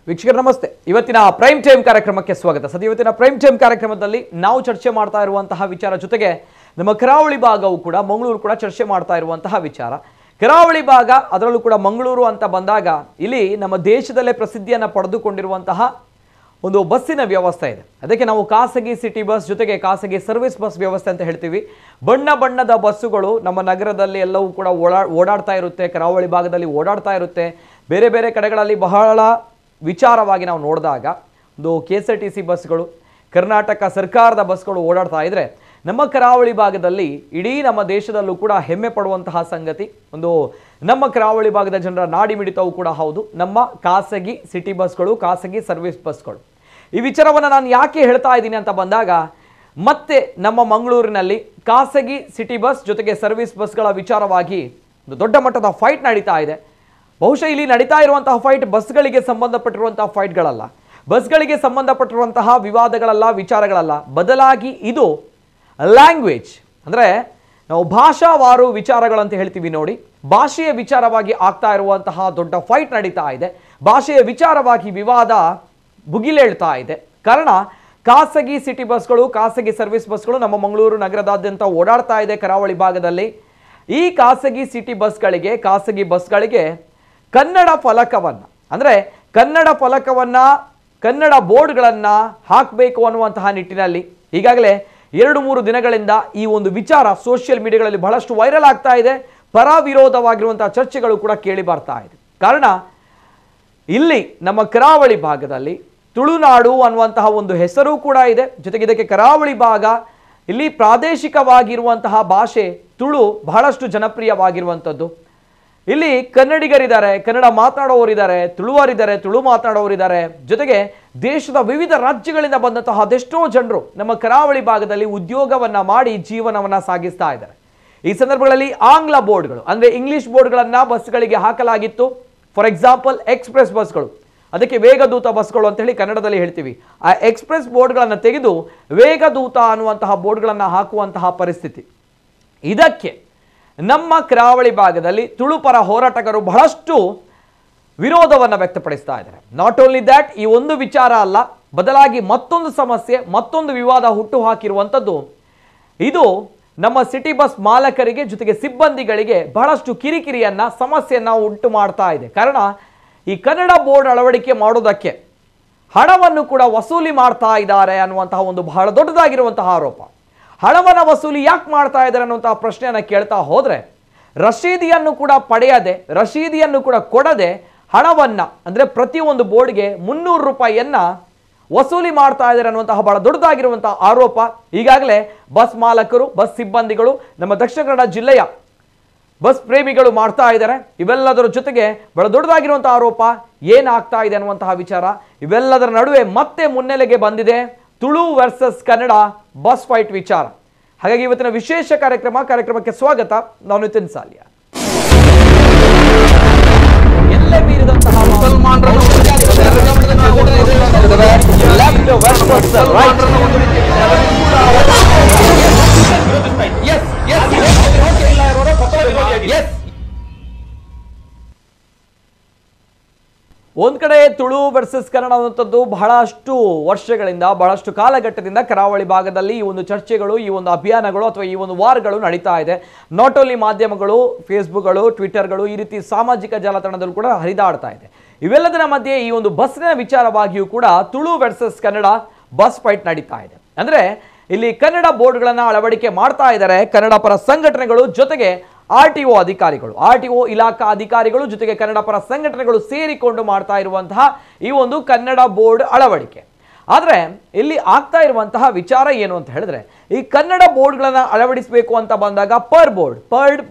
ವೀಕ್ಷಕರು ನಮಸ್ತೆ. ಇವತ್ತಿನ ಪ್ರೈಮ್ ಟೈಮ್ ಕಾರ್ಯಕ್ರಮಕ್ಕೆ ಸ್ವಾಗತ. ಇವತ್ತಿನ ಪ್ರೈಮ್ ಟೈಮ್ ಕಾರ್ಯಕ್ರಮದಲ್ಲಿ ನಾವು ಚರ್ಚೆ ಮಾಡ್ತಾ ಇರುವಂತಹ ವಿಚಾರ ಜೊತೆಗೆ ನಮ್ಮ ಕರಾವಳಿ ಭಾಗವು ಕೂಡ ಮಂಗಳೂರು ಕೂಡ ಚರ್ಚೆ ಮಾಡ್ತಾ ಇರುವಂತಹ ವಿಚಾರ. ಕರಾವಳಿ ಭಾಗ ಅದರಲ್ಲೂ ಕೂಡ ಮಂಗಳೂರು ಅಂತ ಬಂದಾಗ ಇಲ್ಲಿ ನಮ್ಮ ದೇಶದಲ್ಲೇ ಪ್ರಸಿದ್ಧಿಯನ್ನು ಪಡೆದುಕೊಂಡಿರುವಂತಹ ಒಂದು ಬಸ್ಸಿನ ವ್ಯವಸ್ಥೆ ಇದೆ. ಅದಕ್ಕೆ ನಾವು ಖಾಸಗಿ ಸಿಟಿ ಬಸ್ ಜೊತೆಗೆ ಖಾಸಗಿ ಸರ್ವಿಸ್ ಬಸ್ ವ್ಯವಸ್ಥೆ ಅಂತ ಹೇಳ್ತೀವಿ. ಬಣ್ಣ ಬಣ್ಣದ ಬಸ್ಸುಗಳು ನಮ್ಮ ನಗರದಲ್ಲಿ ಎಲ್ಲವೂ ಕೂಡ ಓಡಾಡ್ತಾ ಇರುತ್ತೆ, ಕರಾವಳಿ ಭಾಗದಲ್ಲಿ ಓಡಾಡ್ತಾ ಇರುತ್ತೆ. ಬೇರೆ ಬೇರೆ ಕಡೆಗಳಲ್ಲಿ ಬಹಳ ವಿಚಾರವಾಗಿ ನಾವು ನೋಡಿದಾಗ ಒಂದು KSRTC ಬಸ್ಗಳು, ಕರ್ನಾಟಕ ಸರ್ಕಾರದ ಬಸ್ಗಳು ಓಡಾಡ್ತಾ ಇದ್ರೆ ನಮ್ಮ ಕರಾವಳಿ ಭಾಗದಲ್ಲಿ ಇಡೀ ನಮ್ಮ ದೇಶದಲ್ಲೂ ಕೂಡ ಹೆಮ್ಮೆ ಪಡುವಂತಹ ಸಂಗತಿ. ಒಂದು ನಮ್ಮ ಕರಾವಳಿ ಭಾಗದ ಜನರ ನಾಡಿ ಮಿಡಿತವೂ ಕೂಡ ಹೌದು ನಮ್ಮ ಖಾಸಗಿ ಸಿಟಿ ಬಸ್ಗಳು, ಖಾಸಗಿ ಸರ್ವಿಸ್ ಬಸ್ಗಳು. ಈ ವಿಚಾರವನ್ನು ನಾನು ಯಾಕೆ ಹೇಳ್ತಾ ಇದ್ದೀನಿ ಅಂತ ಬಂದಾಗ, ಮತ್ತೆ ನಮ್ಮ ಮಂಗಳೂರಿನಲ್ಲಿ ಖಾಸಗಿ ಸಿಟಿ ಬಸ್ ಜೊತೆಗೆ ಸರ್ವಿಸ್ ಬಸ್ಗಳ ವಿಚಾರವಾಗಿ ಒಂದು ದೊಡ್ಡ ಮಟ್ಟದ ಫೈಟ್ ನಡೀತಾ ಇದೆ. ಬಹುಶಃ ಇಲ್ಲಿ ನಡೀತಾ ಇರುವಂತಹ ಫೈಟ್ ಬಸ್ಗಳಿಗೆ ಸಂಬಂಧಪಟ್ಟಿರುವಂತಹ ಫೈಟ್ಗಳಲ್ಲ, ಬಸ್ಗಳಿಗೆ ಸಂಬಂಧಪಟ್ಟಿರುವಂತಹ ವಿವಾದಗಳಲ್ಲ, ವಿಚಾರಗಳಲ್ಲ. ಬದಲಾಗಿ ಇದು ಲ್ಯಾಂಗ್ವೇಜ್ ಅಂದರೆ ನಾವು ಭಾಷಾವಾರು ವಿಚಾರಗಳಂತ ಹೇಳ್ತೀವಿ ನೋಡಿ, ಭಾಷೆಯ ವಿಚಾರವಾಗಿ ಆಗ್ತಾ ಇರುವಂತಹ ದೊಡ್ಡ ಫೈಟ್ ನಡೀತಾ ಇದೆ. ಭಾಷೆಯ ವಿಚಾರವಾಗಿ ವಿವಾದ ಭುಗಿಲೇಳ್ತಾ ಇದೆ. ಕಾರಣ ಖಾಸಗಿ ಸಿಟಿ ಬಸ್ಗಳು, ಖಾಸಗಿ ಸರ್ವಿಸ್ ಬಸ್ಗಳು ನಮ್ಮ ಮಂಗಳೂರು ನಗರದಾದ್ಯಂತ ಓಡಾಡ್ತಾ ಇದೆ ಕರಾವಳಿ ಭಾಗದಲ್ಲಿ. ಈ ಖಾಸಗಿ ಸಿಟಿ ಬಸ್ಗಳಿಗೆ, ಖಾಸಗಿ ಬಸ್ಗಳಿಗೆ ಕನ್ನಡ ಫಲಕವನ್ನು ಅಂದರೆ ಕನ್ನಡ ಫಲಕವನ್ನು, ಕನ್ನಡ ಬೋರ್ಡ್ಗಳನ್ನು ಹಾಕಬೇಕು ಅನ್ನುವಂತಹ ನಿಟ್ಟಿನಲ್ಲಿ ಈಗಾಗಲೇ 2-3 ದಿನಗಳಿಂದ ಈ ಒಂದು ವಿಚಾರ ಸೋಷಿಯಲ್ ಮೀಡಿಯಾಗಳಲ್ಲಿ ಬಹಳಷ್ಟು ವೈರಲ್ ಆಗ್ತಾ ಇದೆ. ಪರ ವಿರೋಧವಾಗಿರುವಂತಹ ಚರ್ಚೆಗಳು ಕೂಡ ಕೇಳಿ ಬರ್ತಾ ಇದೆ. ಕಾರಣ ಇಲ್ಲಿ ನಮ್ಮ ಕರಾವಳಿ ಭಾಗದಲ್ಲಿ ತುಳುನಾಡು ಅನ್ನುವಂತಹ ಒಂದು ಹೆಸರು ಕೂಡ ಇದೆ. ಜೊತೆಗೆ ಇದಕ್ಕೆ ಕರಾವಳಿ ಭಾಗ, ಇಲ್ಲಿ ಪ್ರಾದೇಶಿಕವಾಗಿರುವಂತಹ ಭಾಷೆ ತುಳು ಬಹಳಷ್ಟು ಜನಪ್ರಿಯವಾಗಿರುವಂಥದ್ದು. ಇಲ್ಲಿ ಕನ್ನಡಿಗರಿದ್ದಾರೆ, ಕನ್ನಡ ಮಾತನಾಡೋರಿದ್ದಾರೆ, ತುಳುವರಿದ್ದಾರೆ, ತುಳು ಮಾತನಾಡೋರಿದ್ದಾರೆ. ಜೊತೆಗೆ ದೇಶದ ವಿವಿಧ ರಾಜ್ಯಗಳಿಂದ ಬಂದಂತಹ ಅದೆಷ್ಟೋ ಜನರು ನಮ್ಮ ಕರಾವಳಿ ಭಾಗದಲ್ಲಿ ಉದ್ಯೋಗವನ್ನ ಮಾಡಿ ಜೀವನವನ್ನ ಸಾಗಿಸ್ತಾ ಇದ್ದಾರೆ. ಈ ಸಂದರ್ಭಗಳಲ್ಲಿ ಆಂಗ್ಲ ಬೋರ್ಡ್ಗಳು ಅಂದ್ರೆ ಇಂಗ್ಲಿಷ್ ಬೋರ್ಡ್ಗಳನ್ನ ಬಸ್ಗಳಿಗೆ ಹಾಕಲಾಗಿತ್ತು. ಫಾರ್ ಎಕ್ಸಾಂಪಲ್ ಎಕ್ಸ್ಪ್ರೆಸ್ ಬಸ್ಗಳು, ಅದಕ್ಕೆ ವೇಗದೂತ ಬಸ್ಗಳು ಅಂತ ಹೇಳಿ ಕನ್ನಡದಲ್ಲಿ ಹೇಳ್ತೀವಿ. ಆ ಎಕ್ಸ್ಪ್ರೆಸ್ ಬೋರ್ಡ್ಗಳನ್ನು ತೆಗೆದು ವೇಗದೂತ ಅನ್ನುವಂತಹ ಬೋರ್ಡ್ಗಳನ್ನು ಹಾಕುವಂತಹ ಪರಿಸ್ಥಿತಿ. ಇದಕ್ಕೆ ನಮ್ಮ ಕರಾವಳಿ ಭಾಗದಲ್ಲಿ ತುಳುಪರ ಹೋರಾಟಗಾರರು ಬಹಳಷ್ಟು ವಿರೋಧವನ್ನು ವ್ಯಕ್ತಪಡಿಸ್ತಾ ಇದ್ದಾರೆ. ನಾಟ್ ಓನ್ಲಿ ದ್ಯಾಟ್, ಈ ಒಂದು ವಿಚಾರ ಅಲ್ಲ, ಬದಲಾಗಿ ಮತ್ತೊಂದು ಸಮಸ್ಯೆ, ಮತ್ತೊಂದು ವಿವಾದ ಹುಟ್ಟು ಹಾಕಿರುವಂಥದ್ದು ಇದು ನಮ್ಮ ಸಿಟಿ ಬಸ್ ಮಾಲಕರಿಗೆ ಜೊತೆಗೆ ಸಿಬ್ಬಂದಿಗಳಿಗೆ ಬಹಳಷ್ಟು ಕಿರಿಕಿರಿಯನ್ನ, ಸಮಸ್ಯೆಯನ್ನ ಉಂಟು ಮಾಡ್ತಾ ಇದೆ. ಕಾರಣ ಈ ಕನ್ನಡ ಬೋರ್ಡ್ ಅಳವಡಿಕೆ ಮಾಡೋದಕ್ಕೆ ಹಣವನ್ನು ಕೂಡ ವಸೂಲಿ ಮಾಡ್ತಾ ಇದ್ದಾರೆ ಅನ್ನುವಂತಹ ಒಂದು ಬಹಳ ದೊಡ್ಡದಾಗಿರುವಂತಹ ಆರೋಪ. ಹಣವನ್ನು ವಸೂಲಿ ಯಾಕೆ ಮಾಡ್ತಾ ಇದ್ದಾರೆ ಅನ್ನುವಂತಹ ಪ್ರಶ್ನೆಯನ್ನು ಕೇಳ್ತಾ ಹೋದ್ರೆ, ರಶೀದಿಯನ್ನು ಕೂಡ ಪಡೆಯದೆ, ರಶೀದಿಯನ್ನು ಕೂಡ ಕೊಡದೆ ಹಣವನ್ನ ಅಂದ್ರೆ ಪ್ರತಿಯೊಂದು ಬೋರ್ಡ್ಗೆ 300 ರೂಪಾಯಿಯನ್ನ ವಸೂಲಿ ಮಾಡ್ತಾ ಇದ್ದಾರೆ ಅನ್ನುವಂತಹ ಬಹಳ ದೊಡ್ಡದಾಗಿರುವಂತಹ ಆರೋಪ ಈಗಾಗಲೇ ಬಸ್ ಮಾಲಕರು, ಬಸ್ ಸಿಬ್ಬಂದಿಗಳು, ನಮ್ಮ ದಕ್ಷಿಣ ಕನ್ನಡ ಜಿಲ್ಲೆಯ ಬಸ್ ಪ್ರೇಮಿಗಳು ಮಾಡ್ತಾ ಇದ್ದಾರೆ. ಇವೆಲ್ಲದರ ಜೊತೆಗೆ ಬಹಳ ದೊಡ್ಡದಾಗಿರುವಂತಹ ಆರೋಪ ಏನಾಗ್ತಾ ಇದೆ ಅನ್ನುವಂತಹ ವಿಚಾರ. ಇವೆಲ್ಲದರ ನಡುವೆ ಮತ್ತೆ ಮುನ್ನೆಲೆಗೆ ಬಂದಿದೆ Tulu versus Kannada bus fight ವಿಚಾರ. ಹಾಗಾಗಿ ಇವತ್ತಿನ ವಿಶೇಷ ಕಾರ್ಯಕ್ರಮಕ್ಕೆ ಸ್ವಾಗತ. ನಾನು ನಿತಿನ್ ಸಾಲಿಯಾ. ಎಲ್ಲೇ ಮೀರಿದಂತಹ ಒಂದ್ ಕಡೆ ತುಳು ವರ್ಸಸ್ ಕನ್ನಡ ಅನ್ನುವಂಥದ್ದು ಬಹಳಷ್ಟು ವರ್ಷಗಳಿಂದ, ಬಹಳಷ್ಟು ಕಾಲಘಟ್ಟದಿಂದ ಕರಾವಳಿ ಭಾಗದಲ್ಲಿ ಈ ಒಂದು ಚರ್ಚೆಗಳು, ಈ ಒಂದು ಅಭಿಯಾನಗಳು ಅಥವಾ ಈ ಒಂದು ವಾರ್ಗಳು ನಡೀತಾ ಇದೆ. ನಾಟ್ ಓನ್ಲಿ ಮಾಧ್ಯಮಗಳು, ಫೇಸ್ಬುಕ್ಗಳು, ಟ್ವಿಟರ್ಗಳು, ಈ ರೀತಿ ಸಾಮಾಜಿಕ ಜಾಲತಾಣದಲ್ಲೂ ಕೂಡ ಹರಿದಾಡ್ತಾ ಇದೆ. ಇವೆಲ್ಲದರ ಮಧ್ಯೆ ಈ ಒಂದು ಬಸ್ನ ವಿಚಾರವಾಗಿಯೂ ಕೂಡ Tulu versus Kannada bus fight ನಡೀತಾ ಇದೆ. ಅಂದ್ರೆ ಇಲ್ಲಿ ಕನ್ನಡ ಬೋರ್ಡ್ಗಳನ್ನ ಅಳವಡಿಕೆ ಮಾಡ್ತಾ ಇದ್ದಾರೆ ಕನ್ನಡ ಪರ ಸಂಘಟನೆಗಳು, ಜೊತೆಗೆ RTO ಅಧಿಕಾರಿಗಳು, RTO ಇಲಾಖಾ ಅಧಿಕಾರಿಗಳು, ಜೊತೆಗೆ ಕನ್ನಡ ಪರ ಸಂಘಟನೆಗಳು ಸೇರಿಕೊಂಡು ಮಾಡ್ತಾ ಇರುವಂತಹ ಈ ಒಂದು ಕನ್ನಡ ಬೋರ್ಡ್ ಅಳವಡಿಕೆ. ಆದರೆ ಇಲ್ಲಿ ಆಗ್ತಾ ಇರುವಂತಹ ವಿಚಾರ ಏನು ಅಂತ ಹೇಳಿದ್ರೆ, ಈ ಕನ್ನಡ ಬೋರ್ಡ್ಗಳನ್ನ ಅಳವಡಿಸಬೇಕು ಅಂತ ಬಂದಾಗ ಪರ್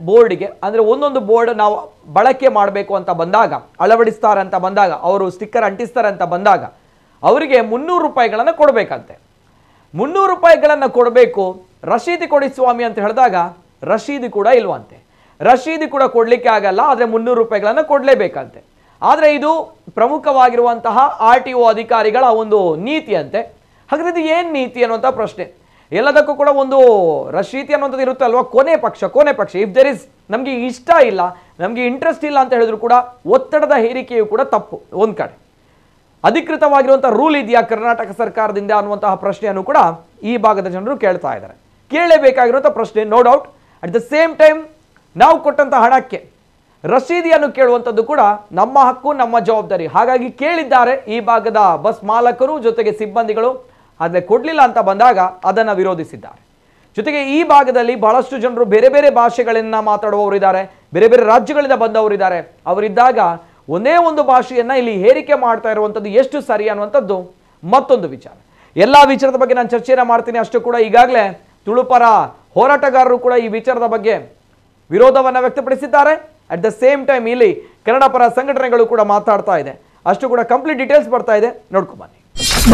ಬೋರ್ಡ್ಗೆ ಅಂದ್ರೆ ಒಂದೊಂದು ಬೋರ್ಡ್ ನಾವು ಬಳಕೆ ಮಾಡಬೇಕು ಅಂತ ಬಂದಾಗ, ಅಳವಡಿಸ್ತಾರೆ ಅಂತ ಬಂದಾಗ, ಅವರು ಸ್ಟಿಕ್ಕರ್ ಅಂಟಿಸ್ತಾರೆ ಅಂತ ಬಂದಾಗ ಅವರಿಗೆ 300 ರೂಪಾಯಿಗಳನ್ನು ಕೊಡಬೇಕಂತೆ. 300 ರೂಪಾಯಿಗಳನ್ನು ಕೊಡಬೇಕು. ರಶೀದಿ ಕೊಡಿ ಸ್ವಾಮಿ ಅಂತ ಹೇಳಿದಾಗ ರಶೀದಿ ಕೂಡ ಇಲ್ವಂತೆ. ರಶೀದಿ ಕೂಡ ಕೊಡ್ಲಿಕ್ಕೆ ಆಗಲ್ಲ, ಆದರೆ 300 ರೂಪಾಯಿಗಳನ್ನು ಕೊಡಲೇಬೇಕಂತೆ. ಆದರೆ ಇದು ಪ್ರಮುಖವಾಗಿರುವಂತಹ RTO ಅಧಿಕಾರಿಗಳ ಒಂದು ನೀತಿಯಂತೆ. ಹಾಗಾದ್ರೆ ಇದು ಏನು ನೀತಿ ಅನ್ನುವಂಥ ಪ್ರಶ್ನೆ. ಎಲ್ಲದಕ್ಕೂ ಕೂಡ ಒಂದು ರಶೀತಿ ಅನ್ನುವಂಥದ್ದು ಇರುತ್ತೆ ಅಲ್ವಾ, ಕೊನೆ ಪಕ್ಷ ಇಫ್ ದೇರ್ ಇಸ್ ನಮಗೆ ಇಷ್ಟ ಇಲ್ಲ, ನಮಗೆ ಇಂಟ್ರೆಸ್ಟ್ ಇಲ್ಲ ಅಂತ ಹೇಳಿದ್ರು ಕೂಡ ಒತ್ತಡದ ಹೇರಿಕೆಯು ಕೂಡ ತಪ್ಪು ಒಂದು ಕಡೆ. ಅಧಿಕೃತವಾಗಿರುವಂತಹ ರೂಲ್ ಇದೆಯಾ ಕರ್ನಾಟಕ ಸರ್ಕಾರದಿಂದ ಅನ್ನುವಂತಹ ಪ್ರಶ್ನೆಯನ್ನು ಕೂಡ ಈ ಭಾಗದ ಜನರು ಕೇಳ್ತಾ ಇದ್ದಾರೆ. ಕೇಳಲೇಬೇಕಾಗಿರುವಂತಹ ಪ್ರಶ್ನೆ, no doubt. At the same time ನಾವು ಕೊಟ್ಟಂತಹ ಹಣಕ್ಕೆ ರಸೀದಿಯನ್ನು ಕೇಳುವಂಥದ್ದು ಕೂಡ ನಮ್ಮ ಹಕ್ಕು, ನಮ್ಮ ಜವಾಬ್ದಾರಿ. ಹಾಗಾಗಿ ಕೇಳಿದ್ದಾರೆ ಈ ಭಾಗದ ಬಸ್ ಮಾಲಕರು ಜೊತೆಗೆ ಸಿಬ್ಬಂದಿಗಳು. ಆದರೆ ಕೊಡಲಿಲ್ಲ ಅಂತ ಬಂದಾಗ ಅದನ್ನು ವಿರೋಧಿಸಿದ್ದಾರೆ. ಜೊತೆಗೆ ಈ ಭಾಗದಲ್ಲಿ ಬಹಳಷ್ಟು ಜನರು ಬೇರೆ ಬೇರೆ ಭಾಷೆಗಳನ್ನ ಮಾತಾಡುವವರಿದ್ದಾರೆ, ಬೇರೆ ಬೇರೆ ರಾಜ್ಯಗಳಿಂದ ಬಂದವರಿದ್ದಾರೆ. ಅವರಿದ್ದಾಗ ಒಂದೇ ಒಂದು ಭಾಷೆಯನ್ನ ಇಲ್ಲಿ ಹೇರಿಕೆ ಮಾಡ್ತಾ ಇರುವಂಥದ್ದು ಎಷ್ಟು ಸರಿ ಅನ್ನುವಂಥದ್ದು ಮತ್ತೊಂದು ವಿಚಾರ. ಎಲ್ಲ ವಿಚಾರದ ಬಗ್ಗೆ ನಾನು ಚರ್ಚೆಯನ್ನು ಮಾಡ್ತೀನಿ. ಅಷ್ಟು ಕೂಡ ಈಗಾಗಲೇ ತುಳುಪರ ಹೋರಾಟಗಾರರು ಕೂಡ ಈ ವಿಚಾರದ ಬಗ್ಗೆ ವಿರೋಧವನ್ನು ವ್ಯಕ್ತಪಡಿಸಿದ್ದಾರೆ. ಅಟ್ ದ ಸೇಮ್ ಟೈಮ್ ಇಲ್ಲಿ ಕನ್ನಡ ಪರ ಸಂಘಟನೆಗಳು ಕೂಡ ಮಾತಾಡ್ತಾ ಇದೆ. ಅಷ್ಟು ಕೂಡ ಕಂಪ್ಲೀಟ್ ಡೀಟೇಲ್ಸ್ ಬರ್ತಾ ಇದೆ, ನೋಡ್ಕೊಂಡು ಬನ್ನಿ.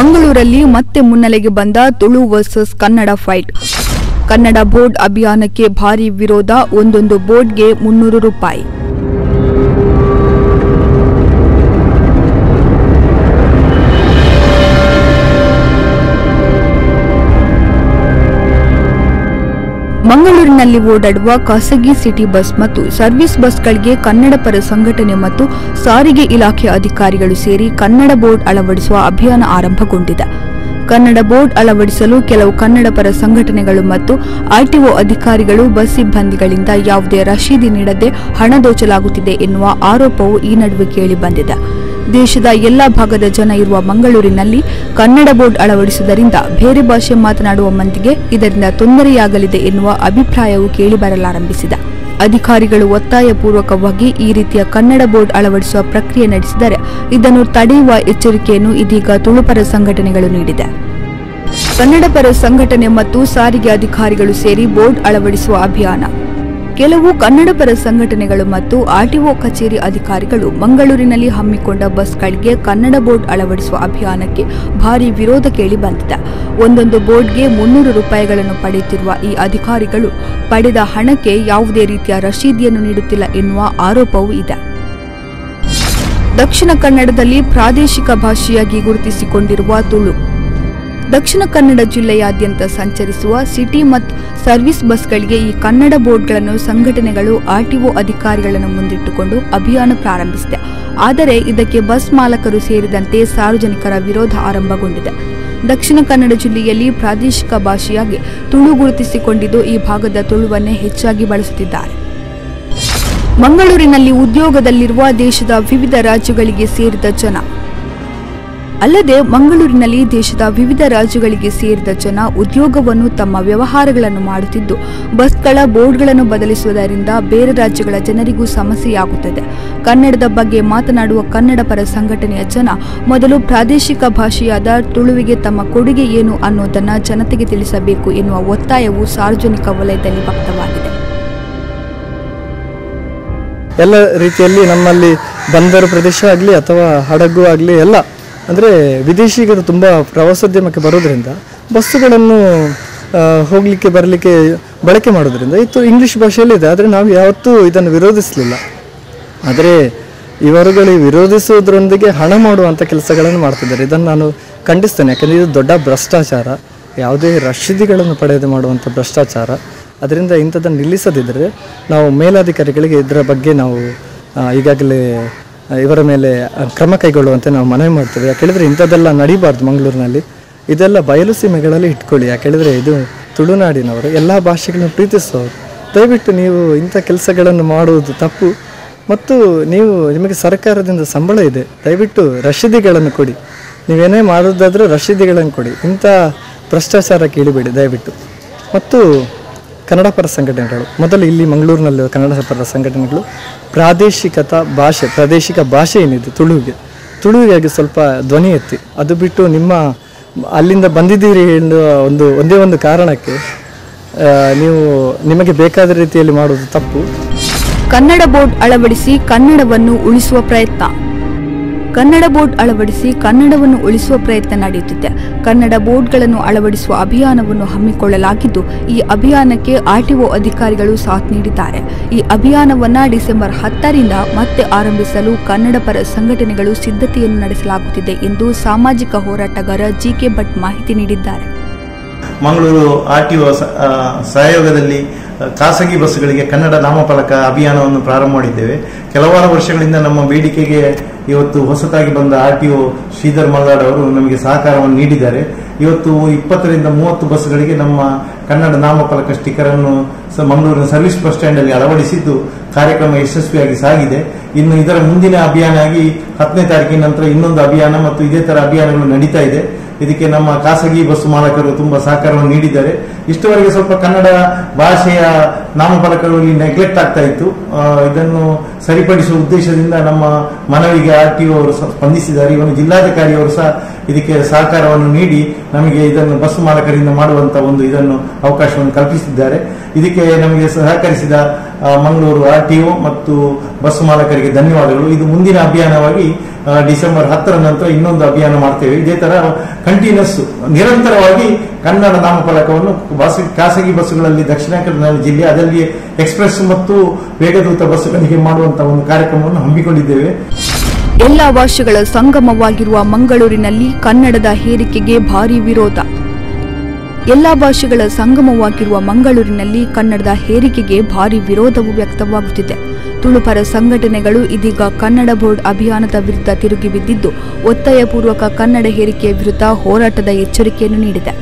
ಮಂಗಳೂರಲ್ಲಿ ಮತ್ತೆ ಮುನ್ನೆಲೆಗೆ ಬಂದ Tulu versus Kannada fight. Kannada board ಅಭಿಯಾನಕ್ಕೆ ಭಾರಿ ವಿರೋಧ. ಒಂದೊಂದು ಬೋರ್ಡ್ಗೆ 300 ರೂಪಾಯಿ. ಮಂಗಳೂರಿನಲ್ಲಿ ಓಡಾಡುವ ಖಾಸಗಿ ಸಿಟಿ ಬಸ್ ಮತ್ತು ಸರ್ವಿಸ್ ಬಸ್ಗಳಿಗೆ ಕನ್ನಡ ಪರ ಸಂಘಟನೆ ಮತ್ತು ಸಾರಿಗೆ ಇಲಾಖೆ ಅಧಿಕಾರಿಗಳು ಸೇರಿ ಕನ್ನಡ ಬೋರ್ಡ್ ಅಳವಡಿಸುವ ಅಭಿಯಾನ ಆರಂಭಗೊಂಡಿದೆ. ಕನ್ನಡ ಬೋರ್ಡ್ ಅಳವಡಿಸಲು ಕೆಲವು ಕನ್ನಡ ಪರ ಸಂಘಟನೆಗಳು ಮತ್ತು ಆರ್ಟಿಒ ಅಧಿಕಾರಿಗಳು ಬಸ್ ಸಿಬ್ಬಂದಿಗಳಿಂದ ಯಾವುದೇ ರಶೀದಿ ನೀಡದೆ ಹಣ ದೋಚಲಾಗುತ್ತಿದೆ ಎನ್ನುವ ಆರೋಪವು ಈ ನಡುವೆ ಕೇಳಿಬಂದಿದೆ. ದೇಶದ ಎಲ್ಲಾ ಭಾಗದ ಜನ ಇರುವ ಮಂಗಳೂರಿನಲ್ಲಿ ಕನ್ನಡ ಬೋರ್ಡ್ ಅಳವಡಿಸುವುದರಿಂದ ಬೇರೆ ಭಾಷೆ ಮಾತನಾಡುವ ಮಂದಿಗೆ ಇದರಿಂದ ತೊಂದರೆಯಾಗಲಿದೆ ಎನ್ನುವ ಅಭಿಪ್ರಾಯವು ಕೇಳಿಬರಲಾರಂಭಿಸಿದೆ. ಅಧಿಕಾರಿಗಳು ಒತ್ತಾಯಪೂರ್ವಕವಾಗಿ ಈ ರೀತಿಯ ಕನ್ನಡ ಬೋರ್ಡ್ ಅಳವಡಿಸುವ ಪ್ರಕ್ರಿಯೆ ನಡೆಸಿದರೆ ಇದನ್ನು ತಡೆಯುವ ಎಚ್ಚರಿಕೆಯನ್ನು ಇದೀಗ ತುಳುಪರ ಸಂಘಟನೆಗಳು ನೀಡಿದೆ. ಕನ್ನಡ ಪರ ಸಂಘಟನೆ ಮತ್ತು ಸಾರಿಗೆ ಅಧಿಕಾರಿಗಳು ಸೇರಿ ಬೋರ್ಡ್ ಅಳವಡಿಸುವ ಅಭಿಯಾನ. ಕೆಲವು ಕನ್ನಡ ಪರ ಸಂಘಟನೆಗಳು ಮತ್ತು ಆರ್ಟಿಒ ಕಚೇರಿ ಅಧಿಕಾರಿಗಳು ಮಂಗಳೂರಿನಲ್ಲಿ ಹಮ್ಮಿಕೊಂಡ ಬಸ್ಗಳಿಗೆ ಕನ್ನಡ ಬೋರ್ಡ್ ಅಳವಡಿಸುವ ಅಭಿಯಾನಕ್ಕೆ ಭಾರಿ ವಿರೋಧ ಕೇಳಿಬಂದಿದೆ. ಒಂದೊಂದು ಬೋರ್ಡ್ಗೆ 300 ರೂಪಾಯಿಗಳನ್ನು ಪಡೆಯುತ್ತಿರುವ ಈ ಅಧಿಕಾರಿಗಳು ಪಡೆದ ಹಣಕ್ಕೆ ಯಾವುದೇ ರೀತಿಯ ರಶೀದಿಯನ್ನು ನೀಡುತ್ತಿಲ್ಲ ಎನ್ನುವ ಆರೋಪವೂ ಇದೆ. ದಕ್ಷಿಣ ಕನ್ನಡದಲ್ಲಿ ಪ್ರಾದೇಶಿಕ ಭಾಷೆಯಾಗಿ ಗುರುತಿಸಿಕೊಂಡಿರುವ ತುಳು. ದಕ್ಷಿಣ ಕನ್ನಡ ಜಿಲ್ಲೆಯಾದ್ಯಂತ ಸಂಚರಿಸುವ ಸಿಟಿ ಮತ್ತು ಸರ್ವಿಸ್ ಬಸ್ಗಳಿಗೆ ಈ ಕನ್ನಡ ಬೋರ್ಡ್ಗಳನ್ನು ಸಂಘಟನೆಗಳು ಆರ್ಟಿಒ ಅಧಿಕಾರಿಗಳನ್ನು ಮುಂದಿಟ್ಟುಕೊಂಡು ಅಭಿಯಾನ ಪ್ರಾರಂಭಿಸಿದೆ. ಆದರೆ ಇದಕ್ಕೆ ಬಸ್ ಮಾಲಕರು ಸೇರಿದಂತೆ ಸಾರ್ವಜನಿಕರ ವಿರೋಧ ಆರಂಭಗೊಂಡಿದೆ. ದಕ್ಷಿಣ ಕನ್ನಡ ಜಿಲ್ಲೆಯಲ್ಲಿ ಪ್ರಾದೇಶಿಕ ಭಾಷೆಯಾಗಿ ತುಳು ಗುರುತಿಸಿಕೊಂಡಿದ್ದು ಈ ಭಾಗದ ತುಳುವನ್ನೇ ಹೆಚ್ಚಾಗಿ ಬಳಸುತ್ತಿದ್ದಾರೆ. ಮಂಗಳೂರಿನಲ್ಲಿ ಉದ್ಯೋಗದಲ್ಲಿರುವ ದೇಶದ ವಿವಿಧ ರಾಜ್ಯಗಳಿಗೆ ಸೇರಿದ ಜನ. ಅಲ್ಲದೆ ಮಂಗಳೂರಿನಲ್ಲಿ ದೇಶದ ವಿವಿಧ ರಾಜ್ಯಗಳಿಗೆ ಸೇರಿದ ಜನ ಉದ್ಯೋಗವನ್ನು ತಮ್ಮ ವ್ಯವಹಾರಗಳನ್ನು ಮಾಡುತ್ತಿದ್ದು ಬಸ್ಗಳ ಬೋರ್ಡ್ಗಳನ್ನು ಬದಲಿಸುವುದರಿಂದ ಬೇರೆ ರಾಜ್ಯಗಳ ಜನರಿಗೂ ಸಮಸ್ಯೆಯಾಗುತ್ತದೆ. ಕನ್ನಡದ ಬಗ್ಗೆ ಮಾತನಾಡುವ ಕನ್ನಡ ಪರ ಸಂಘಟನೆಯ ಜನ ಮೊದಲು ಪ್ರಾದೇಶಿಕ ಭಾಷೆಯಾದ ತುಳುವಿಗೆ ತಮ್ಮ ಕೊಡುಗೆ ಏನು ಅನ್ನೋದನ್ನು ಜನತೆಗೆ ತಿಳಿಸಬೇಕು ಎನ್ನುವ ಒತ್ತಾಯವು ಸಾರ್ವಜನಿಕ ವಲಯದಲ್ಲಿ ವ್ಯಕ್ತವಾಗಿದೆ. ಎಲ್ಲ ರೀತಿಯಲ್ಲಿ ನಮ್ಮಲ್ಲಿ ಬಂದರು ಪ್ರದೇಶ ಆಗಲಿ ಅಥವಾ ಹಡಗು ಆಗಲಿ ಎಲ್ಲ ಅಂದರೆ ವಿದೇಶಿಗರು ತುಂಬ ಪ್ರವಾಸೋದ್ಯಮಕ್ಕೆ ಬರೋದ್ರಿಂದ ಬಸ್ಸುಗಳನ್ನು ಹೋಗಲಿಕ್ಕೆ ಬರಲಿಕ್ಕೆ ಬಳಕೆ ಮಾಡೋದ್ರಿಂದ ಇದು ಇಂಗ್ಲೀಷ್ ಭಾಷೆಯಲ್ಲಿದೆ. ಆದರೆ ನಾವು ಯಾವತ್ತೂ ಇದನ್ನು ವಿರೋಧಿಸಲಿಲ್ಲ. ಆದರೆ ಇವರುಗಳು ವಿರೋಧಿಸುವುದರೊಂದಿಗೆ ಹಣ ಮಾಡುವಂಥ ಕೆಲಸಗಳನ್ನು ಮಾಡ್ತಿದ್ದಾರೆ. ಇದನ್ನು ನಾನು ಖಂಡಿಸ್ತೇನೆ. ಯಾಕೆಂದರೆ ಇದು ದೊಡ್ಡ ಭ್ರಷ್ಟಾಚಾರ, ಯಾವುದೇ ರಶೀದಿಗಳನ್ನು ಪಡೆಯದೆ ಮಾಡುವಂಥ ಭ್ರಷ್ಟಾಚಾರ. ಅದರಿಂದ ಇಂಥದ್ದನ್ನು ನಿಲ್ಲಿಸದಿದ್ದರೆ ನಾವು ಮೇಲಾಧಿಕಾರಿಗಳಿಗೆ ಇದರ ಬಗ್ಗೆ ನಾವು ಈಗಾಗಲೇ ಇವರ ಮೇಲೆ ಕ್ರಮ ಕೈಗೊಳ್ಳುವಂತೆ ನಾವು ಮನವಿ ಮಾಡ್ತೇವೆ. ಯಾಕೆಳಿದರೆ ಇಂಥದ್ದೆಲ್ಲ ನಡೀಬಾರ್ದು ಮಂಗಳೂರಿನಲ್ಲಿ. ಇದೆಲ್ಲ ಬಯಲು ಸೀಮೆಗಳಲ್ಲಿ ಇಟ್ಕೊಳ್ಳಿ. ಯಾಕೆಳಿದರೆ ಇದು ತುಳುನಾಡಿನವರು, ಎಲ್ಲ ಭಾಷೆಗಳನ್ನು ಪ್ರೀತಿಸುವವರು. ದಯವಿಟ್ಟು ನೀವು ಇಂಥ ಕೆಲಸಗಳನ್ನು ಮಾಡುವುದು ತಪ್ಪು. ಮತ್ತು ನಿಮಗೆ ಸರ್ಕಾರದಿಂದ ಸಂಬಳ ಇದೆ, ದಯವಿಟ್ಟು ರಶೀದಿಗಳನ್ನು ಕೊಡಿ. ನೀವೇನೇ ಮಾಡೋದಾದರೂ ರಶೀದಿಗಳನ್ನು ಕೊಡಿ. ಇಂಥ ಭ್ರಷ್ಟಾಚಾರಕ್ಕೆ ಇಳಿಬೇಡಿ ದಯವಿಟ್ಟು. ಮತ್ತು ಕನ್ನಡ ಪರ ಸಂಘಟನೆಗಳು ಮೊದಲು ಇಲ್ಲಿ ಮಂಗಳೂರಿನಲ್ಲಿ ಕನ್ನಡ ಪರ ಸಂಘಟನೆಗಳು ಪ್ರಾದೇಶಿಕ ಭಾಷೆ ಏನಿದೆ ತುಳುವಿಗಾಗಿ ಸ್ವಲ್ಪ ಧ್ವನಿ ಎತ್ತಿ. ಅದು ಬಿಟ್ಟು ಅಲ್ಲಿಂದ ಬಂದಿದ್ದೀರಿ ಎನ್ನುವ ಒಂದೇ ಒಂದು ಕಾರಣಕ್ಕೆ ನಿಮಗೆ ಬೇಕಾದ ರೀತಿಯಲ್ಲಿ ಮಾಡುವುದು ತಪ್ಪು. ಕನ್ನಡ ಬೋರ್ಡ್ ಅಳವಡಿಸಿ ಕನ್ನಡವನ್ನು ಉಳಿಸುವ ಪ್ರಯತ್ನ. ಕನ್ನಡ ಬೋರ್ಡ್ ಅಳವಡಿಸಿ ಕನ್ನಡವನ್ನು ಉಳಿಸುವ ಪ್ರಯತ್ನ ನಡೆಯುತ್ತಿದೆ. ಕನ್ನಡ ಬೋರ್ಡ್ಗಳನ್ನು ಅಳವಡಿಸುವ ಅಭಿಯಾನವನ್ನು ಹಮ್ಮಿಕೊಳ್ಳಲಾಗಿದ್ದು ಈ ಅಭಿಯಾನಕ್ಕೆ ಆರ್ಟಿಒ ಅಧಿಕಾರಿಗಳು ಸಾಥ್ ನೀಡಿದ್ದಾರೆ. ಈ ಅಭಿಯಾನವನ್ನು ಡಿಸೆಂಬರ್ 10ರಿಂದ ಮತ್ತೆ ಆರಂಭಿಸಲು ಕನ್ನಡ ಪರ ಸಂಘಟನೆಗಳು ಸಿದ್ಧತೆಯನ್ನು ನಡೆಸಲಾಗುತ್ತಿದೆ ಎಂದು ಸಾಮಾಜಿಕ ಹೋರಾಟಗಾರ ಜಿಕೆ ಭಟ್ ಮಾಹಿತಿ ನೀಡಿದ್ದಾರೆ. ಮಂಗಳೂರು ಆರ್ಟಿಒ ಸಹಯೋಗದಲ್ಲಿ ಖಾಸಗಿ ಬಸ್ಗಳಿಗೆ ಕನ್ನಡ ನಾಮಫಲಕ ಅಭಿಯಾನವನ್ನು ಪ್ರಾರಂಭ ಮಾಡಿದ್ದೇವೆ. ಕೆಲವಾರು ವರ್ಷಗಳಿಂದ ನಮ್ಮ ಬೇಡಿಕೆಗೆ ಇವತ್ತು ಹೊಸತಾಗಿ ಬಂದ RTO ಶ್ರೀಧರ್ ಮಲ್ಲಾಡ್ ಅವರು ನಮಗೆ ಸಹಕಾರವನ್ನು ನೀಡಿದ್ದಾರೆ. ಇವತ್ತು 20 ರಿಂದ 30 ಬಸ್ಗಳಿಗೆ ನಮ್ಮ ಕನ್ನಡ ನಾಮಫಲಕ ಸ್ಟಿಕ್ಕರ್ ಅನ್ನು ಮಂಗಳೂರಿನ ಸರ್ವಿಸ್ ಬಸ್ ಸ್ಟ್ಯಾಂಡ್ ಅಲ್ಲಿ ಅಳವಡಿಸಿದ್ದು ಕಾರ್ಯಕ್ರಮ ಯಶಸ್ವಿಯಾಗಿ ಸಾಗಿದೆ. ಇನ್ನು ಇದರ ಮುಂದಿನ ಅಭಿಯಾನ ಆಗಿ 10ನೇ ತಾರೀಕಿನ ನಂತರ ಇನ್ನೊಂದು ಅಭಿಯಾನ ಮತ್ತು ಇದೇ ತರ ಅಭಿಯಾನಗಳು ನಡೀತಾ ಇದೆ. ಇದಕ್ಕೆ ನಮ್ಮ ಖಾಸಗಿ ಬಸ್ ಮಾಲಕರು ತುಂಬಾ ಸಹಕಾರವನ್ನು ನೀಡಿದ್ದಾರೆ. ಇಷ್ಟವರೆಗೆ ಸ್ವಲ್ಪ ಕನ್ನಡ ಭಾಷೆಯ ನಾಮಫಲಕಗಳಲ್ಲಿ ನೆಗ್ಲೆಕ್ಟ್ ಆಗ್ತಾ ಇತ್ತು. ಇದನ್ನು ಸರಿಪಡಿಸುವ ಉದ್ದೇಶದಿಂದ ನಮ್ಮ ಮನವಿಗೆ RTO ಅವರು ಸ್ಪಂದಿಸಿದ್ದಾರೆ. ಇವನು ಜಿಲ್ಲಾಧಿಕಾರಿ ಅವರು ಸಹ ಇದಕ್ಕೆ ಸಹಕಾರವನ್ನು ನೀಡಿ ನಮಗೆ ಇದನ್ನು ಬಸ್ ಮಾಲಕರಿಂದ ಮಾಡುವಂತಹ ಒಂದು ಇದನ್ನು ಅವಕಾಶವನ್ನು ಕಲ್ಪಿಸಿದ್ದಾರೆ. ಇದಕ್ಕೆ ನಮಗೆ ಸಹಕರಿಸಿದ ಮಂಗಳೂರು RTO ಮತ್ತು ಬಸ್ ಮಾಲಕರಿಗೆ ಧನ್ಯವಾದಗಳು. ಇದು ಮುಂದಿನ ಅಭಿಯಾನವಾಗಿ ಡಿಸೆಂಬರ್ 10ರ ನಂತರ ಇನ್ನೊಂದು ಅಭಿಯಾನ ಮಾಡ್ತೇವೆ. ಇದೇ ತರ ಕಂಟಿನ್ಯೂಸ್ ನಿರಂತರವಾಗಿ ಕನ್ನಡ ನಾಮಫಲಕವನ್ನು ಖಾಸಗಿ ಬಸ್ಸುಗಳಲ್ಲಿ ದಕ್ಷಿಣ ಕನ್ನಡ ಜಿಲ್ಲೆ ಅದರಲ್ಲಿ ಎಕ್ಸ್ಪ್ರೆಸ್ ಮತ್ತು ವೇಗದೂತ ಬಸ್ಸುಗಳಿಗೆ ಮಾಡುವಂತಹ ಒಂದು ಕಾರ್ಯಕ್ರಮವನ್ನು ಹಮ್ಮಿಕೊಂಡಿದ್ದೇವೆ. ಎಲ್ಲ ಭಾಷೆಗಳ ಸಂಗಮವಾಗಿರುವ ಮಂಗಳೂರಿನಲ್ಲಿ ಕನ್ನಡದ ಹೇರಿಕೆಗೆ ಭಾರೀ ವಿರೋಧ. ಎಲ್ಲ ಭಾಷೆಗಳ ಸಂಗಮವಾಗಿರುವ ಮಂಗಳೂರಿನಲ್ಲಿ ಕನ್ನಡದ ಹೇರಿಕೆಗೆ ಭಾರೀ ವಿರೋಧವು ವ್ಯಕ್ತವಾಗುತ್ತಿದೆ. ತುಳುಪರ ಸಂಘಟನೆಗಳು ಇದೀಗ ಕನ್ನಡ ಬೋರ್ಡ್ ಅಭಿಯಾನದ ವಿರುದ್ಧ ತಿರುಗಿ ಬಿದ್ದಿದ್ದು, ಒತ್ತಾಯಪೂರ್ವಕ ಕನ್ನಡ ಹೇರಿಕೆಯ ವಿರುದ್ಧ ಹೋರಾಟದ ಎಚ್ಚರಿಕೆಯನ್ನು ನೀಡಿದೆ.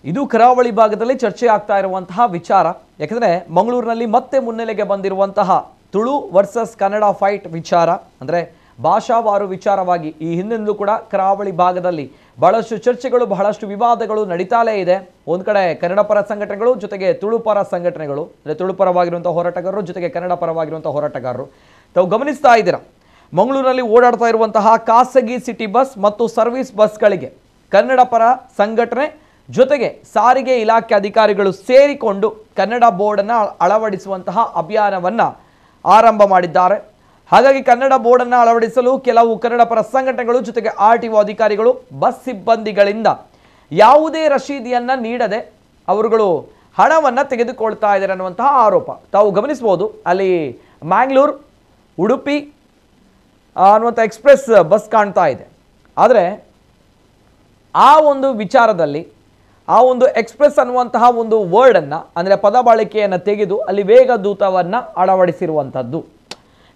ಇದು ಕರಾವಳಿ ಭಾಗದಲ್ಲಿ ಚರ್ಚೆ ಆಗ್ತಾ ಇರುವಂತಹ ವಿಚಾರ. ಯಾಕಂದ್ರೆ ಮಂಗಳೂರಿನಲ್ಲಿ ಮತ್ತೆ ಮುನ್ನೆಲೆಗೆ ಬಂದಿರುವಂತಹ ತುಳು ವರ್ಸಸ್ ಕನ್ನಡ ಫೈಟ್ ವಿಚಾರ, ಅಂದರೆ ಭಾಷಾವಾರು ವಿಚಾರವಾಗಿ ಈ ಹಿಂದಿಂದಲೂ ಕೂಡ ಕರಾವಳಿ ಭಾಗದಲ್ಲಿ ಬಹಳಷ್ಟು ಚರ್ಚೆಗಳು, ಬಹಳಷ್ಟು ವಿವಾದಗಳು ನಡೀತಾಲೇ ಇದೆ. ಒಂದು ಕಡೆ ಕನ್ನಡ ಪರ ಸಂಘಟನೆಗಳು, ಜೊತೆಗೆ ತುಳು ಪರ ಸಂಘಟನೆಗಳು, ಅಂದರೆ ತುಳು ಪರವಾಗಿರುವಂಥ ಹೋರಾಟಗಾರರು, ಜೊತೆಗೆ ಕನ್ನಡ ಪರವಾಗಿರುವಂಥ ಹೋರಾಟಗಾರರು. ತಾವು ಗಮನಿಸ್ತಾ ಇದ್ದೀರಾ, ಮಂಗಳೂರಿನಲ್ಲಿ ಓಡಾಡ್ತಾ ಇರುವಂತಹ ಖಾಸಗಿ ಸಿಟಿ ಬಸ್ ಮತ್ತು ಸರ್ವಿಸ್ ಬಸ್ಗಳಿಗೆ ಕನ್ನಡ ಪರ ಸಂಘಟನೆ ಜೊತೆಗೆ ಸಾರಿಗೆ ಇಲಾಖೆ ಅಧಿಕಾರಿಗಳು ಸೇರಿಕೊಂಡು ಕನ್ನಡ ಬೋರ್ಡನ್ನು ಅಳವಡಿಸುವಂತಹ ಅಭಿಯಾನವನ್ನು ಆರಂಭ ಮಾಡಿದ್ದಾರೆ. ಹಾಗಾಗಿ ಕನ್ನಡ ಬೋರ್ಡನ್ನು ಅಳವಡಿಸಲು ಕೆಲವು ಕನ್ನಡ ಪರ ಸಂಘಟನೆಗಳು ಜೊತೆಗೆ RTO ಅಧಿಕಾರಿಗಳು ಬಸ್ ಸಿಬ್ಬಂದಿಗಳಿಂದ ಯಾವುದೇ ರಶೀದಿಯನ್ನು ನೀಡದೆ ಅವರುಗಳು ಹಣವನ್ನು ತೆಗೆದುಕೊಳ್ತಾ ಇದ್ದಾರೆ ಅನ್ನುವಂತಹ ಆರೋಪ ತಾವು ಗಮನಿಸಬಹುದು. ಅಲ್ಲಿ ಮ್ಯಾಂಗ್ಳೂರು, ಉಡುಪಿ ಅನ್ನುವಂಥ ಎಕ್ಸ್ಪ್ರೆಸ್ ಬಸ್ ಕಾಣ್ತಾ ಇದೆ. ಆದರೆ ಆ ಒಂದು ವಿಚಾರದಲ್ಲಿ ಆ ಒಂದು ಎಕ್ಸ್ಪ್ರೆಸ್ ಅನ್ನುವಂತಹ ಒಂದು ವರ್ಡನ್ನು, ಅಂದರೆ ಪದ ಬಳಕೆಯನ್ನು ತೆಗೆದು ಅಲ್ಲಿ ವೇಗದೂತವನ್ನು ಅಳವಡಿಸಿರುವಂಥದ್ದು,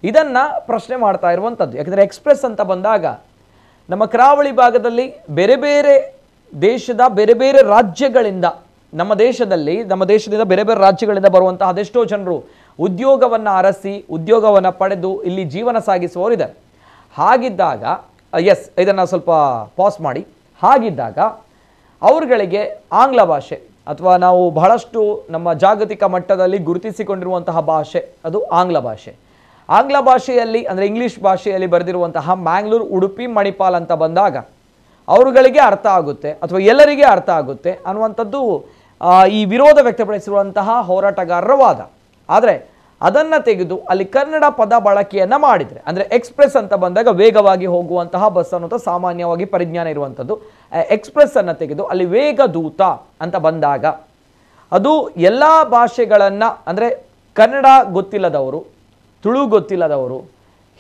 ಇದನ್ನು ಪ್ರಶ್ನೆ ಮಾಡ್ತಾ ಇರುವಂಥದ್ದು. ಯಾಕಂದರೆ ಎಕ್ಸ್ಪ್ರೆಸ್ ಅಂತ ಬಂದಾಗ ನಮ್ಮ ಕರಾವಳಿ ಭಾಗದಲ್ಲಿ ಬೇರೆ ಬೇರೆ ದೇಶದ ಬೇರೆ ಬೇರೆ ರಾಜ್ಯಗಳಿಂದ ನಮ್ಮ ದೇಶದಿಂದ ಬೇರೆ ಬೇರೆ ರಾಜ್ಯಗಳಿಂದ ಬರುವಂತಹ ಅದೆಷ್ಟೋ ಜನರು ಉದ್ಯೋಗವನ್ನು ಅರಸಿ ಉದ್ಯೋಗವನ್ನು ಪಡೆದು ಇಲ್ಲಿ ಜೀವನ ಸಾಗಿಸುವವರಿದ್ದಾರೆ. ಹಾಗಿದ್ದಾಗ ಇದನ್ನು ಸ್ವಲ್ಪ ಪಾಸ್ ಮಾಡಿ. ಹಾಗಿದ್ದಾಗ ಅವರುಗಳಿಗೆ ಆಂಗ್ಲ ಭಾಷೆ ಅಥವಾ ನಾವು ಬಹಳಷ್ಟು ನಮ್ಮ ಜಾಗತಿಕ ಮಟ್ಟದಲ್ಲಿ ಗುರುತಿಸಿಕೊಂಡಿರುವಂತಹ ಭಾಷೆ ಅದು ಆಂಗ್ಲ ಭಾಷೆ. ಆಂಗ್ಲ ಭಾಷೆಯಲ್ಲಿ ಅಂದರೆ ಇಂಗ್ಲೀಷ್ ಭಾಷೆಯಲ್ಲಿ ಬರೆದಿರುವಂತಹ ಮ್ಯಾಂಗ್ಳೂರು, ಉಡುಪಿ, ಮಣಿಪಾಲ್ ಅಂತ ಬಂದಾಗ ಅವರುಗಳಿಗೆ ಅರ್ಥ ಆಗುತ್ತೆ ಅಥವಾ ಎಲ್ಲರಿಗೆ ಅರ್ಥ ಆಗುತ್ತೆ ಅನ್ನುವಂಥದ್ದು ಈ ವಿರೋಧ ವ್ಯಕ್ತಪಡಿಸಿರುವಂತಹ ಹೋರಾಟಗಾರರ ವಾದ. ಆದರೆ ಅದನ್ನು ತೆಗೆದು ಅಲ್ಲಿ ಕನ್ನಡ ಪದ ಬಳಕೆಯನ್ನು ಮಾಡಿದರೆ, ಅಂದರೆ ಎಕ್ಸ್ಪ್ರೆಸ್ ಅಂತ ಬಂದಾಗ ವೇಗವಾಗಿ ಹೋಗುವಂತಹ ಬಸ್ ಅನ್ನೋದು ಸಾಮಾನ್ಯವಾಗಿ ಪರಿಜ್ಞಾನ ಇರುವಂಥದ್ದು. ಎಕ್ಸ್ಪ್ರೆಸ್ ಅನ್ನು ತೆಗೆದು ಅಲ್ಲಿ ವೇಗದೂತ ಅಂತ ಬಂದಾಗ ಅದು ಎಲ್ಲ ಭಾಷೆಗಳನ್ನು, ಅಂದರೆ ಕನ್ನಡ ಗೊತ್ತಿಲ್ಲದವರು, ತುಳು ಗೊತ್ತಿಲ್ಲದವರು,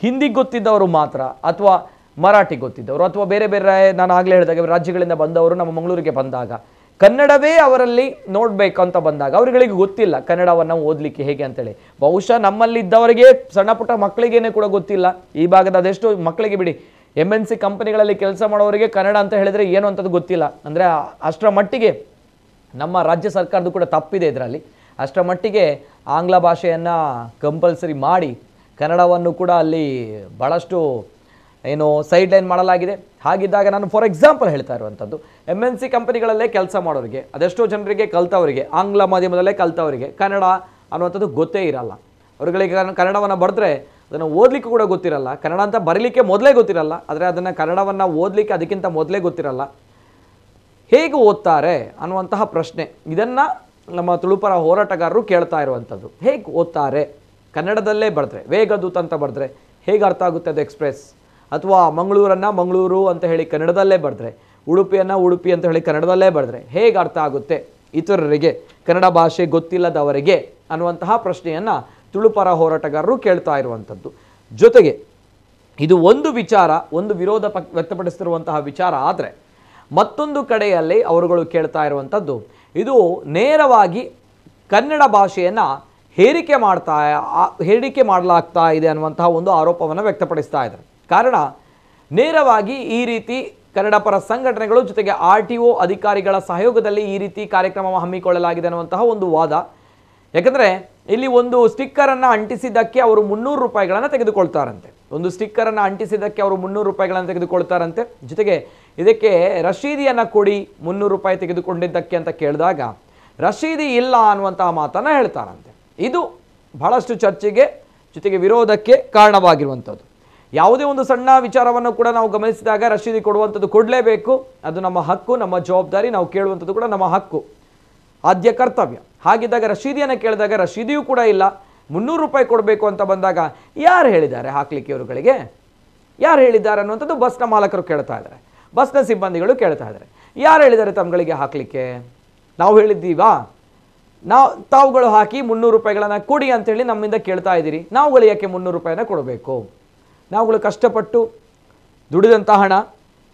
ಹಿಂದಿ ಗೊತ್ತಿದ್ದವರು ಮಾತ್ರ, ಅಥವಾ ಮರಾಠಿ ಗೊತ್ತಿದ್ದವರು, ಅಥವಾ ಬೇರೆ ಬೇರೆ ನಾನು ಆಗಲೇ ಹೇಳಿದಾಗ ರಾಜ್ಯಗಳಿಂದ ಬಂದವರು ನಮ್ಮ ಮಂಗಳೂರಿಗೆ ಬಂದಾಗ ಕನ್ನಡವೇ ಅವರಲ್ಲಿ ನೋಡಬೇಕು ಅಂತ ಬಂದಾಗ ಅವರುಗಳಿಗೆ ಗೊತ್ತಿಲ್ಲ ಕನ್ನಡವನ್ನು ಓದಲಿಕ್ಕೆ ಹೇಗೆ ಅಂತೇಳಿ. ಬಹುಶಃ ನಮ್ಮಲ್ಲಿದ್ದವರಿಗೆ ಸಣ್ಣ ಪುಟ್ಟ ಮಕ್ಕಳಿಗೇನೆ ಕೂಡ ಗೊತ್ತಿಲ್ಲ. ಈ ಭಾಗದ ಅದೆಷ್ಟು ಮಕ್ಕಳಿಗೆ ಬಿಡಿ, MNC ಕಂಪನಿಗಳಲ್ಲಿ ಕೆಲಸ ಮಾಡೋರಿಗೆ ಕನ್ನಡ ಅಂತ ಹೇಳಿದರೆ ಏನು ಅಂತದ್ದು ಗೊತ್ತಿಲ್ಲ. ಅಂದರೆ ಅಷ್ಟರ ಮಟ್ಟಿಗೆ ನಮ್ಮ ರಾಜ್ಯ ಸರ್ಕಾರದ್ದು ಕೂಡ ತಪ್ಪಿದೆ ಇದರಲ್ಲಿ. ಅಷ್ಟರ ಮಟ್ಟಿಗೆ ಆಂಗ್ಲ ಭಾಷೆಯನ್ನು ಕಂಪಲ್ಸರಿ ಮಾಡಿ ಕನ್ನಡವನ್ನು ಕೂಡ ಅಲ್ಲಿ ಭಾಳಷ್ಟು ಏನು ಸೈಡ್ ಲೈನ್ ಮಾಡಲಾಗಿದೆ. ಹಾಗಿದ್ದಾಗ ನಾನು ಫಾರ್ ಎಕ್ಸಾಂಪಲ್ ಹೇಳ್ತಾ ಇರುವಂಥದ್ದು, MNC ಕಂಪನಿಗಳಲ್ಲೇ ಕೆಲಸ ಮಾಡೋರಿಗೆ ಅದೆಷ್ಟೋ ಜನರಿಗೆ ಕಲ್ತವರಿಗೆ, ಆಂಗ್ಲ ಮಾಧ್ಯಮದಲ್ಲೇ ಕಲ್ತವರಿಗೆ ಕನ್ನಡ ಅನ್ನುವಂಥದ್ದು ಗೊತ್ತೇ ಇರಲ್ಲ. ಅವರುಗಳಿಗೆ ಕನ್ನಡವನ್ನು ಬರೆದ್ರೆ ಅದನ್ನು ಓದಲಿಕ್ಕೆ ಕೂಡ ಗೊತ್ತಿರಲ್ಲ, ಕನ್ನಡ ಅಂತ ಬರೀಲಿಕ್ಕೆ ಮೊದಲೇ ಗೊತ್ತಿರಲ್ಲ, ಆದರೆ ಅದನ್ನು ಕನ್ನಡವನ್ನು ಓದಲಿಕ್ಕೆ ಅದಕ್ಕಿಂತ ಮೊದಲೇ ಗೊತ್ತಿರಲ್ಲ. ಹೇಗೆ ಓದ್ತಾರೆ ಅನ್ನುವಂತಹ ಪ್ರಶ್ನೆ, ಇದನ್ನು ನಮ್ಮ ತುಳುಪರ ಹೋರಾಟಗಾರರು ಕೇಳ್ತಾ ಇರುವಂಥದ್ದು. ಹೇಗೆ ಓದ್ತಾರೆ? ಕನ್ನಡದಲ್ಲೇ ಬರೆದ್ರೆ, ವೇಗದೂತ ಅಂತ ಬರೆದ್ರೆ ಹೇಗೆ ಅರ್ಥ ಆಗುತ್ತೆ ಅದು ಎಕ್ಸ್ಪ್ರೆಸ್? ಅಥವಾ ಮಂಗಳೂರನ್ನು ಮಂಗಳೂರು ಅಂತ ಹೇಳಿ ಕನ್ನಡದಲ್ಲೇ ಬರೆದ್ರೆ, ಉಡುಪಿಯನ್ನು ಉಡುಪಿ ಅಂತ ಹೇಳಿ ಕನ್ನಡದಲ್ಲೇ ಬರೆದ್ರೆ ಹೇಗೆ ಅರ್ಥ ಆಗುತ್ತೆ ಇತರರಿಗೆ, ಕನ್ನಡ ಭಾಷೆ ಗೊತ್ತಿಲ್ಲದವರಿಗೆ ಅನ್ನುವಂತಹ ಪ್ರಶ್ನೆಯನ್ನು ತುಳುಪರ ಹೋರಾಟಗಾರರು ಕೇಳ್ತಾ ಇರುವಂಥದ್ದು. ಜೊತೆಗೆ ಇದು ಒಂದು ವಿಚಾರ, ಒಂದು ವಿರೋಧ ವ್ಯಕ್ತಪಡಿಸ್ತಿರುವಂತಹ ವಿಚಾರ. ಆದರೆ ಮತ್ತೊಂದು ಕಡೆಯಲ್ಲಿ ಅವರುಗಳು ಕೇಳ್ತಾ ಇರುವಂಥದ್ದು, ಇದು ನೇರವಾಗಿ ಕನ್ನಡ ಭಾಷೆಯನ್ನು ಹೇರಿಕೆ ಮಾಡಲಾಗ್ತಾ ಇದೆ ಅನ್ನುವಂತಹ ಒಂದು ಆರೋಪವನ್ನು ವ್ಯಕ್ತಪಡಿಸ್ತಾ ಇದ್ದಾರೆ. ಕಾರಣ ನೇರವಾಗಿ ಈ ರೀತಿ ಕನ್ನಡ ಪರ ಸಂಘಟನೆಗಳು ಜೊತೆಗೆ RTO ಅಧಿಕಾರಿಗಳ ಸಹಯೋಗದಲ್ಲಿ ಈ ರೀತಿ ಕಾರ್ಯಕ್ರಮ ಹಮ್ಮಿಕೊಳ್ಳಲಾಗಿದೆ ಅನ್ನುವಂತಹ ಒಂದು ವಾದ. ಯಾಕಂದರೆ ಇಲ್ಲಿ ಒಂದು ಸ್ಟಿಕ್ಕರನ್ನು ಅಂಟಿಸಿದ್ದಕ್ಕೆ ಅವರು 300 ರೂಪಾಯಿಗಳನ್ನು ತೆಗೆದುಕೊಳ್ತಾರಂತೆ. ಒಂದು ಸ್ಟಿಕ್ಕರನ್ನು ಅಂಟಿಸಿದ್ದಕ್ಕೆ ಅವರು 300 ರೂಪಾಯಿಗಳನ್ನು ತೆಗೆದುಕೊಳ್ತಾರಂತೆ. ಜೊತೆಗೆ ಇದಕ್ಕೆ ರಶೀದಿಯನ್ನು ಕೊಡಿ 300 ರೂಪಾಯಿ ತೆಗೆದುಕೊಂಡಿದ್ದಕ್ಕೆ ಅಂತ ಕೇಳಿದಾಗ ರಶೀದಿ ಇಲ್ಲ ಅನ್ನುವಂತಹ ಮಾತನ್ನು ಹೇಳ್ತಾರಂತೆ. ಇದು ಬಹಳಷ್ಟು ಚರ್ಚೆಗೆ ಜೊತೆಗೆ ವಿರೋಧಕ್ಕೆ ಕಾರಣವಾಗಿರುವಂಥದ್ದು. ಯಾವುದೇ ಒಂದು ಸಣ್ಣ ವಿಚಾರವನ್ನು ಕೂಡ ನಾವು ಗಮನಿಸಿದಾಗ ರಶೀದಿ ಕೊಡುವಂಥದ್ದು ಕೊಡಲೇಬೇಕು, ಅದು ನಮ್ಮ ಹಕ್ಕು, ನಮ್ಮ ಜವಾಬ್ದಾರಿ, ನಾವು ಕೇಳುವಂಥದ್ದು ಕೂಡ ನಮ್ಮ ಹಕ್ಕು, ಆದ್ಯ ಕರ್ತವ್ಯ. ಹಾಗಿದ್ದಾಗ ರಶೀದಿಯನ್ನು ಕೇಳಿದಾಗ ರಶೀದಿಯೂ ಕೂಡ ಇಲ್ಲ, 300 ರೂಪಾಯಿ ಕೊಡಬೇಕು ಅಂತ ಬಂದಾಗ ಯಾರು ಹೇಳಿದ್ದಾರೆ ಹಾಕ್ಲಿಕ್ಕೆ ಇವರುಗಳಿಗೆ, ಯಾರು ಹೇಳಿದ್ದಾರೆ ಅನ್ನುವಂಥದ್ದು ಬಸ್ನ ಮಾಲಕರು ಕೇಳ್ತಾ ಇದ್ದಾರೆ, ಬಸ್ನ ಸಿಬ್ಬಂದಿಗಳು ಕೇಳ್ತಾ ಇದ್ದಾರೆ. ಯಾರು ಹೇಳಿದ್ದಾರೆ ತಮ್ಗಳಿಗೆ ಹಾಕಲಿಕ್ಕೆ? ನಾವು ಹೇಳಿದ್ದೀವಾ? ತಾವುಗಳು ಹಾಕಿ 300 ರೂಪಾಯಿಗಳನ್ನು ಕೊಡಿ ಅಂತೇಳಿ ನಮ್ಮಿಂದ ಕೇಳ್ತಾ ಇದ್ದೀರಿ, ನಾವುಗಳು ಯಾಕೆ 300 ರೂಪಾಯಿನ ಕೊಡಬೇಕು? ನಾವುಗಳು ಕಷ್ಟಪಟ್ಟು ದುಡಿದಂಥ ಹಣ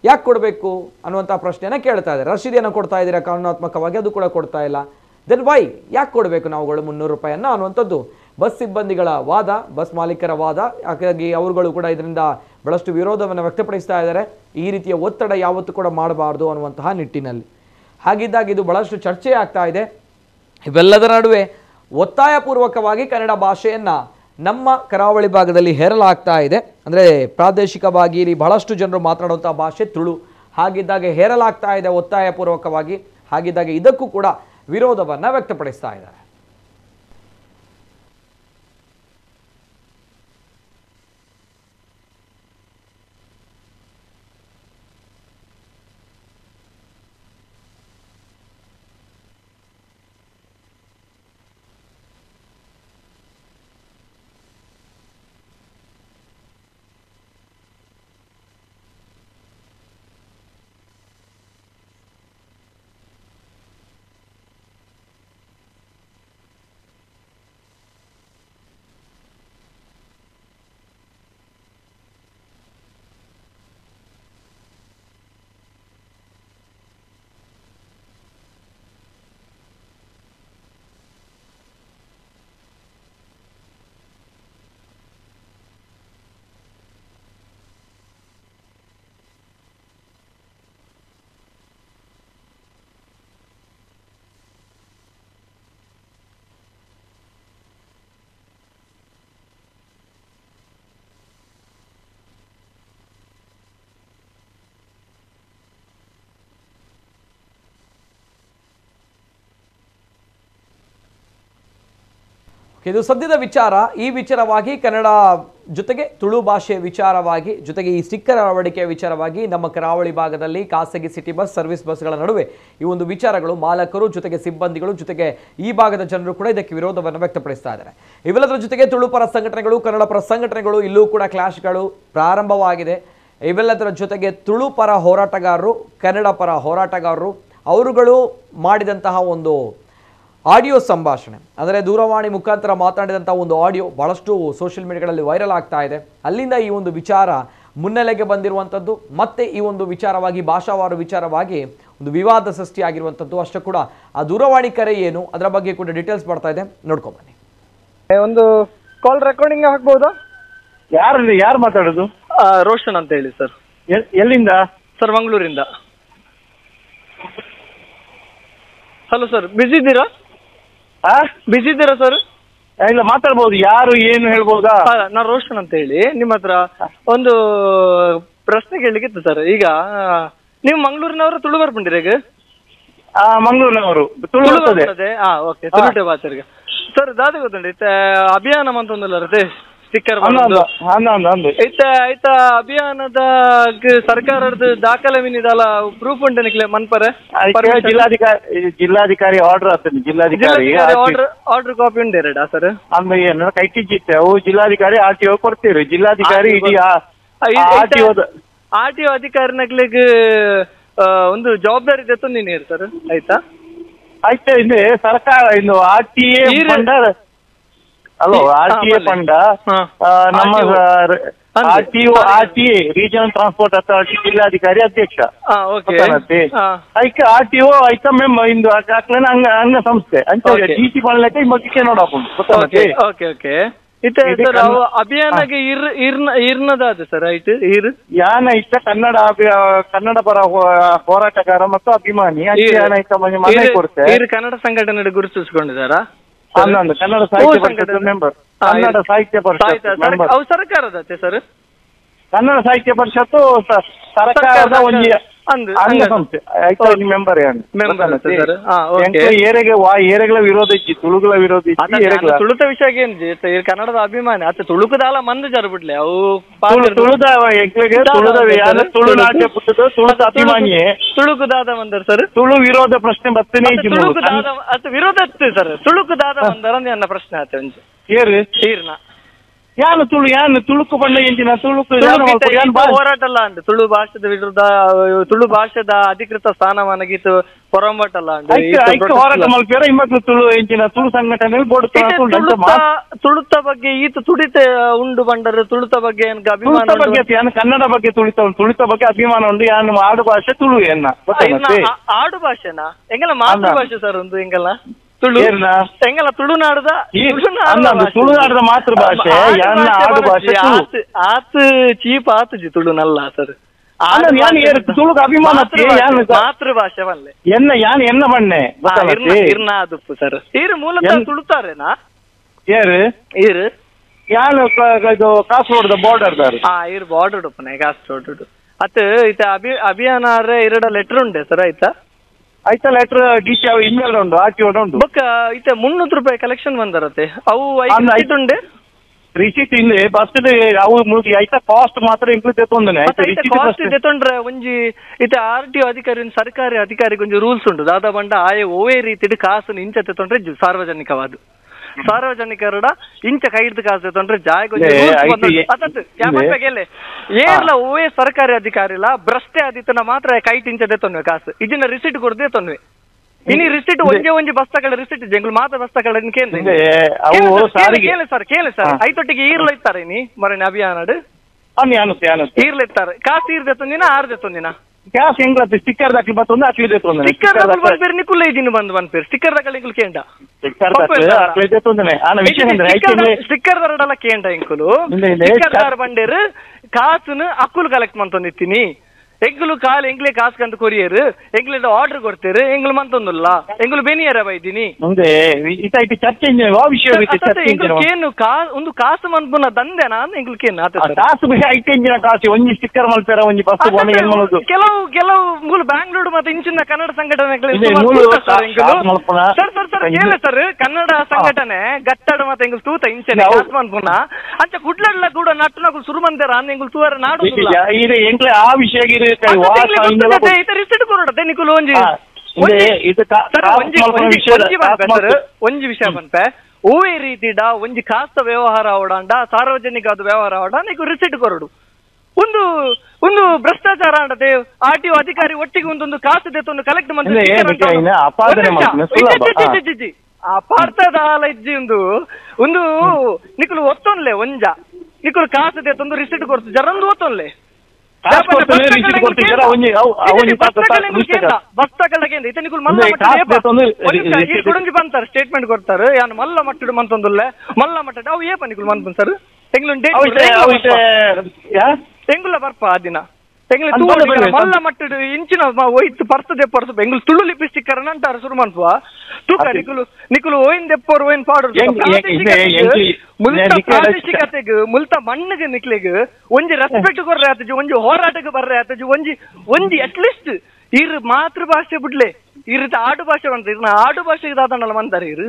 ಯಾಕೆ ಕೊಡಬೇಕು ಅನ್ನುವಂಥ ಪ್ರಶ್ನೆಯನ್ನು ಕೇಳ್ತಾ ಇದ್ದಾರೆ. ರಶೀದಿಯನ್ನು ಕೊಡ್ತಾ ಇದ್ದೀರಾ ಕಾನೂನಾತ್ಮಕವಾಗಿ, ಅದು ಕೂಡ ಕೊಡ್ತಾ ಇಲ್ಲ. ದೆನ್ ವೈ, ಯಾಕೆ ಕೊಡಬೇಕು ನಾವುಗಳು 300 ರೂಪಾಯಿಯನ್ನು ಅನ್ನುವಂಥದ್ದು ಬಸ್ ಸಿಬ್ಬಂದಿಗಳ ವಾದ, ಬಸ್ ಮಾಲೀಕರ ವಾದ. ಹಾಗಾಗಿ ಅವರುಗಳು ಕೂಡ ಇದರಿಂದ ಬಹಳಷ್ಟು ವಿರೋಧವನ್ನು ವ್ಯಕ್ತಪಡಿಸ್ತಾ ಇದ್ದಾರೆ. ಈ ರೀತಿಯ ಒತ್ತಡ ಯಾವತ್ತೂ ಕೂಡ ಮಾಡಬಾರ್ದು ಅನ್ನುವಂತಹ ನಿಟ್ಟಿನಲ್ಲಿ. ಹಾಗಿದ್ದಾಗ ಇದು ಬಹಳಷ್ಟು ಚರ್ಚೆ ಆಗ್ತಾ ಇದೆ. ಇವೆಲ್ಲದರ ನಡುವೆ ಒತ್ತಾಯಪೂರ್ವಕವಾಗಿ ಕನ್ನಡ ಭಾಷೆಯನ್ನು ನಮ್ಮ ಕರಾವಳಿ ಭಾಗದಲ್ಲಿ ಹೇರಲಾಗ್ತಾ ಇದೆ. ಅಂದರೆ ಪ್ರಾದೇಶಿಕವಾಗಿ ಇಲ್ಲಿ ಬಹಳಷ್ಟು ಜನರು ಮಾತನಾಡುವಂಥ ಭಾಷೆ ತುಳು. ಹಾಗಿದ್ದಾಗ ಹೇರಲಾಗ್ತಾ ಇದೆ ಒತ್ತಾಯಪೂರ್ವಕವಾಗಿ. ಹಾಗಿದ್ದಾಗ ಇದಕ್ಕೂ ಕೂಡ ವಿರೋಧವನ್ನು ವ್ಯಕ್ತಪಡಿಸ್ತಾ ಇದ್ದಾರೆ. ಇದು ಸದ್ಯದ ವಿಚಾರ. ಈ ವಿಚಾರವಾಗಿ ಕನ್ನಡ ಜೊತೆಗೆ ತುಳು ಭಾಷೆಯ ವಿಚಾರವಾಗಿ ಜೊತೆಗೆ ಈ ಸ್ಟಿಕ್ಕರ್ ಅಳವಡಿಕೆಯ ವಿಚಾರವಾಗಿ ನಮ್ಮ ಕರಾವಳಿ ಭಾಗದಲ್ಲಿ ಖಾಸಗಿ ಸಿಟಿ ಬಸ್, ಸರ್ವಿಸ್ ಬಸ್ಗಳ ನಡುವೆ ಈ ಒಂದು ವಿಚಾರಗಳು ಮಾಲಕರು ಜೊತೆಗೆ ಸಿಬ್ಬಂದಿಗಳು ಜೊತೆಗೆ ಈ ಭಾಗದ ಜನರು ಕೂಡ ಇದಕ್ಕೆ ವಿರೋಧವನ್ನು ವ್ಯಕ್ತಪಡಿಸ್ತಾ ಇದ್ದಾರೆ. ಇವೆಲ್ಲದರ ಜೊತೆಗೆ ತುಳು ಪರ ಸಂಘಟನೆಗಳು, ಕನ್ನಡ ಪರ ಸಂಘಟನೆಗಳು, ಇಲ್ಲೂ ಕೂಡ ಕ್ಲಾಶ್ಗಳು ಪ್ರಾರಂಭವಾಗಿದೆ. ಇವೆಲ್ಲದರ ಜೊತೆಗೆ ತುಳು ಪರ ಹೋರಾಟಗಾರರು, ಕನ್ನಡ ಪರ ಹೋರಾಟಗಾರರು ಅವರುಗಳು ಮಾಡಿದಂತಹ ಒಂದು ಆಡಿಯೋ ಸಂಭಾಷಣೆ, ಅಂದರೆ ದೂರವಾಣಿ ಮುಖಾಂತರ ಮಾತನಾಡಿದಂಥ ಒಂದು ಆಡಿಯೋ ಬಹಳಷ್ಟು ಸೋಷಿಯಲ್ ಮೀಡಿಯಾಗಳಲ್ಲಿ ವೈರಲ್ ಆಗ್ತಾ ಇದೆ. ಅಲ್ಲಿಂದ ಈ ಒಂದು ವಿಚಾರ ಮುನ್ನೆಲೆಗೆ ಬಂದಿರುವಂಥದ್ದು. ಮತ್ತೆ ಈ ಒಂದು ವಿಚಾರವಾಗಿ ಭಾಷಾವಾರು ವಿಚಾರವಾಗಿ ಒಂದು ವಿವಾದ ಸೃಷ್ಟಿಯಾಗಿರುವಂಥದ್ದು. ಅಷ್ಟೇ ಕೂಡ ಆ ದೂರವಾಣಿ ಕರೆ ಏನು ಅದರ ಬಗ್ಗೆ ಕೂಡ ಡೀಟೇಲ್ಸ್ ಬರ್ತಾ ಇದೆ, ನೋಡ್ಕೊಂಬನ್ನಿ. ಒಂದು ಕಾಲ್ ರೆಕಾರ್ಡಿಂಗ್ ಹಾಕ್ಬೋದಾ? ಯಾರು ಮಾತಾಡೋದು? ರೋಷನ್ ಅಂತ ಹೇಳಿ ಸರ್. ಎಲ್ಲಿಂದ ಸರ್? ಮಂಗಳೂರಿಂದ. ಹಲೋ ಸರ್, ಬಿಸಿ ಇದ್ದೀರಾ? ಬಿಸಿ ಇದ್ದೀರಾ ಸರ್? ಇಲ್ಲ, ಮಾತಾಡ್ಬೋದು. ಯಾರು ಏನು ಹೇಳ್ಬೋದಾ? ನಾನು ರೋಷನ್ ಅಂತ ಹೇಳಿ ನಿಮ್ಮ ಹತ್ರ ಒಂದು ಪ್ರಶ್ನೆ ಕೇಳಲಿಕ್ಕಿತ್ತು ಸರ್. ಈಗ ನೀವು ಮಂಗಳೂರಿನವರು ತುಳು ಬರ್ಬಂಡಿರ? ಈಗ ಮಂಗಳೂರಿನವರು ತುಳು ಬರ್ತದೆ. ಓಕೆ, ತುಳುಟೆ ಭಾಷೆಗೆ ಸರ್ ದಾದ ಗೊತ್ತುಂಟು ಅಭಿಯಾನ ಅಂತ ಒಂದಲ್ಲ ಸ್ಟಿಕ್ಕರ್ ಐತ ಅಭಿಯಾನದ ಸರ್ಕಾರದ ದಾಖಲೆ ಮೀನಿದಲ್ಲ ಪ್ರೂಫ್ ಉಂಟು ನಿಕ್ಲೆ ಮನ್ಪರೆ ಜಿಲ್ಲಾಧಿಕಾರಿ ಆರ್ಡರ್ ಆಗ್ತದೆ. ಜಿಲ್ಲಾಧಿಕಾರಿ ಆರ್ಡರ್ ಕಾಪಿ ಉಂಟು ಎರಡಾ ಸರ್? ಅಂದ್ರೆ ಏನು ಕೈಟಿಜಿತ್ತೆ ಅವು ಜಿಲ್ಲಾಧಿಕಾರಿ RTO ಕೊಡ್ತೀವಿ. ಜಿಲ್ಲಾಧಿಕಾರಿ RTO ಅಧಿಕಾರಿನಗ್ಲಿಗೆ ಒಂದು ಜವಾಬ್ದಾರಿ ತೆತ್ತೊಂದಿನಿ ಸರ್. ಆಯ್ತಾ ಆಯ್ತಾ? ಇದು ಸರ್ಕಾರ ಇದು RTA ಫಂಡ ಅಲ್ಲೋ, RTA ಫಂಡ ನಮ್ಮ RT ರೀಜನಲ್ ಟ್ರಾನ್ಸ್ಪೋರ್ಟ್ ಅಥಾರಿಟಿ ಜಿಲ್ಲಾಧಿಕಾರಿ ಅಧ್ಯಕ್ಷ. ಓಕೆ. ಐಕ RTO ಐಕ ಮೆಂಬರ್ ಇಂದು ಅಕ್ಲನ ಅಂಗ ಸಂಸ್ಥೆ ಅಂತ GC ಪಳ್ಳೆಕ ಇಮ್ಮಕ್ಕೆ ನೋಡಾಪುಂಡು ಗೊತ್ತಾನತೆ. Okay okay. ಇತ್ತೆ ಸರ್ ಅವು ಅಭಿಯಾನಗೆ ಇರ್ನದಾದ ಸರ್ ಐಟ್ ಇರ್ ಯಾನ ಇತ್ತ ಕನ್ನಡ ಪರ ಹೋರಾಟಗಾರ ಮತ್ತು ಅಭಿಮಾನಿ ಅಭಿಯಾನ ಇತ್ತ ಮನೆ ಕೊಡ್ತೆ ಇರ್ ಕನ್ನಡ ಸಂಘಟನೆ ಗುರುತಿಸಿಕೊಂಡಿದ್ದಾರಾ? ಕನ್ನಡ ಸಾಹಿತ್ಯ ಪರಿಷತ್ ಮೆಂಬರ್. ಕನ್ನಡ ಸಾಹಿತ್ಯ ಪರಿಷತ್ ಮೆಂಬರ್. ಅವು ಸರ್ಕಾರದ ಸರ್? ಕನ್ನಡ ಸಾಹಿತ್ಯ ಪರಿಷತ್ತು ಸರ್ಕಾರದ ಒಂದು ಅಂಗ ಸಂಸ್ಥೆ ಮೆಂಬರ್ ಏರೆಗಳ ವಿರೋಧ ಇಚ್ಚಿ ತುಳುಗಳ ವಿರೋಧ ಇಚ್ಚಿ ತುಳುತ ವಿಷಯ ಏನ್ ಕನ್ನಡದ ಅಭಿಮಾನಿ ಅತ್ತ ತುಳುಕದಾಲ ಮಂದು ಜರ ಬಿಡ್ಲಿ ಅವು ತುಳುದ ತುಳುನಾಟ್ಯ ಪುಟ್ಟದ ತುಳುದ ಅಭಿಮಾನಿಯೇ ತುಳುಕುದಾದ ಮಂದರ್ ಸರ್ ತುಳು ವಿರೋಧ ಪ್ರಶ್ನೆ ಬರ್ತೇನೆ ಅತ್ತ ವಿರೋಧ ಸರ್ ತುಳುಕುದಾದ ಮಂದರ ನನ್ನ ಪ್ರಶ್ನೆ ಆತ ಏರು ಈರ್ನ ಯಾನು ತುಳುಕು ಬಣ್ಣ ಎಂಚಿನ ತುಳುಕು ಹೋರಾಟ ಅಲ್ಲ ಅಂಡ್ ತುಳು ಭಾಷೆದ ವಿರುದ್ಧ ತುಳು ಭಾಷೆದ ಅಧಿಕೃತ ಸ್ಥಾನಮಾನ ಗೀತು ಹೊರಂಬಟ್ಟಲ್ಲ ಹೋರಾಟ ಮಲ್ಪೇರ ಇಮ್ಮಕ್ಳು ತುಳು ಎಂಚಿನ ತುಳು ಸಂಘಟನೆ ತುಳುತ ಬಗ್ಗೆ ಈತ ತುಡಿತ ಉಂಡು ಬಂಡರು ತುಳುತ ಬಗ್ಗೆ ಅಭಿಮಾನ ಬಗ್ಗೆ ಕನ್ನಡ ಬಗ್ಗೆ ತುಳಿತ ಬಗ್ಗೆ ಅಭಿಮಾನ ಉಂಡು ಯಾನು ಆಡು ಭಾಷೆ ತುಳು ಎನ್ನ ಆಡು ಭಾಷೆನಾ ಎಂಗಲ್ಲ ಮಾತೃ ಭಾಷೆ ಸರ್ ಒಂದು ಎಂಗಲ್ಲ ಎಂಗಲ್ಲ ತುಳುನಾಡದ ತುಳುನಾಡದ ಮಾತೃ ಭಾಷೆ ಆಡು ಭಾಷೆ ಆತ್ ಚೀಪ್ ಆತ್ ಜಿ ತುಳು ನಲ್ಲ ಸರ್ ತುಳುಗ ಅಭಿಮಾನ ಮಾತೃಭಾಷೆ ಬಲ್ಲೆ ಎನ್ನ ಬಣ್ಣೆ ಇರ್ನಾದುಪ್ಪು ಸರ್ ಈರು ಮೂಲತಃ ತುಳುತ್ತಾರೇನಾ ಈರು ಯಾನು ಇದು ಕಾಸರಗೋಡು ಬಾರ್ಡರ್ ಈರು ಬಾರ್ಡರ್ ಉಪ್ಪನೆ ಕಾಸರಗೋಡು ಅತ್ ಇತ ಅಭಿಯಾನ ಇರಡ ಲೆಟರ್ ಉಂಡೆ ಸರ್ ಆಯ್ತಾ ಆಯ್ತಾ ಲೆಟರ್ DC ಇಮೇಲ್ ಉಂಟು RTO ಉಂಟು ಬೊಕ್ಕ ಇತ್ತೆ 300 ರೂಪಾಯಿ ಕಲೆಕ್ಷನ್ ಬಂದರತ್ತೆ ಅವು ಉಂಡೆ ರಿಸೀಟ್ ಇಂದೆ ಬಸ್ ಅವು ಆಯ್ತಾ ಕಾಸ್ಟ್ ಮಾತ್ರ ಇಂಕ್ಲೂಡ್ ತೆತ್ತೊಂದನೆ ಕಾಸ್ಟ್ ತೆತ್ತೊಂಡ್ರೆ ಒಂಜಿ ಇತ್ತೆ RTO ಅಧಿಕಾರಿ ಸರ್ಕಾರಿ ಅಧಿಕಾರಿ ಒಂಜಿ ರೂಲ್ಸ್ ಉಂಟು ದಾದ ಬಂಡ ಆಯೆ ಓವೇ ರೀತಿ ಕಾಸು ಇಂಚ ತೆತ್ತೊಂಡ್ರೆ ಸಾರ್ವಜನಿಕವಾದ ಸಾರ್ವಜನಿಕರ ಇಂಚ ಕೈ ಹಿಡಿದು ಕಾಸು ತೊಂದ್ರೆ ಜಾಗೇಲೆ ಏರ್ಲ ಓವೇ ಸರ್ಕಾರಿ ಅಧಿಕಾರಿಲ ಭ್ರಷ್ಟೆ ಆದಿತ್ತನ ಮಾತ್ರ ಕೈ ತಿಂಚದೆ ತೊನ್ವೆ ಕಾಸು ಇದನ್ನ ರಿಸಿಟ್ ಕೊಡದೆ ತೊನ್ವೆ ಇನಿ ರಿಸಿಟ್ ಒಂಜೆ ಬಸ್ತಗಳ ರಿಸಿಟ್ ಜಂಗ್ಳು ಮಾತ ಬಸ್ತಗಳ ಕೇಳಿ ಸರ್ ಐತೊಟ್ಟಿಗೆ ಈರ್ಲ ಇತ್ತಾರೆ ನೀ ಮರಣ ಅಭಿಯಾನಡು ಈರ್ಲ ಇತ್ತಾರೆ ಕಾಸು ಈರ್ದೆ ತೊಂದಿನ ಆರ್ದೆ ತೊಂದಿನ ಕ್ಯಾಶ್ ಹೆಂಗ್ಲತ್ತೆ ಸ್ಟಿಕ್ಕರ್ ದಾಖಲೆ ಬತ್ತೊಂದು ಅಕ್ಲಿದೆ ತೊಂದನೆ ಸ್ಟಿಕ್ಕರ್ ದಾಖಲೆ ಬಂದ್ಬೇರೆ ನಿಕುಲ್ಲ ಇದೀನಿ ಬಂದ್ಬೇರೆ ಸ್ಟಿಕ್ಕರ್ ದಾಖಲೆ ಇಂಕುಲು ಕೇಂಡ ಸ್ಟಿಕ್ಕರ್ ದರಡಲ್ಲ ಕೇಂಡ ಇಂಕುಲು ಸ್ಟಿಕ್ಕರ್ ದಾರ ಬಂಡೇರು ಕಾಸುನು ಅಕ್ಕುಲು ಕಲೆಕ್ಟ್ ಮಂತೊಂದಿತ್ತೀನಿ ಎಂಗ್ಲು ಕಾಲು ಎಂಗ್ಲೇ ಕಾಸು ಕಂತ ಕೊರಿಯರ್ ಎಂಗ್ಲೆಡ್ ಆರ್ಡರ್ ಕೊಡ್ತೇರು ಎಂಗ್ಲು ಮಂತೊಂದುಲ್ಲ ಎಂಗ್ಲು ಬೆನಿಯರ ಬೈದಿನಿ ಕೇನು ಒಂದು ಕಾಸು ಮನ್ಪುನ ದಂದೆನಾ ಎಂಗ್ಲು ಕೇನು ಕೆಲವು ಮೂಲ ಬ್ಯಾಂಗ್ಳೂರು ಮತ್ತೆ ಇಂಚಿನ ಕನ್ನಡ ಸಂಘಟನೆಗಳು ಸರ್ ಕನ್ನಡ ಸಂಘಟನೆ ಗಟ್ಟಡ ಮತ್ತೆ ಎಂಗ್ಲು ತೂತ ಇಂಚನೆ ಕಾಸು ಮನ್ಪುನ ಅಂಚ ಕುಡ್ಲಡ್ಲ ಕೂಡ ನಟ್ಟನ ಶುರು ಮಂದಿರ ಎಂಗ್ಲು ತೂವರ ನಾಡು ಆ ವಿಷಯ ಒಂಜಿ ವಿಷಯ ಬಂತ ಓವೇ ರೀತಿಡ ಒಂಜಿ ಕಾಸ್ತ ವ್ಯವಹಾರ ಅವಡಾಂಡ ಸಾರ್ವಜನಿಕವಾದ ವ್ಯವಹಾರ ಅವಡ ನೀವು ರಿಸಿಟ್ ಕೊರಡು ಒಂದು ಭ್ರಷ್ಟಾಚಾರ ಆಡದೆ RTO ಅಧಿಕಾರಿ ಒಟ್ಟಿಗೆ ಒಂದೊಂದು ಕಾಸು ತೆತ್ತೊಂದು ಕಲೆಕ್ಟ್ ಅಪಾರ್ಥದ ಇಜ್ಜಿ ಒಂದು ನಿಕುಲು ಒತ್ತೊನ್ಲೆ ಒಂಜ ನಿಕುಲು ಕಾಸು ತೆತ್ತೊಂದು ರಿಸಿಟ್ ಕೊಡ್ತು ಜರಂದು ಒತ್ತೊನ್ಲೆ ಸ್ಟೇಟ್ಮೆಂಟ್ ಕೊಡ್ತಾರೆ ಮಲ್ಲ ಮಟ್ಟಡು ಮಂತೊಂದುಲ್ಲೆ ಮಲ್ಲ ಮಟ್ಟ ಅವು ಏಪ ನಿಕುಲು ಮನ್ಪನ್ ಸರ್ ಎಂಗುಲ ಬರ್ಪ ಆ ದಿನ ಮಲ್ಲ ಮಟ್ಟಡು ಇಂಚಿನ ಒಯ್ತು ಪರ್ತದೆ ಪರ್ಸು ಎಂಗುಲು ತುಳು ಲಿಪಿಸ್ಟಿಕ್ ಅಂಟಾರ ಶುರು ಮನ್ಪುವ ತೂಕ ನಿಕುಲು ಓಯಿನ್ ದೆಪ್ಪೋರು ಓಯಿನ್ ಪಾಡು ಪ್ರಾದೇಶಿಕತೆಗೆ ಮುಲ್ತ ಮಣ್ಣಿಗೆ ನಿಕ್ಲಿಗೆ ಒಂಜಿ ರೆಸ್ಪೆಕ್ಟ್ ಕೊರ್ರೆ ಆತಜಿ ಒಂಜಿ ಹೋರಾಟಕ್ಕೆ ಬರ್ರೆ ಆತಜಿ ಒಂಜಿ ಅಟ್ಲೀಸ್ಟ್ ಇರ್ ಮಾತೃಭಾಷೆ ಬಿಡ್ಲೆ ಇರ್ತ ಆಡು ಭಾಷೆ ಬಂತ ಇರ್ನ ಆಡು ಭಾಷೆಗೆ ದಾದಣ್ಣಲ್ಲ ಮಂತಾರೆ ಇರು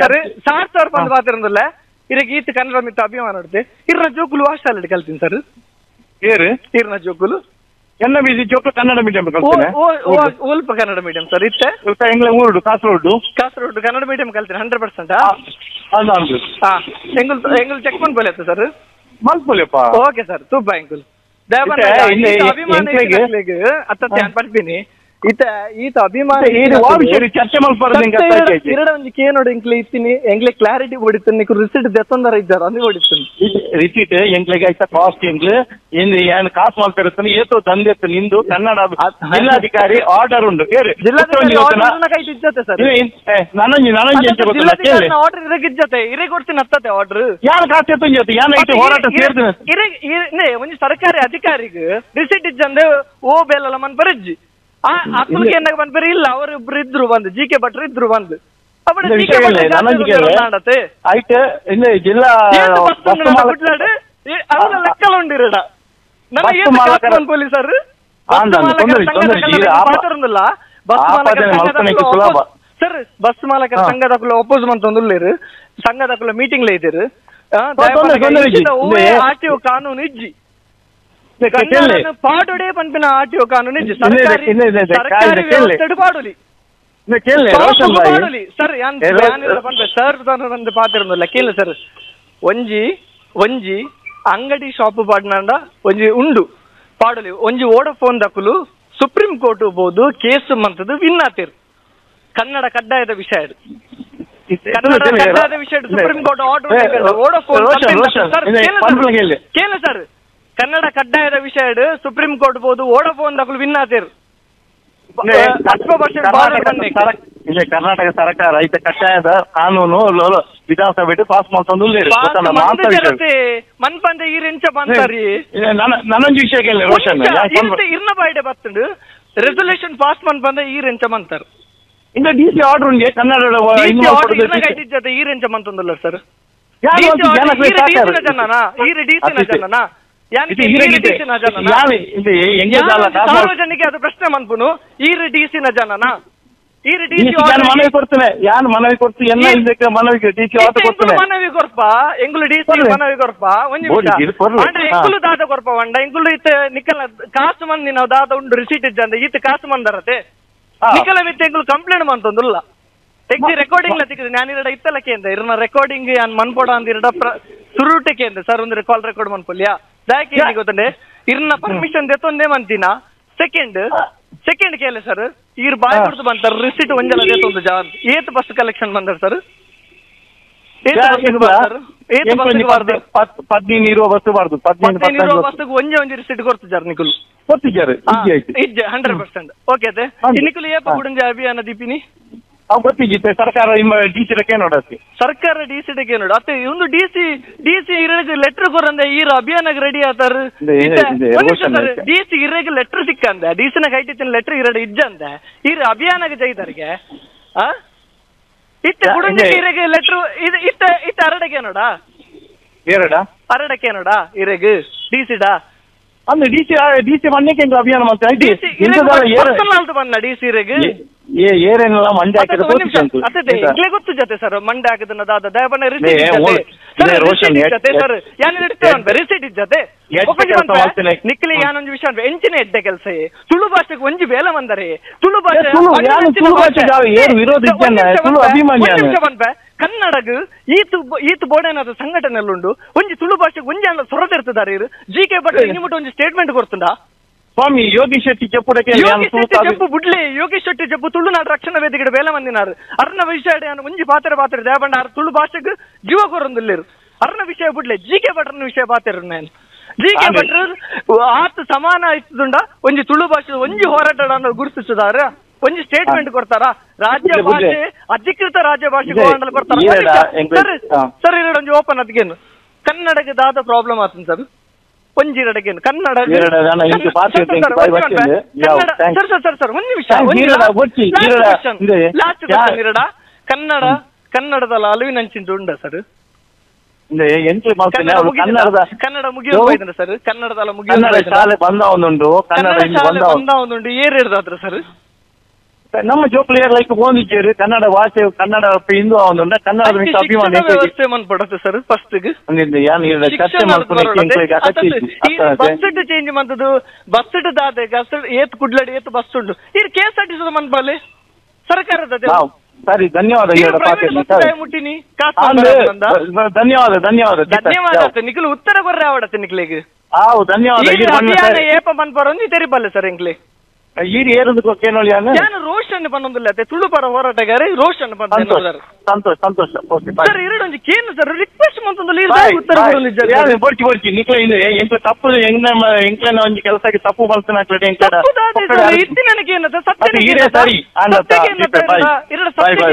ಸರ್ 1000 ಬಂದು ಮಾತಿರಂದಲ್ಲ ಇರ ಗೀತ್ ಕನ್ನಡ ಮಿತ್ತ ಅಭಿಮಾನ ನೋಡ್ತೆ ಇರ್ನ ಜೋಕುಲು ವಾಶಾಲೆ ಕಲ್ತೀನಿ ಸರ್ ಇರ್ನ ಜೋಕುಲು ಎನ್ನ ಬೀಸಿ ಜೋಕು ಕನ್ನಡ ಮೀಡಿಯಂ ಓಲ್ಪ ಕನ್ನಡ ಮೀಡಿಯಂ ಸರ್ ಇತ್ತೆ ಕಾಸರಗೋಡು ಕನ್ನಡ ಮೀಡಿಯಂ ಕಲ್ತೀನಿ 100%. ಎಂಗುಲ್ ಚೆಕ್ ಮಾಡ್ಬೋಲೆ ಸರ್ ಓಕೆ ಸರ್ ತುಬ್ಬ ಎಂಗುಲ್ ಅಭಿಮಾನ ಅತ್ತ ಬರ್ತೀನಿ ಈತ ಅಭಿಮಾನ ಚರ್ಚೆ ಒಂಜಿ ಕೇನೋಡು ಎಂಕ್ಲೆ ಇತ್ತೀನಿ ಎಂಕ್ಲೆ ಕ್ಲಾರಿಟಿ ಹೊಡಿತೀನಿ ನಿಕ್ಕು ರಿಸಿಟ್ ದೆತ್ತೊಂದರ ಇದ್ದಾರೆ ಅಂದು ಹೊಡಿತೀನಿ ರಿಸೀಟ್ ಎಂಕ್ಲೆಗೆ ಆಯ್ತಾ ಕಾಸ್ಟ್ ಎಂಕ್ಲೆ ಏನು ಕಾಸು ಮಾಡ್ತಿರ್ತಾನೆ ಏತು ತಂದೆತ್ತು ನಿಂದು ಕನ್ನಡ ಜಿಲ್ಲಾಧಿಕಾರಿ ಆರ್ಡರ್ ಉಂಟು ಜಿಲ್ಲಾಧಿಕಾರಿ ಇಜ್ಜತೆ ಸರ್ ನನಂಜಿ ಆರ್ಡರ್ ಇರಗೆ ಇಜ್ಜತೆ ಇರೇ ಕೊಡ್ತೀನಿ ಹತ್ತತೆ ಆರ್ಡರ್ ಯಾರು ಕಾಸು ಎತ್ತಂಜತೆ ಯಾನ ಐತೆ ಹೋರಾಟ ಸೇರ್ತೀನಿ ಒಂಜಿ ಸರ್ಕಾರಿ ಅಧಿಕಾರಿಗೆ ರಿಸಿಟ್ ಇಜ್ಜಂದೆ ಓ ಬೇಲಲ್ಲ ಮನ್ ಬರಜ್ಜಿ ಅಕ್ಕಲ್ಗೆ ಏನಾಗ ಬಂದ್ಬೇರೆ ಇಲ್ಲ ಅವರು ಇಬ್ರು ಇದ್ರು ಬಂದು ಜಿಕೆ ಭಟ್ರು ಇದ್ರು ಬಂದು ಆಯ್ತು ಇಲ್ಲಿ ಜಿಲ್ಲಾ ಅವರ ಲೆಕ್ಕಲ ಉಂಡಿರಡ ಪೊಲೀಸರು ಸರ್ ಬಸ್ ಮಾಲಕರ ಸಂಘದ ಒಪ್ಪೋಸ್ ಮಂತೊಂದುಲ್ಲೇರು ಸಂಘದ ಮೀಟಿಂಗ್ ಇದ್ದೀರು ಆರ್ಟಿಒ ಕಾನೂನು ಇಜ್ಜಿ ಪಾಡುಡೆ ಪಂಪಿನ ಆರ್ಟಿಒ ಕಾನೂನು ಇಜ್ಜಿ ಸರ್ಕಾರಿ ವ್ಯವಸ್ಥೆ ಪಾಡುಲಿ ಸರ್ ಸರ್ ನಂದು ಪಾತಿರಲ್ಲ ಕೇಳಿ ಸರ್ ಒಂಜಿ ಅಂಗಡಿ ಶಾಪ್ ಪಾಡ್ನಾಂಡ ಒಂಜಿ ಉಂಡು ಪಾಡಲಿ ಒಂಜಿ ವೋಡಫೋನ್ ದಕ್ಕಲು ಸುಪ್ರೀಂ ಕೋರ್ಟ್ ಬೋದು ಕೇಸ್ ಮಂತದ್ದು ವಿನ್ ಆತಿರು ಕನ್ನಡ ಕಡ್ಡಾಯದ ವಿಷಯ ಕಡ್ಡಾಯದ ವಿಷಯ ಸುಪ್ರೀಂ ಕೋರ್ಟ್ ಆರ್ಡರ್ ವೋಡಫೋನ್ ಕೇಳಿ ಸರ್ ಕನ್ನಡ ಕಡ್ಡಾಯದ ವಿಷಯ ಸುಪ್ರೀಂ ಕೋರ್ಟ್ ಬೋದು ವೋಡಫೋನ್ ದಕ್ಕಲು ವಿನ್ ಆತಿರು ಕರ್ನಾಟಕ ಸರ್ಕಾರ ಐತೆ ಕಡ್ಡಾಯದ ಕಾನೂನು ವಿಧಾನಸಭೆ ಪಾಸ್ ಮಾಡ್ಕೊಂಡು ಮನ್ಪಂದೆ ಈ ರೆಂಚ ಬಂತಾರಿ ನನ್ನೊಂದು ವಿಷಯ ಕೇಳಿ ರೋಷನ್ ಇರ್ನ ಬಾಯ್ಡೆ ಬರ್ತಂಡು ರೆಸೊಲ್ಯೂಷನ್ ಪಾಸ್ ಮನ್ಪಂದೆ ಈ ರೆಂಚ ಮಂತಾರ ಇಂದ ಡಿಸಿ ಆರ್ಡರ್ ಉಂಟೆ ಕನ್ನಡ ಜೊತೆ ಈ ರೆಂಚ ಮಂತಂದಲ್ಲ ಸರ್ ಸಾರ್ವಜನಿಕ ಅದು ಪ್ರಶ್ನೆ ಮನ್ಪುನು ಈ ಡಿಸಿನ ಜನನ ಮನವಿ ಕೊಡ್ತೇನೆ ಯಾರು ಮನವಿ ಕೊಡ್ತು ಎಲ್ಲ ಇದಕ್ಕೆ ಮನವಿ ಡಿಸಿ ಆರ್ಡರ್ ಕೊಡ್ತೇನೆ ಮನವಿ ಕೊರ್ಪ ಎಂಗುಲು ಡಿಸಿ ಮನವಿ ಕೊರ್ಪ ಎಂಗುಲು ದಾದ ಕೊರ್ಪ ಒಂಡ ಎಂಗುಲು ಇತ್ತ ನಿಕ್ಕಲ ಕಾಸು ಮಂದಿ ನಾವು ದಾದ ಉಂಡು ರಿಸೀಟ್ ಇದ್ದಂದ ಈತ ಕಾಸು ಮಂದರತೆ ನಿಕ್ಕಲ ಮಿತ್ತ ಎಂಗುಲು ಕಂಪ್ಲೇಂಟ್ ಮಂತೊಂದುಲ್ಲ ತೆಗ್ದಿ ರೆಕಾರ್ಡಿಂಗ್ ಲ ತಿಕ್ಕದು ನಾನಿರಡ ಇತ್ತಲಕ್ಕೆ ಅಂತ ಇರನ ರೆಕಾರ್ಡಿಂಗ್ ಯಾನ್ ಮನ್ಪೋಡ ಅಂದಿರಡ ಸುರುಟಕ್ಕೆ ಅಂತ ಸರ್ ಒಂದು ಕಾಲ್ ರೆಕಾರ್ಡ್ ಮನ್ಪೊಲ್ಯಾ ದಯಕೆ ಏನಿಗೆ ಗೊತ್ತಂಡೆ ಇರ್ನ ಪರ್ಮಿಷನ್ ದೆತ್ತೊಂದೇ ಮಂತಿನ ಸೆಕೆಂಡ್ ಕೇಳಿ ಸರ್ ಇವ್ರು ಬಾಯ್ ಬಿಡ್ತು ಬಂತಾರ ರಿಸಿಟ್ ಒಂಜಲ ದೇತೊಂದು ಜಾನ್ ಏತ್ ಬಸ್ ಕಲೆಕ್ಷನ್ ಬಂದಾರ ಸರ್ ನೀರು ಬಸ್ ಬಾರ್ದು ಬಸ್ಸಿಗೆ ಒಂಜಿ ರಿಸಿಟ್ ಕೊಡ್ತಿದ್ದಾರೆ ನಿಕುಲು ಕೊಟ್ಟಿದ್ದಾರೆ 100%. ಓಕೆ ಅದೇ ನಿಕುಲು ಏಪ ಗುಡುಂಜೆ ಅಭಿಯಾನ ದೀಪಿನಿ ಗೊತ್ತಿದ್ದೆ ಸರ್ಕಾರ ಡಿಸಿ ನೋಡತ್ತೆ ಸರ್ಕಾರ ಡಿಸಿ ನೋಡ ಅತ್ತೆ ಒಂದು ಡಿಸಿ ಲೆಟರ್ ಕೊರಂದೆ ಈರ ಅಭಿಯಾನ ರೆಡಿ ಆತಾರ ಡಿಸಿ ಇರೆಗೆ ಲೆಟರ್ ಸಿಕ್ಕಂದೆ ಡಿಸಿನ ಕೈಟಿನ ಲೆಟರ್ ಇರಡ ಇಜ್ಜಂದೆ ಈರ ಅಭಿಯಾನಗೆ ಜೈದರಿಗೆ ಇತ್ತ ಗುಡುಂಜೆ ಇರೆಗೆ ಲೆಟರ್ ಇತ್ತ ಅರಡಕ್ಕೆ ನೋಡ ಅರಡಕ್ಕೆ ನೋಡ ಇರೆಗೆ ಡಿಸಿಡಾ ಅಂದ್ರೆ ಡಿಸಿ ಮಣ್ಣಕ್ಕೆ ಅಭಿಯಾನ ಮಾಡ್ತಾರೆ ಡಿಸಿ ಇರೆಗೆ ಏನೇನೆಲ್ಲ ಮಂಡ್ಯ ಹಾಕಿದ್ರೆ ಗೊತ್ತು ಜೊತೆ ಸರ್ ಮಂಡ್ಯ ಹಾಕಿದ ದಾದ ದಯಬಣ್ಣ ಸರ್ ರಿಸೀಟ್ ಇಜ್ಜತೆ ನಿಕ್ಲಿ ಯಾನೊಂದು ವಿಷಯ ಎಂಚಿನ ಎಡ್ಡೆ ಕೆಲಸ ತುಳು ಭಾಷೆಗೆ ಒಂಜಿ ಬೇಲ ಬಂದರೆ ತುಳು ಭಾಷೆ ಕನ್ನಡಗ್ ಈತ್ ಬೋರ್ಡೇನಾದ ಸಂಘಟನೆಲ್ಲುಂಡು ಒಂಜಿ ತುಳು ಭಾಷೆಗೆ ಒಂಜಿ ಅಣ್ಣ ಸೊರದಿರ್ತದಾರೆ ಜಿಕೆ ಭಟ್ ಇನ್ನಿಬಿಟ್ಟು ಒಂಜಿ ಸ್ಟೇಟ್ಮೆಂಟ್ ಕೊಡ್ತುಂಡ ಸ್ವಾಮಿ ಯೋಗೀಶ್ ಶೆಟ್ಟಿ చెప్పు బుడ్లే ಯೋಗೀಶ್ ಶೆಟ್ಟಿ చెప్పు ತುಳುನಾಡು ರಕ್ಷಣಾ ವೇದಿಕೆ ಬೇಲೆ ಮಂದಿನಾರು ಅರ್ನ ವಿಷಯ ಒಂಜಿ ಪಾತ್ರ ದೇವಣ್ಣ ತುಳು ಭಾಷೆಗೆ ಜೀವ ಕೊರೊಂದಿಲ್ಲೇರು ಅರ್ನ ವಿಷಯ ಬುಡ್ಲೆ ಜಿಕೆ ಭಟ್ರನ ವಿಷಯ ಪಾತ್ರ ನಾನು ಜಿಕೆ ಭಟ್ರು ಆತ ಸಮಾನ ಆಯ್ತದುಂಡ ಒಂಜಿ ತುಳು ಭಾಷೆ ಒಂಜಿ ಹೋರಾಟ ಗುರುತಿಸಿದಾರ ಒಂಜಿ ಸ್ಟೇಟ್ಮೆಂಟ್ ಕೊಡ್ತಾರ ರಾಜ್ಯ ಭಾಷೆ ಅಧಿಕೃತ ರಾಜ್ಯ ಭಾಷೆ ಕೊಡ್ತಾರ ಸರ್ ಇರ ಒಂಜಿ ಓಪನ್ ಅದಕ್ಕೇನು ಕನ್ನಡಕ್ಕೆ ದಾದ ಪ್ರಾಬ್ಲಮ್ ಆತನ್ ಸರ್ ಒಂಜಿರಡಗೆ ಕನ್ನಡ ಸರ್ ಒಂದು ವಿಷಯ ಕನ್ನಡದಲ್ಲ ಅಲುವಿನಂಚಿಂದು ಉಂಡ ಸರ್ ಕನ್ನಡ ಮುಗಿಯೋದು ಸರ್ ಕನ್ನಡದಲ್ಲ ಮುಗಿಯೋದು ಬಂದ ಏರ್ ಹಿಡ್ದಾದ್ರ ಸರ್ ನಮ್ಮ ಜೋಕ್ಲಿಯರ್ ಲೈಕ್ ಓದಿದ್ದೇರಿ ಕನ್ನಡ ಭಾಷೆ ಕನ್ನಡ ಹಿಂದೂ ಅವನುಂಡ ಕನ್ನಡ ಅಭಿಮಾನ ವ್ಯವಸ್ಥೆ ಮನ್ಪಡತ್ತೆ ಸರ್ ಫಸ್ಟ್ ಬಸ್ ಚೇಂಜ್ ಮಂತದ್ದು ಬಸ್ ದಾದೆ ಏತ್ ಕುಡ್ಲಡಿ ಏತ್ ಬಸ್ ಉಂಡು ಈ KSRTC ಮನ್ಪಲ್ಲಿ ಸರ್ಕಾರದ ಸರಿ ಧನ್ಯವಾದ ಮುಟ್ಟಿನಿ ಧನ್ಯವಾದ ನಿಖಿಲ್ ಉತ್ತರ ಕೊರ್ರೆ ಆವಡತ್ತೆ ನಿಖಿಲಿಗೆ ಧನ್ಯವಾದ ಏಪ ಮನ್ಪರ ಒಂಜಿ ತೆರಿಪಲ್ಲೆ ಸರ್ ಎಂಕ್ಲಿ ಈರಿ ಏರೊಂದು ಕೇನೊಳಿಯಾನ ಯಾನು ರೋಷನ್ ಪನ್ನೊಂದಿಲ್ಲ ತುಳು ಪರ ಹೋರಾಟಗಾರ ರೋಷನ್ ಸಂತೋಷ ಓಕೆ ಸರ್ ಎರಡೊಂದು ಕೇನು ಸರ್ ರಿಕ್ವೆಸ್ಟ್ ಮಂತಂದಲ್ಲಿ ಉತ್ತರ ಬೋರ್ಚಿ ಬೋರ್ಚಿ ನಿಕ್ಲ ಎಂಕ್ಲ ತಪ್ಪು ಎಂಕ್ಲನ ಒಂದು ಕೆಲಸಕ್ಕೆ ತಪ್ಪು ಮಲ್ತನ ಇತ್ತಿ ನನಗೆ ಏನದ ಸತ್ಯ ಈರೇ ಸರಿ ಎರಡು ಸತ್ಯ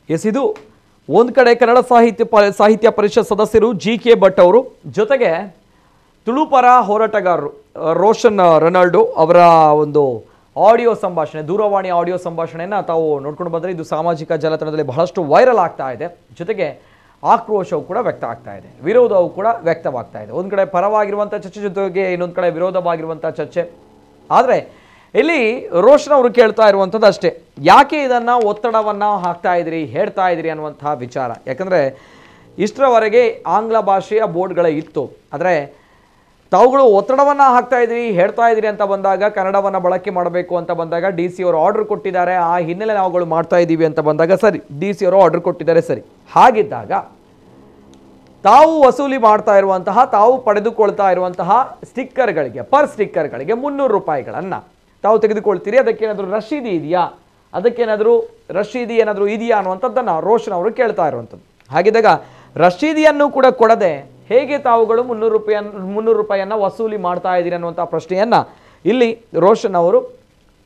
ಎಸ್, ಇದು ಒಂದು ಕಡೆ ಕನ್ನಡ ಸಾಹಿತ್ಯ ಪರಿಷತ್ ಸದಸ್ಯರು GK ಭಟ್ ಅವರು, ಜೊತೆಗೆ ತುಳು ಪರ ಹೋರಾಟಗಾರರು ರೋಷನ್ ರೊನಾಲ್ಡೋ ಅವರ ಒಂದು ಆಡಿಯೋ ಸಂಭಾಷಣೆ, ದೂರವಾಣಿ ಆಡಿಯೋ ಸಂಭಾಷಣೆಯನ್ನು ತಾವು ನೋಡ್ಕೊಂಡು ಬಂದರೆ ಇದು ಸಾಮಾಜಿಕ ಜಾಲತಾಣದಲ್ಲಿ ಬಹಳಷ್ಟು ವೈರಲ್ ಆಗ್ತಾ ಇದೆ. ಜೊತೆಗೆ ಆಕ್ರೋಶವು ಕೂಡ ವ್ಯಕ್ತ ಆಗ್ತಾ ಇದೆ, ವಿರೋಧವು ಕೂಡ ವ್ಯಕ್ತವಾಗ್ತಾ ಇದೆ. ಒಂದು ಕಡೆ ಪರವಾಗಿರುವಂಥ ಚರ್ಚೆ ಜೊತೆಗೆ ಇನ್ನೊಂದು ಕಡೆ ವಿರೋಧವಾಗಿರುವಂಥ ಚರ್ಚೆ. ಆದರೆ ಇಲ್ಲಿ ರೋಷನ್ ಅವರು ಕೇಳ್ತಾ ಇರುವಂಥದ್ದು ಅಷ್ಟೇ, ಯಾಕೆ ಇದನ್ನು ಒತ್ತಡವನ್ನು ಹಾಕ್ತಾ ಇದ್ದೀರಿ, ಹೇಳ್ತಾ ಇದ್ದೀರಿ ಅನ್ನುವಂಥ ವಿಚಾರ. ಯಾಕಂದರೆ ಇಷ್ಟರವರೆಗೆ ಆಂಗ್ಲ ಭಾಷೆಯ ಬೋರ್ಡ್ಗಳೇ ಇತ್ತು, ಆದರೆ ತಾವುಗಳು ಒತ್ತಡವನ್ನು ಹಾಕ್ತಾ ಇದ್ದೀರಿ, ಹೇಳ್ತಾ ಇದ್ದೀರಿ ಅಂತ ಬಂದಾಗ, ಕನ್ನಡವನ್ನು ಬಳಕೆ ಮಾಡಬೇಕು ಅಂತ ಬಂದಾಗ DC ಅವರು ಆರ್ಡರ್ ಕೊಟ್ಟಿದ್ದಾರೆ, ಆ ಹಿನ್ನೆಲೆ ನಾವುಗಳು ಮಾಡ್ತಾ ಇದ್ದೀವಿ ಅಂತ ಬಂದಾಗ ಸರಿ, DC ಅವರು ಆರ್ಡರ್ ಕೊಟ್ಟಿದ್ದಾರೆ ಸರಿ. ಹಾಗಿದ್ದಾಗ ತಾವು ವಸೂಲಿ ಮಾಡ್ತಾ ಇರುವಂತಹ, ತಾವು ಪಡೆದುಕೊಳ್ತಾ ಇರುವಂತಹ ಸ್ಟಿಕ್ಕರ್ಗಳಿಗೆ, ಪರ್ ಸ್ಟಿಕ್ಕರ್ಗಳಿಗೆ 300 ರೂಪಾಯಿಗಳನ್ನು ತಾವು ತೆಗೆದುಕೊಳ್ತೀರಿ, ಅದಕ್ಕೇನಾದರೂ ರಶೀದಿ ಇದೆಯಾ, ಅದಕ್ಕೇನಾದರೂ ರಶೀದಿ ಏನಾದರೂ ಇದೆಯಾ ಅನ್ನುವಂಥದ್ದನ್ನು ರೋಷನ್ ಅವರು ಕೇಳ್ತಾ ಇರುವಂಥದ್ದು. ಹಾಗಿದ್ದಾಗ ರಶೀದಿಯನ್ನು ಕೂಡ ಕೊಡದೆ ಹೇಗೆ ತಾವುಗಳು 300 ರೂಪಾಯಿಯನ್ನು ವಸೂಲಿ ಮಾಡ್ತಾ ಇದ್ದೀರಿ ಅನ್ನುವಂಥ ಪ್ರಶ್ನೆಯನ್ನು ಇಲ್ಲಿ ರೋಷನ್ ಅವರು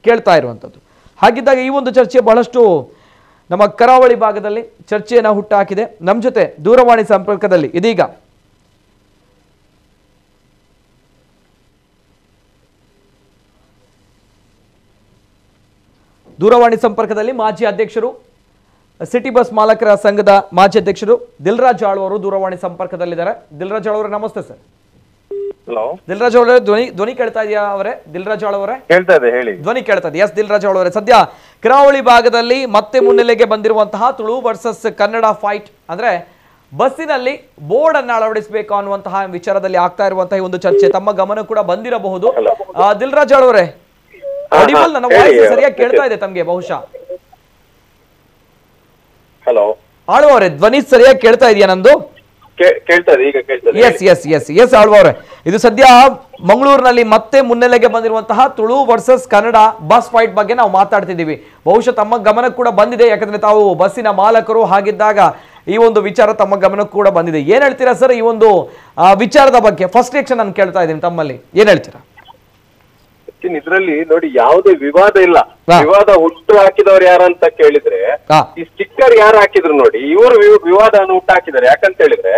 ಕೇಳ್ತಾ ಇರುವಂಥದ್ದು. ಹಾಗಿದ್ದಾಗ ಈ ಒಂದು ಚರ್ಚೆ ಬಹಳಷ್ಟು ನಮ್ಮ ಕರಾವಳಿ ಭಾಗದಲ್ಲಿ ಚರ್ಚೆಯನ್ನು ಹುಟ್ಟಾಕಿದೆ. ನಮ್ಮ ಜೊತೆ ದೂರವಾಣಿ ಸಂಪರ್ಕದಲ್ಲಿ ಇದೀಗ ಮಾಜಿ ಅಧ್ಯಕ್ಷರು, ಸಿಟಿ ಬಸ್ ಮಾಲಕರ ಸಂಘದ ಮಾಜಿ ಅಧ್ಯಕ್ಷರು ದಿಲ್ರಾಜ್ ಆಳ್ವ ಅವರು ದೂರವಾಣಿ ಸಂಪರ್ಕದಲ್ಲಿದ್ದಾರೆ. ದಿಲ್ರಾಜ್ ಆಳ್ವರೇ ನಮಸ್ತೆ ಸರ್. ಹಲೋ ದಿಲ್ರಾಜ್ ಅವರೇ, ಧ್ವನಿ ಕೇಳ್ತಾ ಇದೆಯಾ ಅವರೇ? ದಿಲ್ರಾಜ್ ಆಳ್ವರೇ ಕೇಳ್ತಾ ಇದೆ, ಹೇಳಿ. ಧ್ವನಿ ಕೇಳ್ತಾ ಇದೆ. ಎಸ್ ದಿಲ್ರಾಜ್ ಆಳ್ವರೇ, ಸದ್ಯ ಕರಾವಳಿ ಭಾಗದಲ್ಲಿ ಮತ್ತೆ ಮುನ್ನೆಲೆಗೆ ಬಂದಿರುವಂತಹ ತುಳು ವರ್ಸಸ್ ಕನ್ನಡ ಫೈಟ್, ಅಂದ್ರೆ ಬಸ್ಸಿನಲ್ಲಿ ಬೋರ್ಡ್ ಅನ್ನು ಅಳವಡಿಸಬೇಕು ಅನ್ನುವಂತಹ ವಿಚಾರದಲ್ಲಿ ಆಗ್ತಾ ಇರುವಂತಹ ಒಂದು ಚರ್ಚೆ ತಮ್ಮ ಗಮನ ಕೂಡ ಬಂದಿರಬಹುದು. ದಿಲ್ರಾಜ್ ಆಳ್ವರೇ, ಆಡಿಬಲ್, ನನ್ನ ವಾಯ್ಸ್ ಸರಿಯಾಗಿ ಕೇಳ್ತಾ ಇದೆ ತಮಗೆ ಬಹುಶಃ? ಹಲೋ ಆಳ್ವ ಅವರೇ, ಧ್ವನಿ ಸರಿಯಾಗಿ ಕೇಳ್ತಾ ಇದೆಯಾ ನಂದು? ಕೇಳ್ತಾ ಇದೆ, ಈಗ ಕೇಳ್ತಾ ಇದೆ. Yes yes yes yes Alva ಅವರೇ, ಇದು ಸದ್ಯ ಮಂಗಳೂರಿನಲ್ಲಿ ಮತ್ತೆ ಮುನ್ನೆಲೆಗೆ ಬಂದಿರುವಂತಹ Tulu versus Kannada bus fight ಬಗ್ಗೆ ನಾವು ಮಾತಾಡ್ತಿದ್ದೀವಿ. ಬಹುಶಃ ತಮ್ಮ ಗಮನಕ್ಕೆ ಕೂಡ ಬಂದಿದೆ, ಯಾಕಂದ್ರೆ ತಾವು ಬಸ್ಸಿನ ಮಾಲಕರು. ಹಾಗಿದ್ದಾಗ ಈ ಒಂದು ವಿಚಾರ ತಮ್ಮ ಗಮನಕ್ಕೆ ಕೂಡ ಬಂದಿದೆ. ಏನ್ ಹೇಳ್ತೀರಾ ಸರ್ ಈ ಒಂದು ವಿಚಾರದ ಬಗ್ಗೆ? ಫಸ್ಟ್ ರಿಯಾಕ್ಷನ್ ನಾನು ಕೇಳ್ತಾ ಇದ್ದೀನಿ ತಮ್ಮಲ್ಲಿ, ಏನ್ ಹೇಳ್ತೀರಾ? ಇದರಲ್ಲಿ ನೋಡಿ, ಯಾವುದೇ ವಿವಾದ ಇಲ್ಲ. ವಿವಾದ ಹುಟ್ಟು ಹಾಕಿದವ್ರು ಯಾರಂತ ಕೇಳಿದ್ರೆ ಈ ಸ್ಟಿಕ್ಕರ್ ಯಾರು ಹಾಕಿದ್ರು ನೋಡಿ, ಇವರು ವಿವಾದವನ್ನು ಹುಟ್ಟು ಹಾಕಿದ್ದಾರೆ. ಯಾಕಂತ ಹೇಳಿದ್ರೆ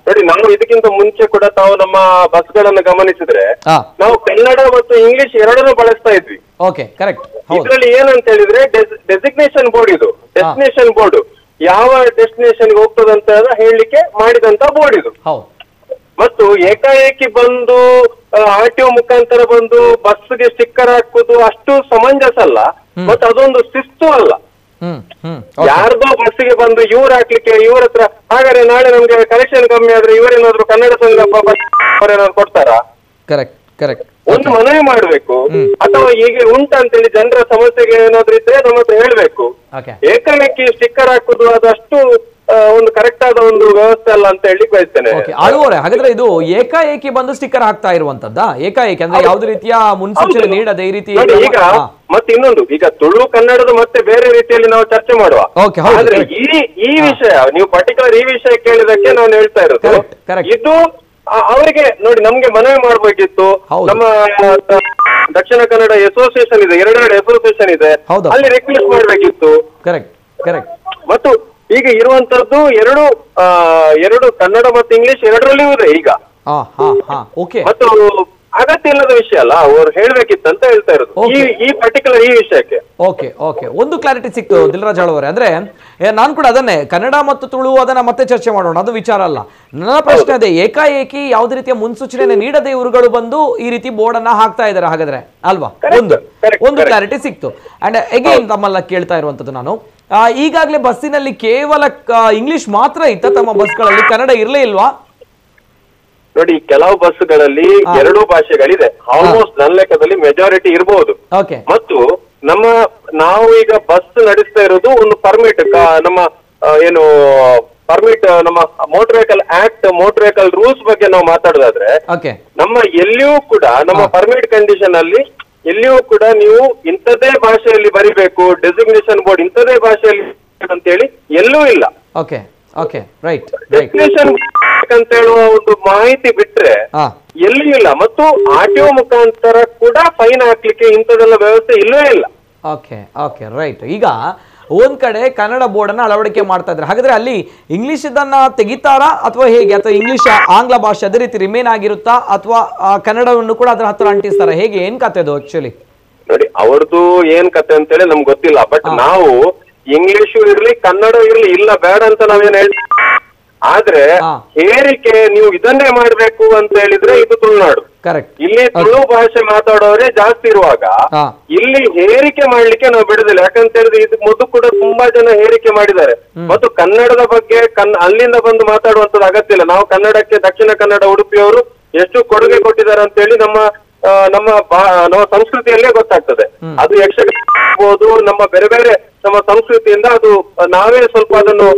ನೋಡಿ, ನಾವು ಇದಕ್ಕಿಂತ ಮುಂಚೆ ಕೂಡ ತಾವು ನಮ್ಮ ಬಸ್ಗಳನ್ನು ಗಮನಿಸಿದ್ರೆ ನಾವು ಕನ್ನಡ ಮತ್ತು ಇಂಗ್ಲಿಷ್ ಎರಡನ್ನೂ ಬಳಸ್ತಾ ಇದ್ವಿ. ಇದರಲ್ಲಿ ಏನಂತ ಹೇಳಿದ್ರೆ ಡೆಸಿಗ್ನೇಷನ್ ಬೋರ್ಡ್, ಇದು ಡೆಸ್ಟಿನೇಷನ್ ಬೋರ್ಡ್, ಯಾವ ಡೆಸ್ಟಿನೇಷನ್ ಹೋಗ್ತದಂತ ಹೇಳಲಿಕ್ಕೆ ಮಾಡಿದಂತ ಬೋರ್ಡ್ ಇದು. ಮತ್ತು ಏಕಾಏಕಿ ಬಂದು RTO ಮುಖಾಂತರ ಬಂದು ಬಸ್ಗೆ ಸ್ಟಿಕ್ಕರ್ ಹಾಕುದು ಅಷ್ಟು ಸಮಂಜಸ ಅಲ್ಲ, ಮತ್ತು ಅದೊಂದು ಶಿಸ್ತು ಅಲ್ಲ. ಯಾರ್ದೋ ಬಸ್ಸಿಗೆ ಬಂದು ಇವ್ರು ಹಾಕ್ಲಿಕ್ಕೆ ಇವ್ರ ಹತ್ರ, ಹಾಗಾದ್ರೆ ನಾಳೆ ನಮ್ಗೆ ಕಲೆಕ್ಷನ್ ಕಮ್ಮಿ ಆದ್ರೆ ಇವರೇನಾದ್ರು ಕನ್ನಡ ಸಂಘ ಅವರೇನಾದ್ರು ಕೊಡ್ತಾರಾ? ಒಂದು ಮನವಿ ಮಾಡ್ಬೇಕು, ಅಥವಾ ಹೀಗೆ ಉಂಟಂತೇಳಿ ಜನರ ಸಮಸ್ಯೆಗೆ ಏನಾದ್ರು ಇದ್ರೆ ನಮ್ಮ ಹತ್ರ ಹೇಳ್ಬೇಕು. ಏಕಾಏಕಿ ಸ್ಟಿಕ್ಕರ್ ಹಾಕುದು ಅದಷ್ಟು ಒಂದು ಕರೆಕ್ಟ್ ಆದ ಒಂದು ವ್ಯವಸ್ಥೆ ಅಲ್ಲ ಅಂತ ಹೇಳಿ ಬಯಸ್ತೇನೆ. ಆಳ್ವರೇ, ಹಾಗಾದ್ರೆ ಇದು ಏಕಾಏಕಿ ಬಂದು ಸ್ಟಿಕ್ಕರ್ ಹಾಕ್ತಾ ಇರುವಂತದ್ದಾ? ಏಕಾಏಕಿ ಅಂದ್ರೆ ಯಾವುದೇ ರೀತಿಯ ಮುನ್ಸೂಚನೆ ನೀಡದೆ ಈ ರೀತಿ? ಈಗ ಮತ್ತೆ ಇನ್ನೊಂದು, ಈಗ ತುಳು ಕನ್ನಡದ ಮತ್ತೆ ಬೇರೆ ರೀತಿಯಲ್ಲಿ ನಾವು ಚರ್ಚೆ ಮಾಡುವ. ಆದ್ರೆ ಈ ವಿಷಯ, ನೀವು ಪರ್ಟಿಕ್ಯುಲರ್ ಈ ವಿಷಯ ಕೇಳಿದಕ್ಕೆ ನಾನು ಹೇಳ್ತಾ ಇರೋದು, ಇದು ಅವರಿಗೆ ನೋಡಿ ನಮ್ಗೆ ಮನವಿ ಮಾಡ್ಬೇಕಿತ್ತು. ನಮ್ಮ ದಕ್ಷಿಣ ಕನ್ನಡ ಅಸೋಸಿಯೇಷನ್ ಇದೆ, ಎರಡೆರಡು ಅಸೋಸಿಯೇಷನ್ ಇದೆ, ಅಲ್ಲಿ ರಿಕ್ವೆಸ್ಟ್ ಮಾಡ್ಬೇಕಿತ್ತು. ಮತ್ತು ಈಗ ಇರುವಂತದ್ದು ಎರಡು ಕನ್ನಡ ಮತ್ತು ಇಂಗ್ಲಿಷ್ ಎರಡರಲ್ಲಿಯೂ ಇದೆ ಈಗ. ಮತ್ತು ಅಗತ್ಯ ಇಲ್ಲದ ವಿಷಯ ಅಲ್ಲ, ಅವ್ರು ಹೇಳ್ಬೇಕಿತ್ತಂತ ಹೇಳ್ತಾ ಇರೋದು ಈ ಪರ್ಟಿಕ್ಯುಲರ್ ಈ ವಿಷಯಕ್ಕೆ. ಒಂದು ಕ್ಲಾರಿಟಿ ಸಿಕ್ತು ದಿಲ್ರಾಜ್ ಆಳ್ವರೇ. ಅಂದ್ರೆ ನಾನು ಕೂಡ ಅದನ್ನೇ, ಕನ್ನಡ ಮತ್ತು ತುಳು ಅದನ್ನ ಮತ್ತೆ ಚರ್ಚೆ ಮಾಡೋಣ, ಅದು ವಿಚಾರ ಅಲ್ಲ. ನನ್ನ ಪ್ರಶ್ನೆ ಅದೇ, ಏಕಾಏಕಿ ಯಾವುದೇ ರೀತಿಯ ಮುನ್ಸೂಚನೆ ನೀಡದೆ ಇವರುಗಳು ಬಂದು ಈ ರೀತಿ ಬೋರ್ಡ್ ಅನ್ನ ಹಾಕ್ತಾ ಇದ್ದಾರೆ ಹಾಗಾದ್ರೆ ಅಲ್ವಾ? ಒಂದು ಕ್ಲಾರಿಟಿ ಸಿಕ್ತು. ಅಂಡ್ ಅಗೈನ್ ತಮ್ಮಲ್ಲ ಕೇಳ್ತಾ ಇರುವಂತದ್ದು ನಾನು, ಈಗಾಗಲೇ ಬಸ್ಸಿನಲ್ಲಿ ಕೇವಲ ಇಂಗ್ಲಿಷ್ ಮಾತ್ರ ಇತ್ತ ತಮ್ಮ ಬಸ್ಗಳಲ್ಲಿ, ಕನ್ನಡ ಇರ್ಲೇ ಇಲ್ವಾ? ನೋಡಿ ಕೆಲವು ಬಸ್ಗಳಲ್ಲಿ 2 ಭಾಷೆಗಳಿದೆ, ಆಲ್ಮೋಸ್ಟ್ ನನ್ನ ಲೆಕ್ಕದಲ್ಲಿ ಮೆಜಾರಿಟಿ ಇರಬಹುದು. ಮತ್ತು ನಾವು ಈಗ ಬಸ್ ನಡೆಸ್ತಾ ಇರೋದು ಒಂದು ಪರ್ಮಿಟ್, ನಮ್ಮ ಏನು ಪರ್ಮಿಟ್, ನಮ್ಮ motor vehicle act, motor vehicle rules ಬಗ್ಗೆ ನಾವು ಮಾತಾಡೋದಾದ್ರೆ ನಮ್ಮ ಎಲ್ಲಿಯೂ ಕೂಡ ನಮ್ಮ ಪರ್ಮಿಟ್ ಕಂಡೀಷನ್ ಅಲ್ಲಿ ಎಲ್ಲಿಯೂ ಕೂಡ ನೀವು ಇಂಥದೇ ಭಾಷೆಯಲ್ಲಿ ಬರಿಬೇಕು, ಡೆಸಿಗ್ನೇಷನ್ ಬೋರ್ಡ್ ಇಂಥದೇ ಭಾಷೆಯಲ್ಲಿ ಅಂತ ಹೇಳಿ ಎಲ್ಲೂ ಇಲ್ಲ. ಡೆಸ್ಟಿನೇಷನ್ ಅಂತ ಹೇಳುವ ಒಂದು ಮಾಹಿತಿ ಬಿಟ್ರೆ ಎಲ್ಲಿಯೂ ಇಲ್ಲ. ಮತ್ತು RTO ಮುಖಾಂತರ ಕೂಡ ಫೈನ್ ಹಾಕ್ಲಿಕ್ಕೆ ಇಂಥದೆಲ್ಲ ವ್ಯವಸ್ಥೆ ಇಲ್ಲವೇ ಇಲ್ಲ. ಈಗ ಒಂದ್ ಕಡೆ ಕನ್ನಡ ಬೋರ್ಡ್ ಅನ್ನ ಅಳವಡಿಕೆ ಮಾಡ್ತಾ ಇದ್ದಾರೆ, ಹಾಗಾದ್ರೆ ಅಲ್ಲಿ ಇಂಗ್ಲಿಷ್ ಇದನ್ನ ತೆಗಿತಾರಾ ಅಥವಾ ಹೇಗೆ, ಅಥವಾ ಇಂಗ್ಲಿಷ್ ಆಂಗ್ಲ ಭಾಷೆ ಅದೇ ರೀತಿ ರಿಮೇನ್ ಆಗಿರುತ್ತಾ ಅಥವಾ ಕನ್ನಡವನ್ನು ಕೂಡ ಅದ್ರ ಹತ್ರ ಅಂಟಿಸ್ತಾರ, ಹೇಗೆ ಏನ್ ಕತೆ ಅದು ಆಕ್ಚುಲಿ? ನೋಡಿ ಅವ್ರದ್ದು ಏನ್ ಕತೆ ಅಂತ ಹೇಳಿ ನಮ್ಗೆ ಗೊತ್ತಿಲ್ಲ. ಬಟ್ ನಾವು ಇಂಗ್ಲಿಷು ಇರ್ಲಿ ಕನ್ನಡ ಇರ್ಲಿ ಇಲ್ಲ ಬೇಡ ಅಂತ ನಾವೇನ್ ಹೇಳ್ತೀವಿ, ಆದ್ರೆ ಹೇರಿಕೆ ನೀವು ಇದನ್ನೇ ಮಾಡ್ಬೇಕು ಅಂತ ಹೇಳಿದ್ರೆ ಇದು ತುಳುನಾಡು, ಇಲ್ಲಿ ತುಳು ಭಾಷೆ ಮಾತಾಡೋರೇ ಜಾಸ್ತಿ ಇರುವಾಗ ಇಲ್ಲಿ ಹೇರಿಕೆ ಮಾಡ್ಲಿಕ್ಕೆ ನಾವು ಬಿಡುದಿಲ್ಲ. ಯಾಕಂತ ಹೇಳಿದ್ರೆ ಇದು ಮೊದಲು ಕೂಡ ತುಂಬಾ ಜನ ಹೇರಿಕೆ ಮಾಡಿದ್ದಾರೆ. ಮತ್ತು ಕನ್ನಡದ ಬಗ್ಗೆ ಅಲ್ಲಿಂದ ಬಂದು ಮಾತಾಡುವಂತದ್ದು ಅಗತ್ಯ ಇಲ್ಲ. ನಾವು ಕನ್ನಡಕ್ಕೆ ದಕ್ಷಿಣ ಕನ್ನಡ ಉಡುಪಿಯವರು ಎಷ್ಟು ಕೊಡುಗೆ ಕೊಟ್ಟಿದ್ದಾರೆ ಅಂತ ಹೇಳಿ ನಮ್ಮ ಸಂಸ್ಕೃತಿಯಲ್ಲೇ ಗೊತ್ತಾಗ್ತದೆ. ಅದು ಯಕ್ಷಗಾನ ಆಗ್ಬೋದು, ನಮ್ಮ ಬೇರೆ ಬೇರೆ ನಮ್ಮ ಸಂಸ್ಕೃತಿಯಿಂದ ಅದು ನಾವೇ ಸ್ವಲ್ಪ ಅದನ್ನು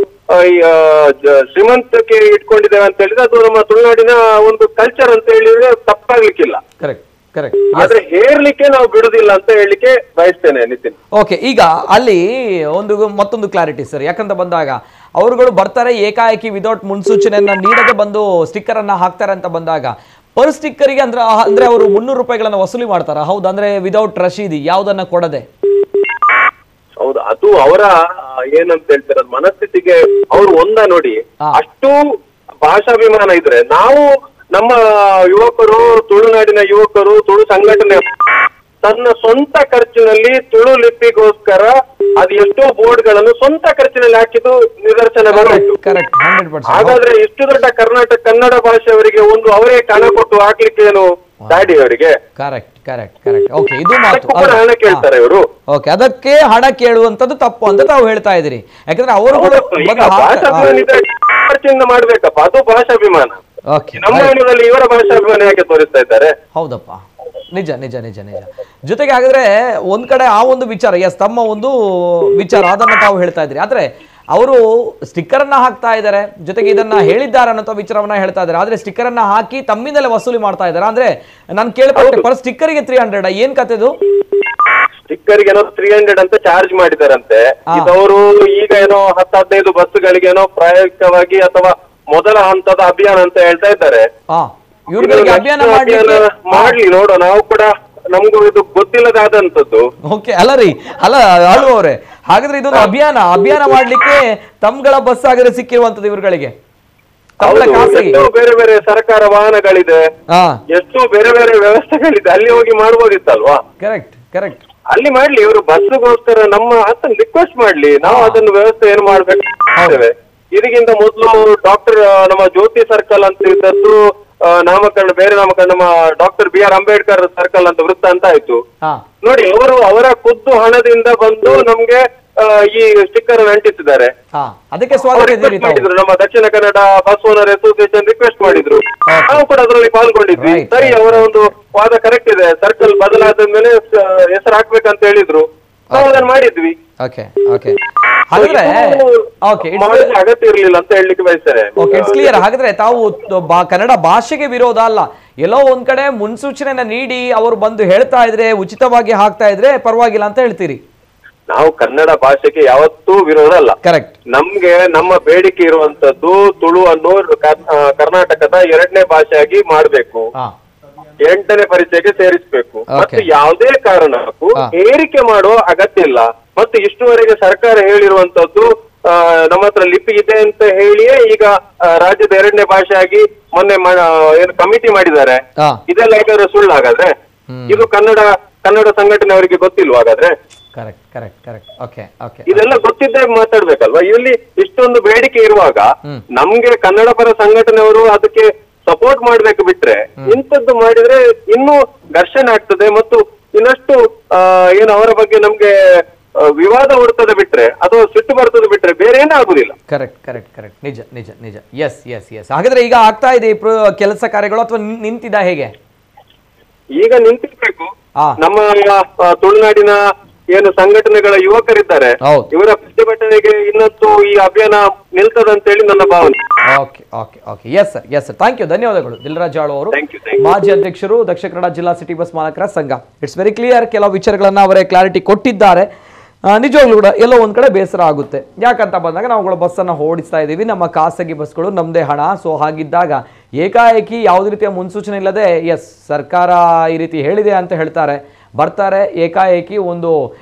ಶ್ರೀಮಂತಕ್ಕೆ ಇಟ್ಕೊಂಡಿದ್ದೇವೆ ಅಂತ ಹೇಳಿದ್ರೆ ಅದು ನಮ್ಮ ತುಳುನಾಡಿನ ಒಂದು ಕಲ್ಚರ್ ಅಂತ ಹೇಳಿದ್ರೆ ತಪ್ಪಾಗ್ಲಿಕ್ಕಿಲ್ಲ. ಆದ್ರೆ ಹೇರ್ಲಿಕ್ಕೆ ನಾವು ಬಿಡುದಿಲ್ಲ ಅಂತ ಹೇಳಲಿಕ್ಕೆ ಬಯಸ್ತೇನೆ ನಿತಿನ್. ಈಗ ಅಲ್ಲಿ ಮತ್ತೊಂದು ಕ್ಲಾರಿಟಿ ಸರ್, ಯಾಕಂತ ಬಂದಾಗ ಅವರುಗಳು ಬರ್ತಾರೆ ಏಕಾಏಕಿ ವಿದೌಟ್ ಮುನ್ಸೂಚನೆಯನ್ನ ನೀಡದೆ ಬಂದು ಸ್ಟಿಕ್ಕರ್ ಅನ್ನ ಹಾಕ್ತಾರೆ ಅಂತ ಬಂದಾಗ ಪರ್ ಸ್ಟಿಕ್ಕರಿಗೆ ಅಂದ್ರೆ ಅವರು 300 ರೂಪಾಯಿಗಳನ್ನ ವಸೂಲಿ ಮಾಡ್ತಾರ? ಹೌದು, ಅಂದ್ರೆ ವಿದೌಟ್ ರಶೀದಿ ಯಾವುದನ್ನ ಕೊಡದೆ. ಹೌದು, ಅದು ಅವರ ಏನಂತ ಹೇಳ್ತಾರೆ ಮನಸ್ಥಿತಿಗೆ ಅವ್ರು ನೋಡಿ. ಅಷ್ಟು ಭಾಷಾಭಿಮಾನ ಇದ್ರೆ ನಾವು ನಮ್ಮ ಯುವಕರು, ತುಳುನಾಡಿನ ಯುವಕರು, ತುಳು ಸಂಘಟನೆ ತನ್ನ ಸ್ವಂತ ಖರ್ಚಿನಲ್ಲಿ ತುಳು ಲಿಪಿಗೋಸ್ಕರ ಅದು ಎಷ್ಟೋ ಬೋರ್ಡ್ ಗಳನ್ನು ಸ್ವಂತ ಖರ್ಚಿನಲ್ಲಿ ಹಾಕಿದ್ದು ನಿದರ್ಶನ ಬರಬೇಕು. ಹಾಗಾದ್ರೆ ಇಷ್ಟು ದೊಡ್ಡ ಕನ್ನಡ ಭಾಷೆಯವರಿಗೆ ಒಂದು ಅವರೇ ಹಣ ಕೊಟ್ಟು ಹಾಕ್ಲಿಕ್ಕೆ ಏನು ದಾಡಿ ಅವರಿಗೆ? ಹಣ ಕೇಳ್ತಾರೆ ಇವರು. ಅದಕ್ಕೆ ಹಣ ಕೇಳುವಂತದ್ದು ತಪ್ಪು ಅಂತ ತಾವು ಹೇಳ್ತಾ ಇದ್ದೀರಿ. ಯಾಕಂದ್ರೆ ಅವರು ಖರ್ಚಿಂದ ಮಾಡ್ಬೇಕಪ್ಪ, ಅದು ಭಾಷಾಭಿಮಾನ. ನಮ್ಮ ಹಣದಲ್ಲಿ ಇವರ ಭಾಷಾಭಿಮಾನ ಯಾಕೆ ತೋರಿಸ್ತಾ ಇದ್ದಾರೆ? ಹೌದಪ್ಪ, ನಿಜ ನಿಜ ನಿಜ ನಿಜ. ಜೊತೆಗೆ ಹಾಗಾದ್ರೆ ಒಂದ್ ಕಡೆ ಆ ಒಂದು ವಿಚಾರ, ತಮ್ಮ ಒಂದು ವಿಚಾರ ಅದನ್ನ ತಾವು ಹೇಳ್ತಾ ಇದ್ರಿ. ಆದ್ರೆ ಅವರು ಸ್ಟಿಕ್ಕರ್ ಅನ್ನ ಹಾಕ್ತಾ ಇದ್ದಾರೆ, ಜೊತೆಗೆ ಇದನ್ನ ಹೇಳಿದ್ದಾರೆ ಅನ್ನೋ ವಿಚಾರವನ್ನ ಹೇಳ್ತಾ ಇದ್ದಾರೆ. ಆದ್ರೆ ಸ್ಟಿಕ್ಕರ್ ಅನ್ನ ಹಾಕಿ ತಮ್ಮಿಂದಲೇ ವಸೂಲಿ ಮಾಡ್ತಾ ಇದ್ದಾರೆ. ಅಂದ್ರೆ ನಾನು ಕೇಳ್ಪಟ್ಟೆ ಪರ್ ಸ್ಟಿಕ್ಕರ್ಗೆ 300, ಏನ್ ಕತೆದು? ಸ್ಟಿಕ್ಕರ್ಗೆ ಏನೋ 300 ಅಂತ ಚಾರ್ಜ್ ಮಾಡಿದಾರಂತೆ. ಇದವರು ಈಗ ಏನೋ 10-15 ಬಸ್ಗಳಿಗೆ ಏನೋ ಪ್ರಾಯೋಗಿಕವಾಗಿ ಅಥವಾ ಮೊದಲ ಹಂತದ ಅಭಿಯಾನ ಅಂತ ಹೇಳ್ತಾ ಇದ್ದಾರೆ. ಅಭಿಯಾನ ಮಾಡ್ಲಿ ನೋಡೋ, ನಾವು ಕೂಡ ನಮ್ಗೂ ಇದು ಗೊತ್ತಿಲ್ಲದಾದಂತದ್ದು. ಆಳುವವ್ರೆ, ಹಾಗಾದ್ರೆ ಇದೊಂದು ಅಭಿಯಾನ ಮಾಡ್ಲಿಕ್ಕೆ ತಮ್ಗಳ ಬಸ್ ಆಗಿದ್ರೆ ಸಿಕ್ಕಿರುವಂತದ್ದು ಇವ್ರುಗಳಿಗೆ. ಎಷ್ಟೋ ಬೇರೆ ಬೇರೆ ಸರ್ಕಾರ ವಾಹನಗಳಿದೆ, ಎಷ್ಟೋ ಬೇರೆ ಬೇರೆ ವ್ಯವಸ್ಥೆಗಳಿದೆ, ಅಲ್ಲಿ ಹೋಗಿ ಮಾಡ್ಬೋದಿತ್ತಲ್ವಾ? ಕರೆಕ್ಟ್. ಅಲ್ಲಿ ಮಾಡ್ಲಿ, ಇವರು ಬಸ್ಗೋಸ್ಕರ ನಮ್ಮ ಅದನ್ನ ರಿಕ್ವೆಸ್ಟ್ ಮಾಡ್ಲಿ, ನಾವು ಅದನ್ನು ವ್ಯವಸ್ಥೆ ಏನು ಮಾಡ್ಬೇಕು. ಇದಕ್ಕಿಂತ ಮೊದಲು ಡಾಕ್ಟರ್ ನಮ್ಮ ಜ್ಯೋತಿ ಸರ್ಕಲ್ ಅಂತ ಇದ್ದದ್ದು ನಾಮಕರಣ, ಬೇರೆ ನಾಮಕರಣ ನಮ್ಮ ಡಾಕ್ಟರ್ BR ಅಂಬೇಡ್ಕರ್ ಸರ್ಕಲ್ ಅಂತ ವೃತ್ತ ಅಂತ ಆಯ್ತು. ನೋಡಿ, ಅವರ ಖುದ್ದು ಹಣದಿಂದ ಬಂದು ನಮ್ಗೆ ಈ ಸ್ಟಿಕ್ಕರ್ ಅಂಟಿಸಿದ್ದಾರೆ. ಅದಕ್ಕೆ ಮಾಡಿದ್ರು, ನಮ್ಮ Dakshina Kannada bus owner association request ಮಾಡಿದ್ರು, ನಾವು ಕೂಡ ಅದರಲ್ಲಿ ಪಾಲ್ಗೊಂಡಿದ್ವಿ. ಸರಿ, ಅವರ ಒಂದು ವಾದ ಕರೆಕ್ಟ್ ಇದೆ, ಸರ್ಕಲ್ ಬದಲಾದ ಮೇಲೆ ಹೆಸರು ಹಾಕ್ಬೇಕಂತ ಹೇಳಿದ್ರು, ನಾವು ಅದನ್ನ ಮಾಡಿದ್ವಿ. ಅಗತ್ಯ ಇರಲಿಲ್ಲ ಅಂತ ಹೇಳಲಿಕ್ಕೆ ಬಯಸ್ತಾರೆ. It's clear. ಹಾಗಾದ್ರೆ ತಾವು ಕನ್ನಡ ಭಾಷೆಗೆ ವಿರೋಧ ಅಲ್ಲ, ಎಲ್ಲೋ ಒಂದ್ ಕಡೆ ಮುನ್ಸೂಚನೆಯನ್ನ ನೀಡಿ ಅವರು ಬಂದು ಹೇಳ್ತಾ ಇದ್ರೆ, ಉಚಿತವಾಗಿ ಹಾಕ್ತಾ ಇದ್ರೆ ಪರವಾಗಿಲ್ಲ ಅಂತ ಹೇಳ್ತೀರಿ? ನಾವು ಕನ್ನಡ ಭಾಷೆಗೆ ಯಾವತ್ತೂ ವಿರೋಧ ಅಲ್ಲ. ಕರೆಕ್ಟ್. ನಮ್ಗೆ ನಮ್ಮ ಬೇಡಿಕೆ ಇರುವಂತದ್ದು ತುಳುವನ್ನು ಕರ್ನಾಟಕದ 2ನೇ ಭಾಷೆಯಾಗಿ ಮಾಡ್ಬೇಕು, 8ನೇ ಪರಿಚಯಕ್ಕೆ ಸೇರಿಸಬೇಕು. ಮತ್ತು ಯಾವುದೇ ಕಾರಣಕ್ಕೂ ಏರಿಕೆ ಮಾಡುವ ಅಗತ್ಯ ಇಲ್ಲ. ಮತ್ತು ಇಷ್ಟುವರೆಗೆ ಸರ್ಕಾರ ಹೇಳಿರುವಂತದ್ದು ನಮ್ಮ ಹತ್ರ ಲಿಪಿ ಇದೆ ಅಂತ ಹೇಳಿಯೇ ಈಗ ರಾಜ್ಯದ 2ನೇ ಭಾಷೆಯಾಗಿ ಮೊನ್ನೆ ಏನು ಕಮಿಟಿ ಮಾಡಿದ್ದಾರೆ. ಇದೆಲ್ಲ ಯಾಕಂದ್ರೆ ಸುಳ್ಳು? ಹಾಗಾದ್ರೆ ಇದು ಕನ್ನಡ ಸಂಘಟನೆಯವರಿಗೆ ಗೊತ್ತಿಲ್ವಾ? ಹಾಗಾದ್ರೆ ಇದೆಲ್ಲ ಗೊತ್ತಿದ್ದೇ ಮಾತಾಡ್ಬೇಕಲ್ವಾ? ಇಲ್ಲಿ ಇಷ್ಟೊಂದು ಬೇಡಿಕೆ ಇರುವಾಗ ನಮ್ಗೆ ಕನ್ನಡ ಪರ ಸಂಘಟನೆಯವರು ಅದಕ್ಕೆ ಸಪೋರ್ಟ್ ಮಾಡ್ಬೇಕು ಬಿಟ್ರೆ, ಇಂಥದ್ದು ಮಾಡಿದ್ರೆ ಇನ್ನೂ ಘರ್ಷಣೆ ಆಗ್ತದೆ ಮತ್ತು ಇನ್ನಷ್ಟು ಏನು ಅವರ ಬಗ್ಗೆ ನಮ್ಗೆ ವಿವಾದ ಹುಡ್ತದೆ ಬಿಟ್ರೆ ಅಥವಾ ಸಿಟ್ಟು ಬರ್ತದೆ ಬಿಟ್ರೆ ಬೇರೆ ಏನೂ ಆಗುದಿಲ್ಲ. ಕರೆಕ್ಟ್ ಕರೆಕ್ಟ್ ಕರೆಕ್ಟ್, ನಿಜ ನಿಜ ನಿಜ. Yes yes yes. ಹಾಗಾದ್ರೆ ಈಗ ಆಗ್ತಾ ಇದೆ ಈ ಕೆಲಸ ಕಾರ್ಯಗಳು ಅಥವಾ ನಿಂತಿದ ಹೇಗೆ? ಈಗ ನಿಂತಿರ್ಬೇಕು. ನಮ್ಮ ತುಳುನಾಡಿನ ಏನು ಸಂಘಟನೆಗಳ ಯುವಕರಿದ್ದಾರೆ ಇವರ ಪ್ರತಿಭಟನೆಗೆ ಇನ್ನೊಂದು ಈ ಅಭಿಯಾನ ನಿಲ್ತದಂತೇಳಿ ನನ್ನ ಭಾವನೆ. Okay okay okay. Yes sir, yes sir, thank you, ಧನ್ಯವಾದಗಳು. ದಿಲ್ರಾಜ್ ಆಳು ಅವರು ಮಾಜಿ ಅಧ್ಯಕ್ಷರು, ದಕ್ಷಿಣ ಕನ್ನಡ ಜಿಲ್ಲಾ ಸಿಟಿ ಬಸ್ ಮಾಲಕರ ಸಂಘ. ಇಟ್ಸ್ ವೆರಿ ಕ್ಲಿಯರ್, ಕೆಲವು ವಿಚಾರಗಳನ್ನ ಅವರೇ ಕ್ಲಾರಿಟಿ ಕೊಟ್ಟಿದ್ದಾರೆ. ನಿಜವಾಗ್ಲೂ ಕೂಡ ಎಲ್ಲೋ ಒಂದ್ ಕಡೆ ಬೇಸರ ಆಗುತ್ತೆ. ಯಾಕಂತ ಬಂದಾಗ ನಾವುಗಳು ಬಸ್ಸನ್ನು ಓಡಿಸ್ತಾ ಇದ್ದೀವಿ, ನಮ್ಮ ಖಾಸಗಿ ಬಸ್ಗಳು ನಮ್ಮದೇ ಹಣ. ಸೊ ಹಾಗಿದ್ದಾಗ ಏಕಾಏಕಿ ಯಾವುದೇ ರೀತಿಯ ಮುನ್ಸೂಚನೆ ಇಲ್ಲದೆ ಎಸ್ ಸರ್ಕಾರ ಈ ರೀತಿ ಹೇಳಿದೆ ಅಂತ ಹೇಳ್ತಾರೆ, ಬರ್ತಾರೆ, ಏಕಾಏಕಿ ಒಂದು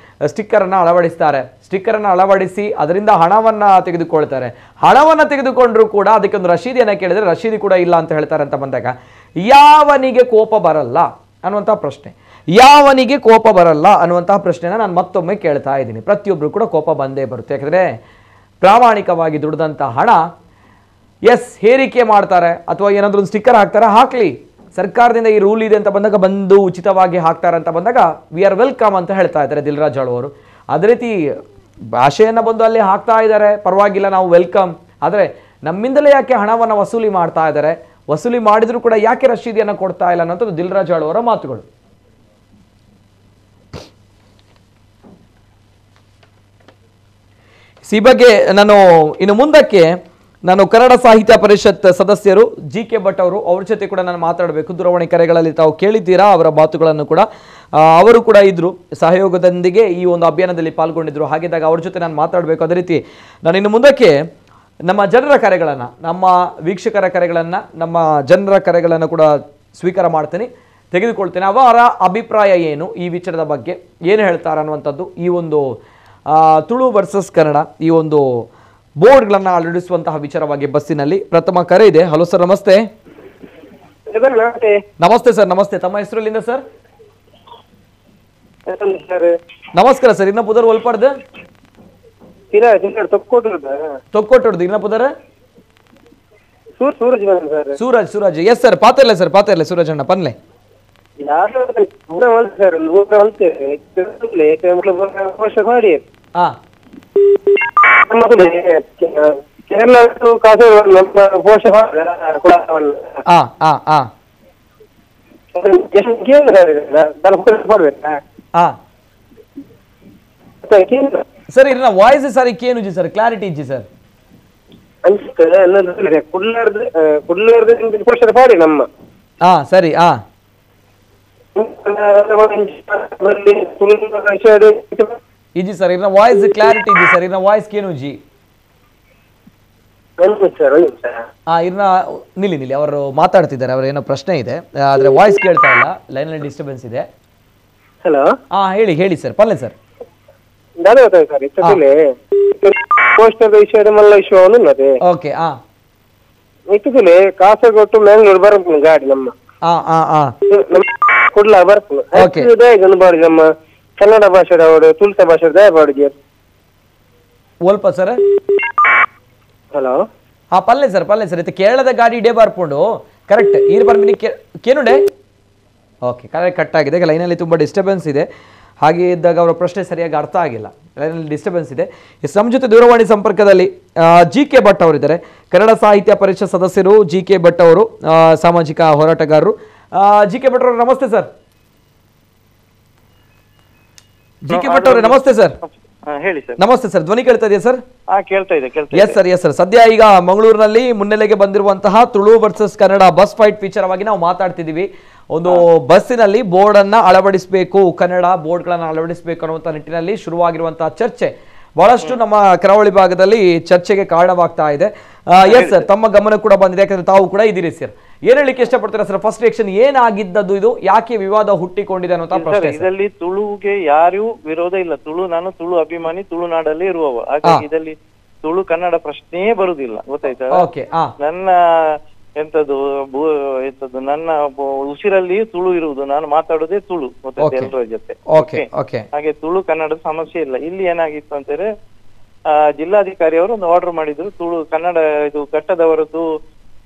ಸ್ಟಿಕ್ಕರನ್ನು ಅಳವಡಿಸ್ತಾರೆ. ಸ್ಟಿಕ್ಕರನ್ನು ಅಳವಡಿಸಿ ಅದರಿಂದ ಹಣವನ್ನು ತೆಗೆದುಕೊಳ್ತಾರೆ. ಹಣವನ್ನು ತೆಗೆದುಕೊಂಡ್ರೂ ಕೂಡ ಅದಕ್ಕೊಂದು ರಶೀದಿಯನ್ನು ಕೇಳಿದರೆ ರಶೀದಿ ಕೂಡ ಇಲ್ಲ ಅಂತ ಹೇಳ್ತಾರೆ. ಅಂತ ಬಂದಾಗ ಯಾವನಿಗೆ ಕೋಪ ಬರಲ್ಲ ಅನ್ನುವಂಥ ಪ್ರಶ್ನೆ, ಯಾವನಿಗೆ ಕೋಪ ಬರಲ್ಲ ಅನ್ನುವಂತಹ ಪ್ರಶ್ನೆನ ನಾನು ಮತ್ತೊಮ್ಮೆ ಕೇಳ್ತಾ ಇದ್ದೀನಿ. ಪ್ರತಿಯೊಬ್ಬರು ಕೂಡ ಕೋಪ ಬಂದೇ ಬರುತ್ತೆ. ಯಾಕಂದರೆ ಪ್ರಾಮಾಣಿಕವಾಗಿ ದುಡಿದಂಥ ಹಣ ಎಸ್ ಹೇರಿಕೆ ಮಾಡ್ತಾರೆ ಅಥವಾ ಏನಾದರೂ ಒಂದು ಸ್ಟಿಕ್ಕರ್ ಹಾಕ್ತಾರೆ, ಹಾಕಲಿ, ಸರ್ಕಾರದಿಂದ ಈ ರೂಲ್ ಇದೆ ಅಂತ ಬಂದಾಗ ಬಂದು ಉಚಿತವಾಗಿ ಹಾಕ್ತಾರೆ ಅಂತ ಬಂದಾಗ ವಿ ಆರ್ ವೆಲ್ಕಮ್ ಅಂತ ಹೇಳ್ತಾ ಇದ್ದಾರೆ ದಿಲ್ರಾಜ್ ಆಳು ಅವರು. ಅದೇ ರೀತಿ ಭಾಷೆಯನ್ನು ಬಂದು ಅಲ್ಲಿ ಹಾಕ್ತಾ ಇದ್ದಾರೆ, ಪರವಾಗಿಲ್ಲ, ನಾವು ವೆಲ್ಕಮ್. ಆದರೆ ನಮ್ಮಿಂದಲೇ ಯಾಕೆ ಹಣವನ್ನು ವಸೂಲಿ ಮಾಡ್ತಾ ಇದ್ದಾರೆ, ವಸೂಲಿ ಮಾಡಿದರೂ ಕೂಡ ಯಾಕೆ ರಶೀದಿಯನ್ನು ಕೊಡ್ತಾ ಇಲ್ಲ ಅನ್ನೋಂಥದ್ದು ದಿಲ್ರಾಜ್ ಆಳು ಅವರ ಮಾತುಗಳು. ಈ ಬಗ್ಗೆ ನಾನು ಇನ್ನು ಮುಂದಕ್ಕೆ ಕನ್ನಡ ಸಾಹಿತ್ಯ ಪರಿಷತ್ ಸದಸ್ಯರು ಜಿ.ಕೆ. ಭಟ್ ಅವ್ರ ಜೊತೆ ಕೂಡ ನಾನು ಮಾತಾಡಬೇಕು. ದೂರವಾಣಿ ಕರೆಗಳಲ್ಲಿ ತಾವು ಕೇಳಿದ್ದೀರಾ ಅವರ ಮಾತುಗಳನ್ನು ಕೂಡ. ಅವರು ಕೂಡ ಇದ್ರು, ಸಹಯೋಗದೊಂದಿಗೆ ಈ ಒಂದು ಅಭಿಯಾನದಲ್ಲಿ ಪಾಲ್ಗೊಂಡಿದ್ರು. ಹಾಗಿದ್ದಾಗ ಅವ್ರ ಜೊತೆ ನಾನು ಮಾತಾಡಬೇಕು. ಅದೇ ರೀತಿ ನಾನು ಇನ್ನು ಮುಂದಕ್ಕೆ ನಮ್ಮ ಜನರ ಕರೆಗಳನ್ನು, ನಮ್ಮ ವೀಕ್ಷಕರ ಕರೆಗಳನ್ನು, ನಮ್ಮ ಜನರ ಕರೆಗಳನ್ನು ಕೂಡ ಸ್ವೀಕಾರ ಮಾಡ್ತೀನಿ, ತೆಗೆದುಕೊಳ್ತೇನೆ. ಅವರ ಅಭಿಪ್ರಾಯ ಏನು, ಈ ವಿಚಾರದ ಬಗ್ಗೆ ಏನು ಹೇಳ್ತಾರೆ ಅನ್ನುವಂಥದ್ದು, ಈ ಒಂದು ತುಳು ವರ್ಸಸ್ ಕನ್ನಡ ಈ ಒಂದು ಬೋರ್ಡ್ಗಳನ್ನು ಅಳವಡಿಸುವಂತಹ ವಿಚಾರವಾಗಿ ಬಸ್ಸಿನಲ್ಲಿ ಪ್ರಥಮ ಕರೆ ಇದೆ. ಹಲೋ ಸರ್, ನಮಸ್ತೆ. ನಮಸ್ತೆ ಸರ್, ನಮಸ್ತೆ. ತಮ್ಮ ಹೆಸರು ಎಲ್ಲಿಂದ ಸರ್? ನಮಸ್ಕಾರ ಸರ್. ಇನ್ನ ಪುದರ್ ಒಲ್ಪಾಡ್ದು ತೊಕ್ಕೊಟ್ಟೊಡ್ದು ಇನ್ನ ಪುದರ್ ಸೂರಜ್. ಎಸ್ ಸರ್, ಪಾತಿರ್ಲೆ ಸರ್, ಪಾತಿರ್ಲೆ ಸೂರಜ್ ಅಣ್ಣ ಪನ್ಲೆ ಕೇರಳ ಸರ್ ಇನ್ನ ವಾಯ್ಸ್ ಸರ್ ಕೇನು ಜಿ ಸರ್ ಕ್ಲಾರಿಟಿ ಇಜ್ಜಿ ಸರ್ ಪಾಡಿ ನಮ್ಮ ಸರಿ ಇಜಿ ಸರ್ ಇನ್ನ ವಾಯ್ಸ್ ಕ್ಲಾರಿಟಿ ಇಜಿ ಸರ್ ಇನ್ನ ವಾಯ್ಸ್ ಕೇನು ಜಿ ಇನ್ನ ನಿಲ್ಲಿ ಅವರು ಮಾತಾಡ್ತಿದ್ದಾರೆ, ಅವ್ರ ಏನೋ ಪ್ರಶ್ನೆ ಇದೆ ಆದ್ರೆ ವಾಯ್ಸ್ ಕೇಳ್ತಾ ಇಲ್ಲ, ಲೈನ್ ಅಲ್ಲಿ ಡಿಸ್ಟರ್ಬೆನ್ಸ್ ಇದೆ. ಹಲೋ ಹೇಳಿ ಸರ್ ಪಲ್ಲೆ ಸರ್ ಓಕೆ ಇತ್ತುಲೆ ಕಾಸರಗೋಡು ಮ್ಯಾಂಗ್ಳೂರ್ ಬರಬೇಕು ಗಾಡಿ ನಮ್ಮ ಕುಡ್ಲ ಬರಬೇಕು ಬಾಡಿ ನಮ್ಮ ಕನ್ನಡ ಭಾಷೆದವರು ತುಳ್ಸ ಭಾಷೆ ದಯಪಾಡಿಗೆ ಓಲ್ಪ ಸರ್. ಹಲೋ ಪಲ್ಲೆ ಸರ್ ಇದು ಕೇರಳದ ಗಾಡಿ ಇಡೇ ಬಾರ್ಪುಂಡು ಕರೆಕ್ಟ್ ಈರ್ ಬರ್ಬಿನಿ ಕೇನುಡೆ ಓಕೆ ಕರೆಕ್ಟ್ ಕಟ್ ಆಗಿದೆ. ಲೈನಲ್ಲಿ ತುಂಬ ಡಿಸ್ಟರ್ಬೆನ್ಸ್ ಇದೆ, ಹಾಗೆ ಇದ್ದಾಗ ಅವರ ಪ್ರಶ್ನೆ ಸರಿಯಾಗಿ ಅರ್ಥ ಆಗಿಲ್ಲ, ಲೈನಲ್ಲಿ ಡಿಸ್ಟರ್ಬೆನ್ಸ್ ಇದೆ. ನಮ್ಮ ಜೊತೆ ದೂರವಾಣಿ ಸಂಪರ್ಕದಲ್ಲಿ ಜಿ.ಕೆ. ಭಟ್ ಅವರಿದ್ದಾರೆ, ಕನ್ನಡ ಸಾಹಿತ್ಯ ಪರಿಷತ್ ಸದಸ್ಯರು. ಜಿ.ಕೆ. ಭಟ್ ಅವರು ಸಾಮಾಜಿಕ ಹೋರಾಟಗಾರರು. ಜಿ.ಕೆ. ಭಟ್ ಅವರು ನಮಸ್ತೆ ಸರ್. ಜಿ.ಕೆ. ಭಟ್ ಅವರೇ ನಮಸ್ತೆ ಸರ್. ಹೇಳಿ ಸರ್. ನಮಸ್ತೆ ಸರ್, ಧ್ವನಿ ಕೇಳ್ತಾ ಇದೆಯಾ ಸರ್? ಕೇಳ್ತಾ ಇದೆ. Yes sir. ಸದ್ಯ ಈಗ ಮಂಗಳೂರಿನಲ್ಲಿ ಮುನ್ನೆಲೆಗೆ ಬಂದಿರುವಂತಹ Tulu versus Kannada bus fight ವಿಚಾರವಾಗಿ ನಾವು ಮಾತಾಡ್ತಿದ್ದೀವಿ. ಒಂದು ಬಸ್ಸಿನಲ್ಲಿ ಬೋರ್ಡ್ ಅನ್ನ ಅಳವಡಿಸಬೇಕು, ಕನ್ನಡ ಬೋರ್ಡ್ ಗಳನ್ನ ಅಳವಡಿಸಬೇಕು ಅನ್ನುವಂತ ನಿಟ್ಟಿನಲ್ಲಿ ಶುರುವಾಗಿರುವಂತಹ ಚರ್ಚೆ ಬಹಳಷ್ಟು ನಮ್ಮ ಕರಾವಳಿ ಭಾಗದಲ್ಲಿ ಚರ್ಚೆಗೆ ಕಾರಣವಾಗ್ತಾ ಇದೆ. ಎಸ್ ಸರ್, ತಮ್ಮ ಗಮನ ಕೂಡ ಬಂದಿದೆ, ಯಾಕಂದ್ರೆ ತಾವು ಕೂಡ ಇದ್ದೀರಿ ಸರ್. ಏನ್ ಹೇಳಿಕ್ಕೆ ಇಷ್ಟಪಡ್ತೀರಾ ಸರ್? ಫಸ್ಟ್ ರಿಯಾಕ್ಷನ್ ಏನಾಗಿದ್ದದ್ದು, ಇದು ಯಾಕೆ ವಿವಾದ ಹುಟ್ಟಿಕೊಂಡಿದೆ ಅನ್ನೋ ಪ್ರಶ್ನೆ. ಇದರಲ್ಲಿ ತುಳುಗೆ ಯಾರು ವಿರೋಧ ಇಲ್ಲ. ನಾನು ತುಳು ಅಭಿಮಾನಿ, ತುಳುನಾಡಲ್ಲಿ ಇರುವವ. ಹಾಗಾಗಿ ಇದರಲ್ಲಿ ತುಳು ಕನ್ನಡ ಪ್ರಶ್ನೆಯೇ ಬರುದಿಲ್ಲ, ಗೊತ್ತಾಯ್ತಾ? ನನ್ನ ನನ್ನ ಉಸಿರಲ್ಲಿ ತುಳು ಇರುವುದು, ನಾನು ಮಾತಾಡೋದೇ ತುಳು, ಗೊತ್ತಾಯ್ತು ಎಲ್ಲರ ಜೊತೆ. ಹಾಗೆ ತುಳು ಕನ್ನಡದ ಸಮಸ್ಯೆ ಇಲ್ಲ. ಇಲ್ಲಿ ಏನಾಗಿತ್ತು ಅಂತಂದ್ರೆ ಜಿಲ್ಲಾಧಿಕಾರಿ ಅವರು ಒಂದು ಆರ್ಡರ್ ಮಾಡಿದ್ರು, ತುಳು ಕನ್ನಡ ಇದು ಘಟ್ಟದವರದ್ದು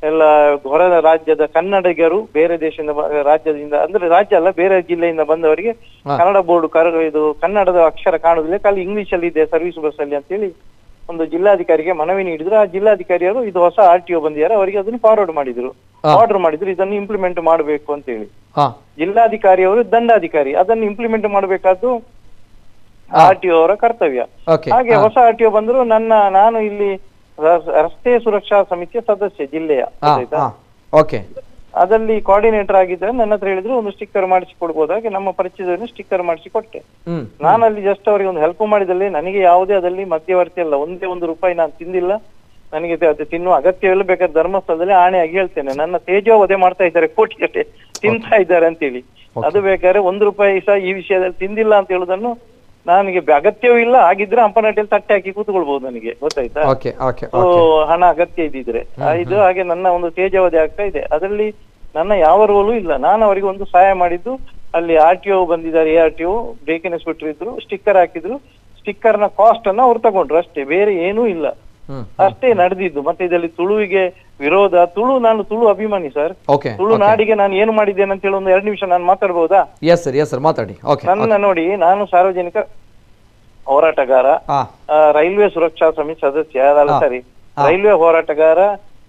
ಎಲ್ಲ ಹೊರ ರಾಜ್ಯದ ಕನ್ನಡಿಗರು ಬೇರೆ ದೇಶದಿಂದ ರಾಜ್ಯದಿಂದ ಅಂದ್ರೆ ರಾಜ್ಯ ಅಲ್ಲ ಬೇರೆ ಜಿಲ್ಲೆಯಿಂದ ಬಂದವರಿಗೆ ಕನ್ನಡ ಬೋರ್ಡ್ ಇದು ಕನ್ನಡದ ಅಕ್ಷರ ಕಾಣುದಿಲ್ಲ, ಖಾಲಿ ಇಂಗ್ಲಿಷ್ ಅಲ್ಲಿ ಇದೆ ಸರ್ವಿಸ್ ಬಸ್ ಅಲ್ಲಿ ಅಂತೇಳಿ ಒಂದು ಜಿಲ್ಲಾಧಿಕಾರಿಗೆ ಮನವಿ ನೀಡಿದ್ರು. ಆ ಜಿಲ್ಲಾಧಿಕಾರಿಯವರು ಇದು ಹೊಸ RTO ಬಂದಿದ್ದಾರೆ, ಅವರಿಗೆ ಅದನ್ನು ಫಾರ್ವರ್ಡ್ ಮಾಡಿದ್ರು, ಆರ್ಡರ್ ಮಾಡಿದ್ರು ಇದನ್ನು ಇಂಪ್ಲಿಮೆಂಟ್ ಮಾಡಬೇಕು ಅಂತ ಹೇಳಿ. ಜಿಲ್ಲಾಧಿಕಾರಿಯವರು ದಂಡಾಧಿಕಾರಿ, ಅದನ್ನು ಇಂಪ್ಲಿಮೆಂಟ್ ಮಾಡಬೇಕಾದ್ದು RTO ಅವರ ಕರ್ತವ್ಯ. ಹಾಗೆ ಹೊಸ RTO ಬಂದ್ರು. ನಾನು ಇಲ್ಲಿ ರಸ್ತೆ ಸುರಕ್ಷಾ ಸಮಿತಿಯ ಸದಸ್ಯ ಜಿಲ್ಲೆಯ, ಅದಲ್ಲಿ ಕೋಆರ್ಡಿನೇಟರ್ ಆಗಿದ್ದರೆ ನನ್ನ ಹತ್ರ ಹೇಳಿದ್ರು ಒಂದು ಸ್ಟಿಕ್ಕರ್ ಮಾಡಿಸಿ ಕೊಡ್ಬೋದಾಗಿ. ನಮ್ಮ ಪರಿಚಯದಲ್ಲಿ ಸ್ಟಿಕ್ಕರ್ ಮಾಡಿಸಿ ಕೊಟ್ಟೆ. ನಾನು ಅಲ್ಲಿ ಜಸ್ಟ್ ಅವರಿಗೆ ಒಂದು ಹೆಲ್ಪ್ ಮಾಡಿದಲ್ಲಿ ನನಗೆ ಯಾವುದೇ ಅದಲ್ಲಿ ಮಧ್ಯವರ್ತಿ ಅಲ್ಲ, ಒಂದೇ ಒಂದು ರೂಪಾಯಿ ನಾನು ತಿಂದಿಲ್ಲ, ನನಗೆ ಅದು ತಿನ್ನುವ ಅಗತ್ಯವಿಲ್ಲ. ಬೇಕಾದ್ರೆ ಧರ್ಮಸ್ಥಳದಲ್ಲಿ ಆಣೆಯಾಗಿ ಹೇಳ್ತೇನೆ, ನನ್ನ ತೇಜೋವಧೆ ಮಾಡ್ತಾ ಇದ್ದಾರೆ, ಕೋಟಿಗಟ್ಟೆ ತಿಂತಾ ಇದ್ದಾರೆ ಅಂತೇಳಿ. ಅದು ಬೇಕಾದ್ರೆ 1 ರೂಪಾಯಿ ಸಹ ಈ ವಿಷಯದಲ್ಲಿ ತಿಂದಿಲ್ಲ ಅಂತ ಹೇಳುದನ್ನು ನನಗೆ ಅಗತ್ಯವೂ ಇಲ್ಲ. ಆಗಿದ್ರೆ ಹಂಪನಟ್ಟಿಯಲ್ಲಿ ತಟ್ಟೆ ಹಾಕಿ ಕೂತ್ಕೊಳ್ಬಹುದು ನನಗೆ, ಗೊತ್ತಾಯ್ತಾ? ಹಣ ಅಗತ್ಯ ಇದ್ದಿದ್ರೆ ಇದು ಹಾಗೆ ನನ್ನ ಒಂದು ತೇಜಾವಧಿ ಆಗ್ತಾ ಇದೆ. ಅದರಲ್ಲಿ ನನ್ನ ಯಾವ ರೋಲು ಇಲ್ಲ. ನಾನು ಅವರಿಗೆ ಒಂದು ಸಹಾಯ ಮಾಡಿದ್ದು, ಅಲ್ಲಿ RTO ಬಂದಿದ್ದಾರೆ, ARTO ಬ್ರೇಕ್ ಇನ್ಸ್ಪೆಕ್ಟರ್ ಇದ್ರು, ಸ್ಟಿಕ್ಕರ್ ಹಾಕಿದ್ರು. ಸ್ಟಿಕ್ಕರ್ ನ ಕಾಸ್ಟ್ ಅನ್ನ ಅವ್ರು ತಗೊಂಡ್ರು ಅಷ್ಟೇ, ಬೇರೆ ಏನೂ ಇಲ್ಲ. ಅಷ್ಟೇ ನಡೆದಿದ್ದು. ಮತ್ತೆ ಇದರಲ್ಲಿ ತುಳುವಿಗೆ ವಿರೋಧ, ನಾನು ತುಳು ಅಭಿಮಾನಿ ಸರ್. ತುಳುನಾಡಿಗೆ ನಾನು ಏನು ಮಾಡಿದ್ದೇನೆ ಅಂತ ಹೇಳಿ ಒಂದು 2 ನಿಮಿಷ ನಾನು ಮಾತಾಡ್ಬಹುದಾ? ನನ್ನ ನೋಡಿ, ನಾನು ಸಾರ್ವಜನಿಕ ಹೋರಾಟಗಾರ, ರೈಲ್ವೆ ಸುರಕ್ಷಾ ಸಮಿತಿ ಸದಸ್ಯ, ಸರಿ ರೈಲ್ವೆ ಹೋರಾಟಗಾರ,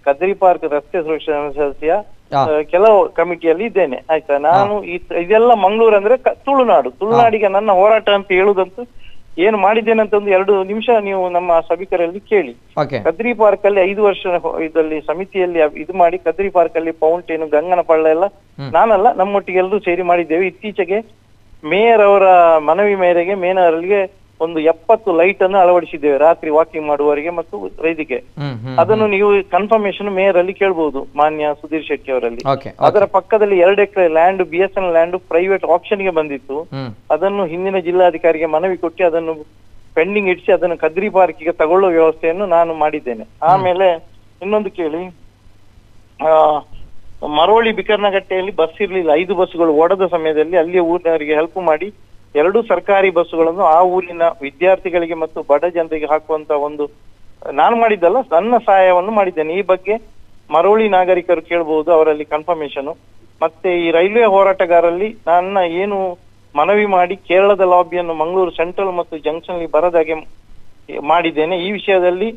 ಕದ್ರಿ ಪಾರ್ಕ್ ರಸ್ತೆ ಸುರಕ್ಷಾ ಸದಸ್ಯ, ಕೆಲವು ಕಮಿಟಿಯಲ್ಲಿ ಇದ್ದೇನೆ, ಆಯ್ತಾ? ನಾನು ಇದೆಲ್ಲ ಮಂಗಳೂರು ಅಂದ್ರೆ ತುಳುನಾಡಿಗೆ ನನ್ನ ಹೋರಾಟ ಅಂತ ಹೇಳುದಂತೂ ಏನು ಮಾಡಿದ್ದೇನೆ ಅಂತ ಒಂದು 2 ನಿಮಿಷ ನೀವು ನಮ್ಮ ಸಭಿಕರಲ್ಲಿ ಕೇಳಿ. ಕದ್ರಿ ಪಾರ್ಕ್ ಅಲ್ಲಿ 5 ವರ್ಷ ಇದರಲ್ಲಿ ಸಮಿತಿಯಲ್ಲಿ ಇದು ಮಾಡಿ, ಕದ್ರಿ ಪಾರ್ಕ್ ಅಲ್ಲಿ ಫೌಂಟೇನ್, ಗಂಗನ ಪಳ್ಳ ಎಲ್ಲ ನಾನಲ್ಲ, ನಮ್ಮೊಟ್ಟಿಗೆ ಎಲ್ಲರೂ ಸೇರಿ ಮಾಡಿದ್ದೇವೆ. ಇತ್ತೀಚೆಗೆ ಮೇಯರ್ ಅವರ ಮನವಿ ಮೇರೆಗೆ ಮೇಯರ್ಗೆ ಒಂದು 70 ಲೈಟ್ ಅನ್ನು ಅಳವಡಿಸಿದ್ದೇವೆ ರಾತ್ರಿ ವಾಕಿಂಗ್ ಮಾಡುವವರಿಗೆ ಮತ್ತು ರೈದಿಗೆ. ಅದನ್ನು ನೀವು ಕನ್ಫರ್ಮೇಶನ್ ಮೇಯರ್ ಅಲ್ಲಿ ಕೇಳಬಹುದು, ಮಾನ್ಯ ಸುಧೀರ್ ಶೆಟ್ಟಿ ಅವರಲ್ಲಿ. ಅದರ ಪಕ್ಕದಲ್ಲಿ 2 ಎಕರೆ land, BSNL land private option ಗೆ ಬಂದಿತ್ತು. ಅದನ್ನು ಹಿಂದಿನ ಜಿಲ್ಲಾಧಿಕಾರಿಗೆ ಮನವಿ ಕೊಟ್ಟು ಅದನ್ನು ಪೆಂಡಿಂಗ್ ಇಡಿಸಿ ಅದನ್ನು ಕದ್ರಿ ಪಾರ್ಕಿಗೆ ತಗೊಳ್ಳೋ ವ್ಯವಸ್ಥೆಯನ್ನು ನಾನು ಮಾಡಿದ್ದೇನೆ. ಆಮೇಲೆ ಇನ್ನೊಂದು ಕೇಳಿ, ಮರೋಳಿ ಬಿಕರ್ನಗಟ್ಟೆಯಲ್ಲಿ ಬಸ್ ಇರ್ಲಿಲ್ಲ, 5 ಬಸ್ಗಳು ಓಡದ ಸಮಯದಲ್ಲಿ ಅಲ್ಲಿಯ ಊರಿನವರಿಗೆ ಹೆಲ್ಪ್ ಮಾಡಿ 2 ಸರ್ಕಾರಿ ಬಸ್ಸುಗಳನ್ನು ಆ ಊರಿನ ವಿದ್ಯಾರ್ಥಿಗಳಿಗೆ ಮತ್ತು ಬಡ ಜನರಿಗೆ ಹಾಕುವಂತ ಒಂದು ನಾನು ಮಾಡಿದ್ದಲ್ಲ, ನನ್ನ ಸಹಾಯವನ್ನು ಮಾಡಿದ್ದೇನೆ. ಈ ಬಗ್ಗೆ ಮರೋಳಿ ನಾಗರಿಕರು ಕೇಳಬಹುದು, ಅವರಲ್ಲಿ ಕನ್ಫರ್ಮೇಶನ್. ಮತ್ತೆ ಈ ರೈಲ್ವೆ ಹೋರಾಟಗಾರಲ್ಲಿ ನನ್ನ ಏನು ಮನವಿ ಮಾಡಿ ಕೇರಳದ ಲಾಬಿಯನ್ನು ಮಂಗಳೂರು ಸೆಂಟ್ರಲ್ ಮತ್ತು ಜಂಕ್ಷನ್ ಬರದಾಗೆ ಮಾಡಿದ್ದೇನೆ. ಈ ವಿಷಯದಲ್ಲಿ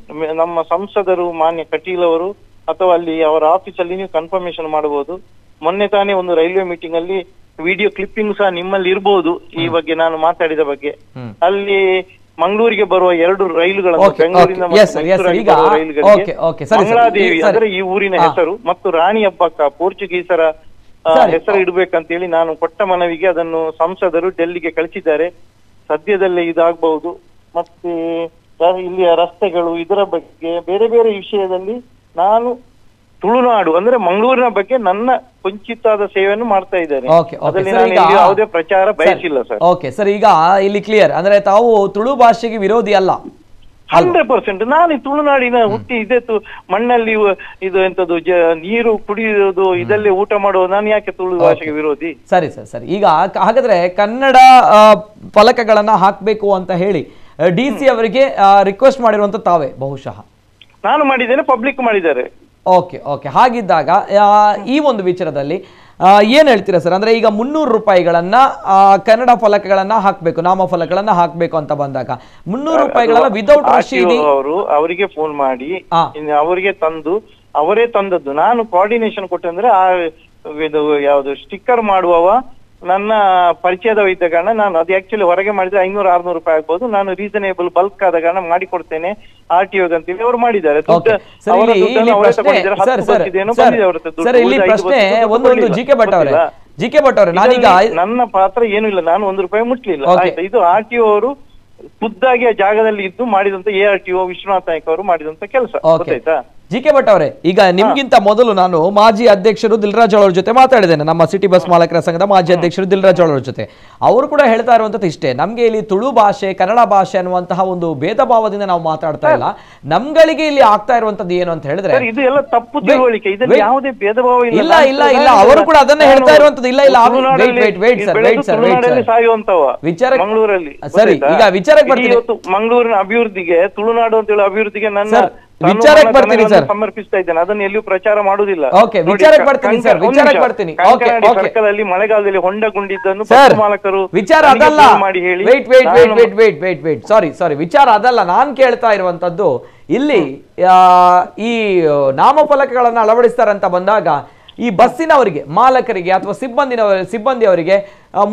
ನಮ್ಮ ಸಂಸದರು ಮಾನ್ಯ ಕಟೀಲ್ ಅವರು ಅಥವಾ ಅಲ್ಲಿ ಅವರ ಆಫೀಸಲ್ಲಿ ನೀವು ಕನ್ಫರ್ಮೇಶನ್ ಮಾಡಬಹುದು. ಮೊನ್ನೆ ತಾನೇ ಒಂದು ರೈಲ್ವೆ ಮೀಟಿಂಗ್ ಅಲ್ಲಿ ವಿಡಿಯೋ ಕ್ಲಿಪ್ಪಿಂಗ್ ಸಹ ನಿಮ್ಮಲ್ಲಿ ಇರಬಹುದು ಈ ಬಗ್ಗೆ ನಾನು ಮಾತಾಡಿದ ಬಗ್ಗೆ. ಅಲ್ಲಿ ಮಂಗಳೂರಿಗೆ ಬರುವ 2 ರೈಲುಗಳನ್ನು ಬೆಂಗಳೂರಿನ ರೈಲುಗಳಿಗೆ ಮಂಗಳಾದೇವಿ ಅಂದ್ರೆ ಈ ಊರಿನ ಹೆಸರು ಮತ್ತು ರಾಣಿ ಹಬ್ಬಕ್ಕ ಪೋರ್ಚುಗೀಸರ ಹೆಸರು ಇಡಬೇಕಂತೇಳಿ ನಾನು ಕೊಟ್ಟ ಮನವಿಗೆ ಅದನ್ನು ಸಂಸದರು ಡೆಲ್ಲಿಗೆ ಕಳಿಸಿದ್ದಾರೆ. ಸದ್ಯದಲ್ಲೇ ಇದಾಗಬಹುದು. ಮತ್ತೆ ಇಲ್ಲಿಯ ರಸ್ತೆಗಳು, ಇದರ ಬಗ್ಗೆ ಬೇರೆ ಬೇರೆ ವಿಷಯದಲ್ಲಿ ನಾನು ತುಳುನಾಡು ಅಂದ್ರೆ ಮಂಗಳೂರಿನ ಬಗ್ಗೆ ನನ್ನ ಕೊಂಚಿತಾದ ಸೇವೆಯನ್ನು ಮಾಡ್ತಾ ಇದ್ದೇನೆ. ಅದರಲ್ಲಿ ನಾನು ಯಾವುದೇ ಪ್ರಚಾರ ಬಯಸಿಲ್ಲ ಸರ್. ಓಕೆ ಸರ್, ಈಗ ಇಲ್ಲಿ ಕ್ಲಿಯರ್ ಅಂದ್ರೆ ತಾವು ತುಳು ಭಾಷೆಗೆ ವಿರೋಧಿ ಅಲ್ಲ? 100%. ನಾನು ತುಳುನಾಡಿನ ಹುಟ್ಟಿ ಇದೆ, ಮಣ್ಣಲ್ಲಿ ಇದು ಎಂತದ್ದು ನೀರು ಕುಡಿಯೋದು, ಇದಲ್ಲೇ ಊಟ ಮಾಡುವ, ನಾನು ಯಾಕೆ ತುಳು ಭಾಷೆಗೆ ವಿರೋಧಿ? ಸರಿ ಸರ್, ಸರಿ. ಈಗ ಹಾಗಾದ್ರೆ ಕನ್ನಡ ಫಲಕಗಳನ್ನ ಹಾಕ್ಬೇಕು ಅಂತ ಹೇಳಿ DC ಅವರಿಗೆ ರಿಕ್ವೆಸ್ಟ್ ಮಾಡಿರುವಂತ ತಾವೇ ಬಹುಶಃ? ನಾನು ಮಾಡಿದ್ದೇನೆ, ಪಬ್ಲಿಕ್ ಮಾಡಿದ್ದಾರೆ. ಓಕೆ ಓಕೆ, ಹಾಗಿದ್ದಾಗ ಈ ಒಂದು ವಿಚಾರದಲ್ಲಿ ಏನ್ ಹೇಳ್ತೀರಾ ಸರ್? ಅಂದ್ರೆ ಈಗ 300 ರೂಪಾಯಿಗಳನ್ನ ಕನ್ನಡ ಫಲಕಗಳನ್ನ ಹಾಕ್ಬೇಕು, ನಾಮಫಲಕಗಳನ್ನ ಹಾಕ್ಬೇಕು ಅಂತ ಬಂದಾಗ 300 ರೂಪಾಯಿಗಳನ್ನ ವಿದೌಟ್ ರಶೀದಿ ಅವರು ಅವರಿಗೆ ಫೋನ್ ಮಾಡಿ ಅವರಿಗೆ ಅವರೇ ತಂದದ್ದು. ನಾನು ಕೋಆರ್ಡಿನೇಷನ್ ಕೊಟ್ಟಂದ್ರೆ ಇದು ಯಾವುದು ಸ್ಟಿಕ್ಕರ್ ಮಾಡುವವ ನನ್ನ ಪರಿಚಯದ ಇದ್ದ ಕಾರಣ ನಾನು ಅದು ಆಕ್ಚುಲಿ ಹೊರಗೆ ಮಾಡಿದ್ರೆ 500-600 ರೂಪಾಯಿ ಆಗ್ಬೋದು. ನಾನು ರೀಸನೇಬಲ್ ಬಲ್ಕ್ ಆದ ಕಾರಣ ಮಾಡಿಕೊಡ್ತೇನೆ RTO ಅಂತೇಳಿ ಅವರು ಮಾಡಿದ್ದಾರೆ. ನನ್ನ ಪಾತ್ರ ಏನು ಇಲ್ಲ, ನಾನು 1 ರೂಪಾಯಿ ಮುಟ್ಲಿಲ್ಲ. ಆಯ್ತಾ, ಇದು RTO ಅವರು ಖುದ್ದಾಗಿ ಆ ಜಾಗದಲ್ಲಿ ಇದ್ದು ಮಾಡಿದಂತ ARTO ವಿಶ್ವನಾಥ್ ನಾಯ್ಕ ಅವರು ಮಾಡಿದಂತ ಕೆಲಸ. ಗೊತ್ತಾಯ್ತಾ? GK ಭಟ್ ಅವರೇ, ಈಗ ನಿಮ್ಗಿಂತ ಮೊದಲು ನಾನು ಮಾಜಿ ಅಧ್ಯಕ್ಷರು ದಿಲ್ರಾಜ್ ಅವರ ಜೊತೆ ಮಾತಾಡಿದ್ದೇನೆ, ನಮ್ಮ ಸಿಟಿ ಬಸ್ ಮಾಲಕರ ಸಂಘದ ಮಾಜಿ ಅಧ್ಯಕ್ಷರು ದಿಲ್ರಾಜ್ ಅವರ ಜೊತೆ. ಅವರು ಕೂಡ ಹೇಳ್ತಾ ಇರುವಂತದ್ದು ಇಷ್ಟೇ, ನಮ್ಗೆ ಇಲ್ಲಿ ತುಳು ಭಾಷೆ ಕನ್ನಡ ಭಾಷೆ ಅನ್ನುವಂತಹ ಒಂದು ಭೇದ ಭಾವದಿಂದ ನಾವು ಮಾತಾಡ್ತಾ ಇಲ್ಲ. ನಮ್ಗಳಿಗೆ ಇಲ್ಲಿ ಆಗ್ತಾ ಇರುವಂತದ್ದು ಏನು ಅಂತ ಹೇಳಿದ್ರೆ ಇದು ಎಲ್ಲ ತಪ್ಪು ತಿಳುವಳಿಕೆ, ಇದರಲ್ಲಿ ಯಾವುದೇ ಭೇದ ಭಾವ ಇಲ್ಲ. ಇಲ್ಲ ಇಲ್ಲ, ಅವರು ಕೂಡ ಅದನ್ನ ಹೇಳ್ತಾ ಇರುವಂತದ್ದು. ಇಲ್ಲ ಇಲ್ಲ, ವಿಚಾರ ಮಂಗಳೂರಲ್ಲಿ ಸರಿ, ಈಗ ವಿಚಾರಕ್ಕೆ ಬರ್ತೀನಿ. ಮಂಗಳೂರಿನ ಅಭಿವೃದ್ಧಿಗೆ, ತುಳುನಾಡು ಅಂತ ಹೇಳಿ ಅಭಿವೃದ್ಧಿಗೆ ನನ್ನ ವಿಚಾರಕ್ಕೆ ಬರ್ತೀನಿ ಸರ್, ಸಮರ್ಪಿಸ್ತಾ ಇದ್ದೇನೆ, ಅದನ್ನು ಎಲ್ಲಿಯೂ ಪ್ರಚಾರ ಮಾಡುವುದಿಲ್ಲ. ಓಕೆ, ವಿಚಾರಕ್ಕೆ ಬರ್ತೀನಿ ಸರ್, ವಿಚಾರಕ್ಕೆ ಬರ್ತೀನಿ. ಓಕೆ ಓಕೆ, ಸರ್ಕಲಲ್ಲಿ ಮಳೆಗಾಲದಲ್ಲಿ ಹೊಂಡ ಗುಂಡಿದ್ದನ್ನು ಸರ್ ಮಾಲಕರು ವಿಚಾರ ಅದಲ್ಲ, ಮಾಡಿ ಹೇಳಿ. ವೇಟ್ ಸಾರಿ, ವಿಚಾರ ಅದಲ್ಲ. ನಾನ್ ಕೇಳ್ತಾ ಇರುವಂತದ್ದು ಇಲ್ಲಿ ಈ ನಾಮಫಲಕಗಳನ್ನ ಅಳವಡಿಸ್ತಾರಂತ ಬಂದಾಗ ಈ ಬಸ್ಸಿನವರಿಗೆ, ಮಾಲಕರಿಗೆ ಅಥವಾ ಸಿಬ್ಬಂದಿಯವರಿಗೆ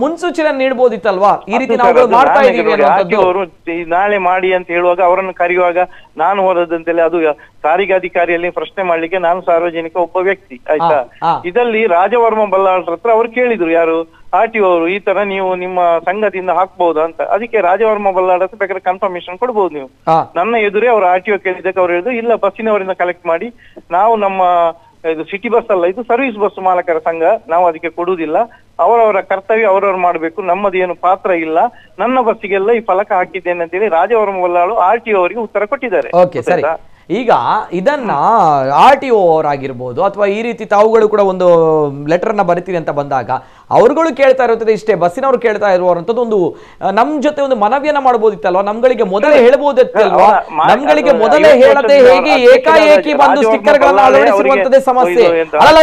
ಮುನ್ಸೂಚನೆ ನೀಡಬಹುದಿತ್ತಲ್ವಾ, ಈ ರೀತಿ ನಾವು ಮಾಡ್ತಾ ಇದೀವಿ ಅನ್ನುವಂಥದ್ದು. ಅವರು ನಾಳೆ ಮಾಡಿ ಅಂತ ಹೇಳುವಾಗ ಅವರನ್ನು ಕರೆಯುವಾಗ ನಾನು ಹೋದದಂತೆಲ್ಲ ಅದು ಸಾರಿಗೆ ಅಧಿಕಾರಿಯಲ್ಲಿ ಪ್ರಶ್ನೆ ಮಾಡ್ಲಿಕ್ಕೆ ನಾನು ಸಾರ್ವಜನಿಕ ಒಬ್ಬ ವ್ಯಕ್ತಿ, ಆಯ್ತಾ. ಇದರಲ್ಲಿ ರಾಜವರ್ಮ ಬಲ್ಲಾಳರ ಹತ್ರ ಅವ್ರು ಕೇಳಿದ್ರು, ಯಾರು RTO ಅವರು, ಈ ತರ ನೀವು ನಿಮ್ಮ ಸಂಘದಿಂದ ಹಾಕ್ಬಹುದಾ ಅಂತ. ಅದಕ್ಕೆ ರಾಜವರ್ಮ ಬಲ್ಲಾಳ ಹತ್ರ ಬೇಕಾದ್ರೆ ಕನ್ಫರ್ಮೇಶನ್ ಕೊಡ್ಬೋದು ನೀವು. ನನ್ನ ಎದುರೇ ಅವ್ರು RTO ಕೇಳಿದ್ದಕ್ಕೆ ಅವ್ರು ಹೇಳಿದ್ರು, ಇಲ್ಲ ಬಸ್ಸಿನವರಿಂದ ಕಲೆಕ್ಟ್ ಮಾಡಿ, ನಾವು ನಮ್ಮ ಇದು ಸಿಟಿ ಬಸ್ ಅಲ್ಲ, ಇದು ಸರ್ವಿಸ್ ಬಸ್ ಮಾಲಕರ ಸಂಘ, ನಾವು ಅದಕ್ಕೆ ಕೊಡುವುದಿಲ್ಲ, ಅವರವರ ಕರ್ತವ್ಯ ಅವರವ್ರು ಮಾಡ್ಬೇಕು, ನಮ್ಮದೇನು ಪಾತ್ರ ಇಲ್ಲ, ನನ್ನ ಬಸ್ಸಿಗೆಲ್ಲ ಈ ಫಲಕ ಹಾಕಿದ್ದೇನೆ ಅಂತೇಳಿ ರಾಜವರ್ಮ ಬಲ್ಲಾಳು RTO ಅವರಿಗೆ ಉತ್ತರ ಕೊಟ್ಟಿದ್ದಾರೆ. ಓಕೆ ಸರಿ, ಈಗ ಇದನ್ನ RTO ಅವರಾಗಿರ್ಬೋದು ಅಥವಾ ಈ ರೀತಿ ತಾವುಗಳು ಕೂಡ ಒಂದು ಲೆಟರ್ ನ ಬರಿತೀರಿ ಅಂತ ಬಂದಾಗ ಅವರುಗಳು ಕೇಳ್ತಾ ಇರುತ್ತದೆ ಇಷ್ಟೇ, ಬಸ್ಸಿನವರು ಕೇಳ್ತಾ ಇರುವಂತದ್ದು ಒಂದು ನಮ್ ಜೊತೆ ಒಂದು ಮನವಿಯನ್ನ ಮಾಡಬಹುದಿತ್ತಲ್ವಾ, ನಮ್ಗಳಿಗೆ ಮೊದಲೇ ಹೇಳಬಹುದಿತ್ತಲ್ವಾ, ನಮ್ಗಳಿಗೆ ಮೊದಲೇ ಹೇಳದೆ ಹೇಗೆ ಏಕಾಏಕಿ ಬಂದು ಸ್ಟಿಕ್ಕರ್ ಗಳನ್ನ ಅಳವಡಿಸಿರುವಂತದ್ದೇ ಸಮಸ್ಯೆ ಅಲ್ಲ.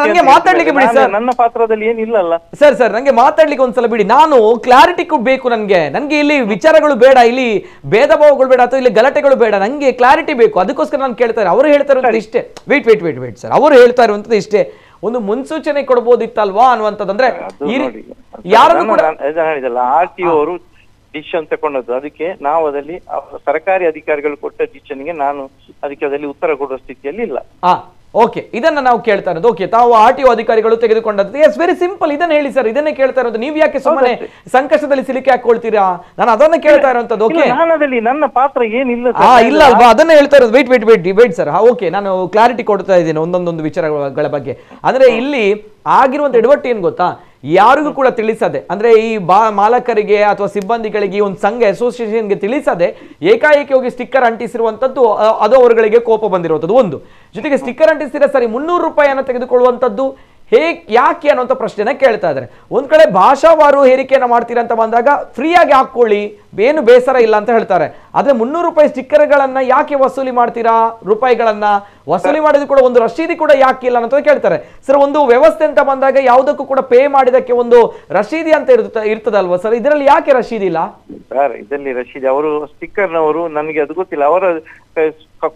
ನನಗೆ ಮಾತಾಡ್ಲಿಕ್ಕೆ ಬಿಡಿ ಸರ್, ನನ್ನ ಪಾತ್ರದಲ್ಲಿ ಏನಿಲ್ಲ ಸರ್ ನಂಗೆ ಮಾತಾಡ್ಲಿಕ್ಕೆ ಒಂದ್ಸಲ ಬಿಡಿ, ನಾನು ಕ್ಲಾರಿಟಿ ಬೇಕು. ನನ್ಗೆ ಇಲ್ಲಿ ವಿಚಾರಗಳು ಬೇಡ, ಇಲ್ಲಿ ಭೇದ ಭಾವಗಳು ಬೇಡ, ಅಥವಾ ಇಲ್ಲಿ ಗಲಾಟೆಗಳು ಬೇಡ, ನಂಗೆ ಕ್ಲಾರಿಟಿ ಬೇಕು. ಅದಕ್ಕೋಸ್ಕರ ನಾನು ಕೇಳ್ತಾ ಇದ್ದಾರೆ, ಅವರು ಹೇಳ್ತಾ ಇರುವಂತದ್ದು ಇಷ್ಟೇ. ವೇಟ್ ಸರ್, ಅವರು ಹೇಳ್ತಾ ಇರುವಂತದ್ದು ಇಷ್ಟೇ, ಒಂದು ಮುನ್ಸೂಚನೆ ಕೊಡಬಹುದಿತ್ತಲ್ವಾ ಅನ್ನುವಂಥದ್ದು. ಯಾರನ್ನು ಕೂಡ RTO ಅವರು ಡಿಸಿಷನ್ ತಗೊಂಡದ್ದು, ಅದಕ್ಕೆ ನಾವು ಅದರಲ್ಲಿ ಸರ್ಕಾರಿ ಅಧಿಕಾರಿಗಳು ಕೊಟ್ಟ ಡಿಸಿಷನ್ಗೆ ನಾನು ಅದಕ್ಕೆ ಅದರಲ್ಲಿ ಉತ್ತರ ಕೊಡುವ ಸ್ಥಿತಿಯಲ್ಲಿ ಇಲ್ಲ. ಓಕೆ, ಇದನ್ನ ನಾವು ಕೇಳ್ತಾ ಇರೋದು. ಓಕೆ, ತಾವು RTO ಅಧಿಕಾರಿಗಳು ತೆಗೆದುಕೊಂಡದ್ದು, ಎಸ್ ವೆರಿ ಸಿಂಪಲ್, ಇದನ್ನ ಹೇಳಿ ಸರ್, ಇದನ್ನೇ ಕೇಳ್ತಾ ಇರೋದು. ನೀವು ಯಾಕೆ ಸುಮ್ಮನೆ ಸಂಕಷ್ಟದಲ್ಲಿ ಸಿಲುಕಿ ಹಾಕೊಳ್ತೀರಾ? ನಾನು ಅದನ್ನ ಕೇಳ್ತಾ ಇರೋಂಥದ್ದು. ಓಕೆ, ನನ್ನ ಪಾತ್ರ ಏನಿಲ್ಲ ಇಲ್ಲ ಅಲ್ವಾ, ಅದನ್ನ ಹೇಳ್ತಾ ಇರೋದು. ವೇಟ್ ಸರ್, ಓಕೆ, ನಾನು ಕ್ಲಾರಿಟಿ ಕೊಡ್ತಾ ಇದ್ದೀನಿ ಒಂದೊಂದು ವಿಚಾರಗಳ ಬಗ್ಗೆ. ಅಂದ್ರೆ ಇಲ್ಲಿ ಆಗಿರುವಂತ ಎಡವಟ್ಟು ಏನ್ ಗೊತ್ತಾ, ಯಾರಿಗೂ ಕೂಡ ತಿಳಿಸದೆ, ಅಂದ್ರೆ ಈ ಮಾಲಕರಿಗೆ ಅಥವಾ ಸಿಬ್ಬಂದಿಗಳಿಗೆ ಒಂದು ಸಂಘ ಅಸೋಸಿಯೇಷನ್ಗೆ ತಿಳಿಸದೆ ಏಕಾಏಕಿ ಹೋಗಿ ಸ್ಟಿಕ್ಕರ್ ಅಂಟಿಸಿರುವಂತದ್ದು, ಅದು ಅವರುಗಳಿಗೆ ಕೋಪ ಬಂದಿರುವಂತದ್ದು ಒಂದು. ಜೊತೆಗೆ ಸ್ಟಿಕ್ಕರ್ ಅಂಟಿಸಿದ್ರೆ ಸರಿ 300 ರೂಪಾಯಿಯನ್ನು ತೆಗೆದುಕೊಳ್ಳುವಂತದ್ದು ಯಾಕೆ ಅನ್ನುವಂಥ ಪ್ರಶ್ನೆನ ಕೇಳ್ತಾ ಇದ್ದಾರೆ. ಒಂದ್ ಕಡೆ ಭಾಷಾವಾರು ಹೇರಿಕೆಯನ್ನ ಮಾಡ್ತೀರಾ ಅಂತ ಬಂದಾಗ ಫ್ರೀಯಾಗಿ ಹಾಕೊಳ್ಳಿ, ಏನು ಬೇಸರ ಇಲ್ಲ ಅಂತ ಹೇಳ್ತಾರೆ. ಆದ್ರೆ 300 ರೂಪಾಯಿ ಸ್ಟಿಕ್ಕರ್ಗಳನ್ನ ಯಾಕೆ ವಸೂಲಿ ಮಾಡ್ತೀರಾ? ರೂಪಾಯಿಗಳನ್ನ ವಸೂಲಿ ಮಾಡಿದ್ರು ಕೂಡ ಒಂದು ರಶೀದಿ ಕೂಡ ಯಾಕೆ ಇಲ್ಲ ಅಂತ ಕೇಳ್ತಾರೆ. ಸರ್, ಒಂದು ವ್ಯವಸ್ಥೆ ಅಂತ ಬಂದಾಗ ಯಾವುದಕ್ಕೂ ಕೂಡ ಪೇ ಮಾಡಿದಕ್ಕೆ ಒಂದು ರಶೀದಿ ಅಂತ ಇರ್ತದಲ್ವಾ ಸರ್, ಇದರಲ್ಲಿ ಯಾಕೆ ರಶೀದಿ ಇಲ್ಲ ಸರ್? ಇದರಲ್ಲಿ ರಶೀದಿ ಅವರು ಸ್ಟಿಕ್ಕರ್ನವರು, ನನಗೆ ಅದು ಗೊತ್ತಿಲ್ಲ, ಅವರ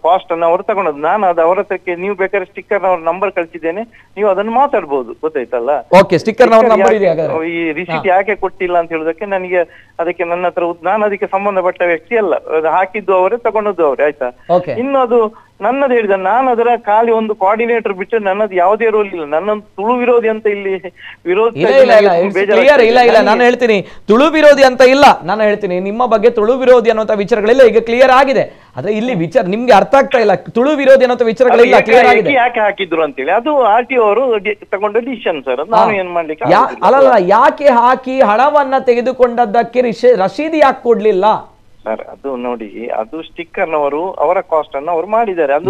ಕಾಸ್ಟ್ ಅನ್ನು ಅವರು ತಗೊಂಡದ್ದು. ನಾನು ಅದು ಅವರ ಹತ್ರಕ್ಕೆ, ನೀವು ಬೇಕಾದ್ರೆ ಸ್ಟಿಕ್ಕರ್ ಅವ್ರ ನಂಬರ್ ಕಳಿಸಿದ್ದೇನೆ, ನೀವು ಅದನ್ನು ಮಾತಾಡ್ಬೋದು, ಗೊತ್ತಾಯ್ತಲ್ಲ. ಈ ರಿಸೀಟ್ ಯಾಕೆ ಕೊಟ್ಟಿಲ್ಲ ಅಂತ ಹೇಳುದಕ್ಕೆ ನನಗೆ ಅದಕ್ಕೆ ನನ್ನ ಹತ್ರ ನಾನು ಅದಕ್ಕೆ ಸಂಬಂಧಪಟ್ಟ ವ್ಯಕ್ತಿ ಅಲ್ಲ, ಹಾಕಿದ್ದು ಅವರೇ, ತಗೊಂಡದ್ದು ಅವರೇ, ಆಯ್ತಾ. ಇನ್ನು ಅದು ನನ್ನದು ಹೇಳಿದ, ನಾನು ಅದರ ಖಾಲಿ ಒಂದು ಕೋಆರ್ಡಿನೇಟರ್ ಬಿಟ್ಟರೆ ನನ್ನದು ಯಾವುದೇ ರೋಲ್ ಇಲ್ಲ. ನನ್ನೊಂದು ತುಳು ವಿರೋಧಿ ಅಂತ ಇಲ್ಲಿ ಇಲ್ಲ, ನಾನು ಹೇಳ್ತೀನಿ ತುಳು ವಿರೋಧಿ ಅಂತ ಇಲ್ಲ, ನಾನು ಹೇಳ್ತೀನಿ ನಿಮ್ಮ ಬಗ್ಗೆ ತುಳು ವಿರೋಧಿ ಅನ್ನುವಂತ ವಿಚಾರಗಳಿಲ್ಲ, ಈಗ ಕ್ಲಿಯರ್ ಆಗಿದೆ. ಆದ್ರೆ ಇಲ್ಲಿ ವಿಚಾರ ನಿಮ್ಗೆ ಅರ್ಥ ಆಗ್ತಾ ಇಲ್ಲ, ತುಳು ವಿರೋಧಿ ಅನ್ನೋ ವಿಚಾರಗಳಿಲ್ಲ, ಕ್ಲಿಯರ್ ಆಗಿದೆ. ಯಾಕೆ ಹಾಕಿದ್ರು ಅಂತೇಳಿ ಅದು RTO ಅವರು ತಗೊಂಡ ಡಿಸಿಷನ್ ಸರ್, ನಾನು ಏನ್ ಮಾಡ್ಲಿಕ್ಕೆ ಅಲ್ಲಲ್ಲ, ಯಾಕೆ ಹಾಕಿ ಹಣವನ್ನ ತೆಗೆದುಕೊಂಡದ್ದಕ್ಕೆ ರಶೀದಿ ಯಾಕೆ ಕೊಡ್ಲಿಲ್ಲ ಸರ್? ಅದು ನೋಡಿ, ಅದು ಸ್ಟಿಕ್ಕರ್ನವರು ಅವರ ಕಾಸ್ಟ್ ಅನ್ನು ಅವರು ಮಾಡಿದ್ದಾರೆ. ಅದು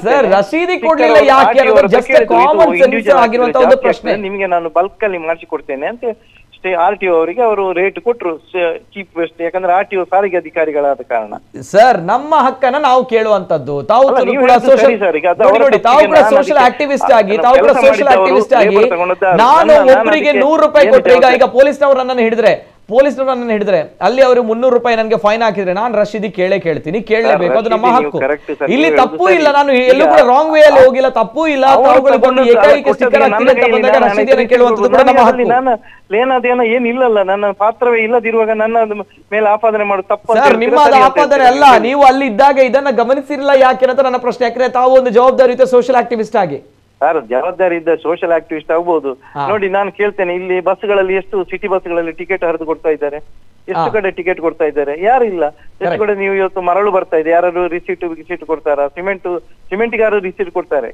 ಸರ್, ರಶೀದಿ ಕೊಡ್ಲಿಲ್ಲ ಯಾಕೆ? ನಿಮ್ಗೆ ನಾನು ಬಲ್ಕ್ ಅಲ್ಲಿ ಮಾಡಿಸಿಕೊಡ್ತೇನೆ ಅಂತ RTO ಅವರಿಗೆ ಅವರು ರೇಟ್ ಕೊಟ್ಟರು, ಚೀಪ್ ಬೆಸ್ಟ್, ಯಾಕಂದ್ರೆ RTO ಸಾರಿಗೆ ಅಧಿಕಾರಿಗಳಾದ ಕಾರಣ. ಸರ್, ನಮ್ಮ ಹಕ್ಕನ್ನ ನಾವು ಕೇಳುವಂತದ್ದು, ತಾವು ಸೋಷಿಯಲ್ ಆಕ್ಟಿವಿಸ್ಟ್ ಆಗಿ ನಾನು ಒಬ್ಬರಿಗೆ 100 ರೂಪಾಯಿ ಕೊಟ್ಟರೆ, ಈಗ ಪೊಲೀಸ್ನವರು ನನ್ನನ್ನು ಹಿಡಿದ್ರೆ ಅಲ್ಲಿ ಅವರು 300 ರೂಪಾಯಿ ನನಗೆ ಫೈನ್ ಹಾಕಿದ್ರೆ ನಾನು ರಶೀದಿ ಕೇಳ್ತೀನಿ, ಕೇಳಲೇಬೇಕು, ಅದು ನಮ್ಮ ಹಕ್ಕು. ಇಲ್ಲಿ ತಪ್ಪು ಇಲ್ಲ, ನಾನು ಎಲ್ಲೂ ಕೂಡ ರಾಂಗ್ ವೇ ಅಲ್ಲಿ ಹೋಗಿಲ್ಲ, ತಪ್ಪು ಇಲ್ಲ. ಏನಾದೇನೋ ಏನಿಲ್ಲಲ್ಲ, ನನ್ನ ಪಾತ್ರವೇ ಇಲ್ಲದಿರುವಾಗ ನನ್ನ ಮೇಲೆ ಆಪಾದನೆ ಮಾಡೋದು ತಪ್ಪು. ನಿಮ್ಮ ಆಪಾದನೆ ಅಲ್ಲ, ನೀವು ಅಲ್ಲಿ ಇದ್ದಾಗ ಇದನ್ನ ಗಮನಿಸಿರಲಿಲ್ಲ ಯಾಕೆ ಅಂತ ನನ್ನ ಪ್ರಶ್ನೆ. ಯಾಕಂದ್ರೆ ತಾವು ಒಂದು ಜವಾಬ್ದಾರಿಯುತ ಸೋಷಿಯಲ್ ಆಕ್ಟಿವಿಸ್ಟ್ ಆಗಿ. ಸರ್, ಜವಾಬ್ದಾರಿ ಇದ್ದ ಸೋಷಿಯಲ್ ಆಕ್ಟಿವಿಸ್ಟ್ ಆಗ್ಬಹುದು. ನೋಡಿ, ನಾನು ಕೇಳ್ತೇನೆ, ಇಲ್ಲಿ ಬಸ್ಗಳಲ್ಲಿ ಎಷ್ಟು ಸಿಟಿ ಬಸ್ಗಳಲ್ಲಿ ಟಿಕೆಟ್ ಹರಿದು ಕೊಡ್ತಾ ಇದ್ದಾರೆ, ಎಷ್ಟು ಕಡೆ ಟಿಕೆಟ್ ಕೊಡ್ತಾ ಇದ್ದಾರೆ? ಯಾರು ಇಲ್ಲ. ಎಷ್ಟು ಕಡೆ ನೀವು ಇವತ್ತು ಮರಳು ಬರ್ತಾ ಇದೆ, ಯಾರು ರಿಸೀಟ್ ಕೊಡ್ತಾರ? ಸಿಮೆಂಟ್ಗಾರರು ರಿಸೀಟ್ ಕೊಡ್ತಾರೆ.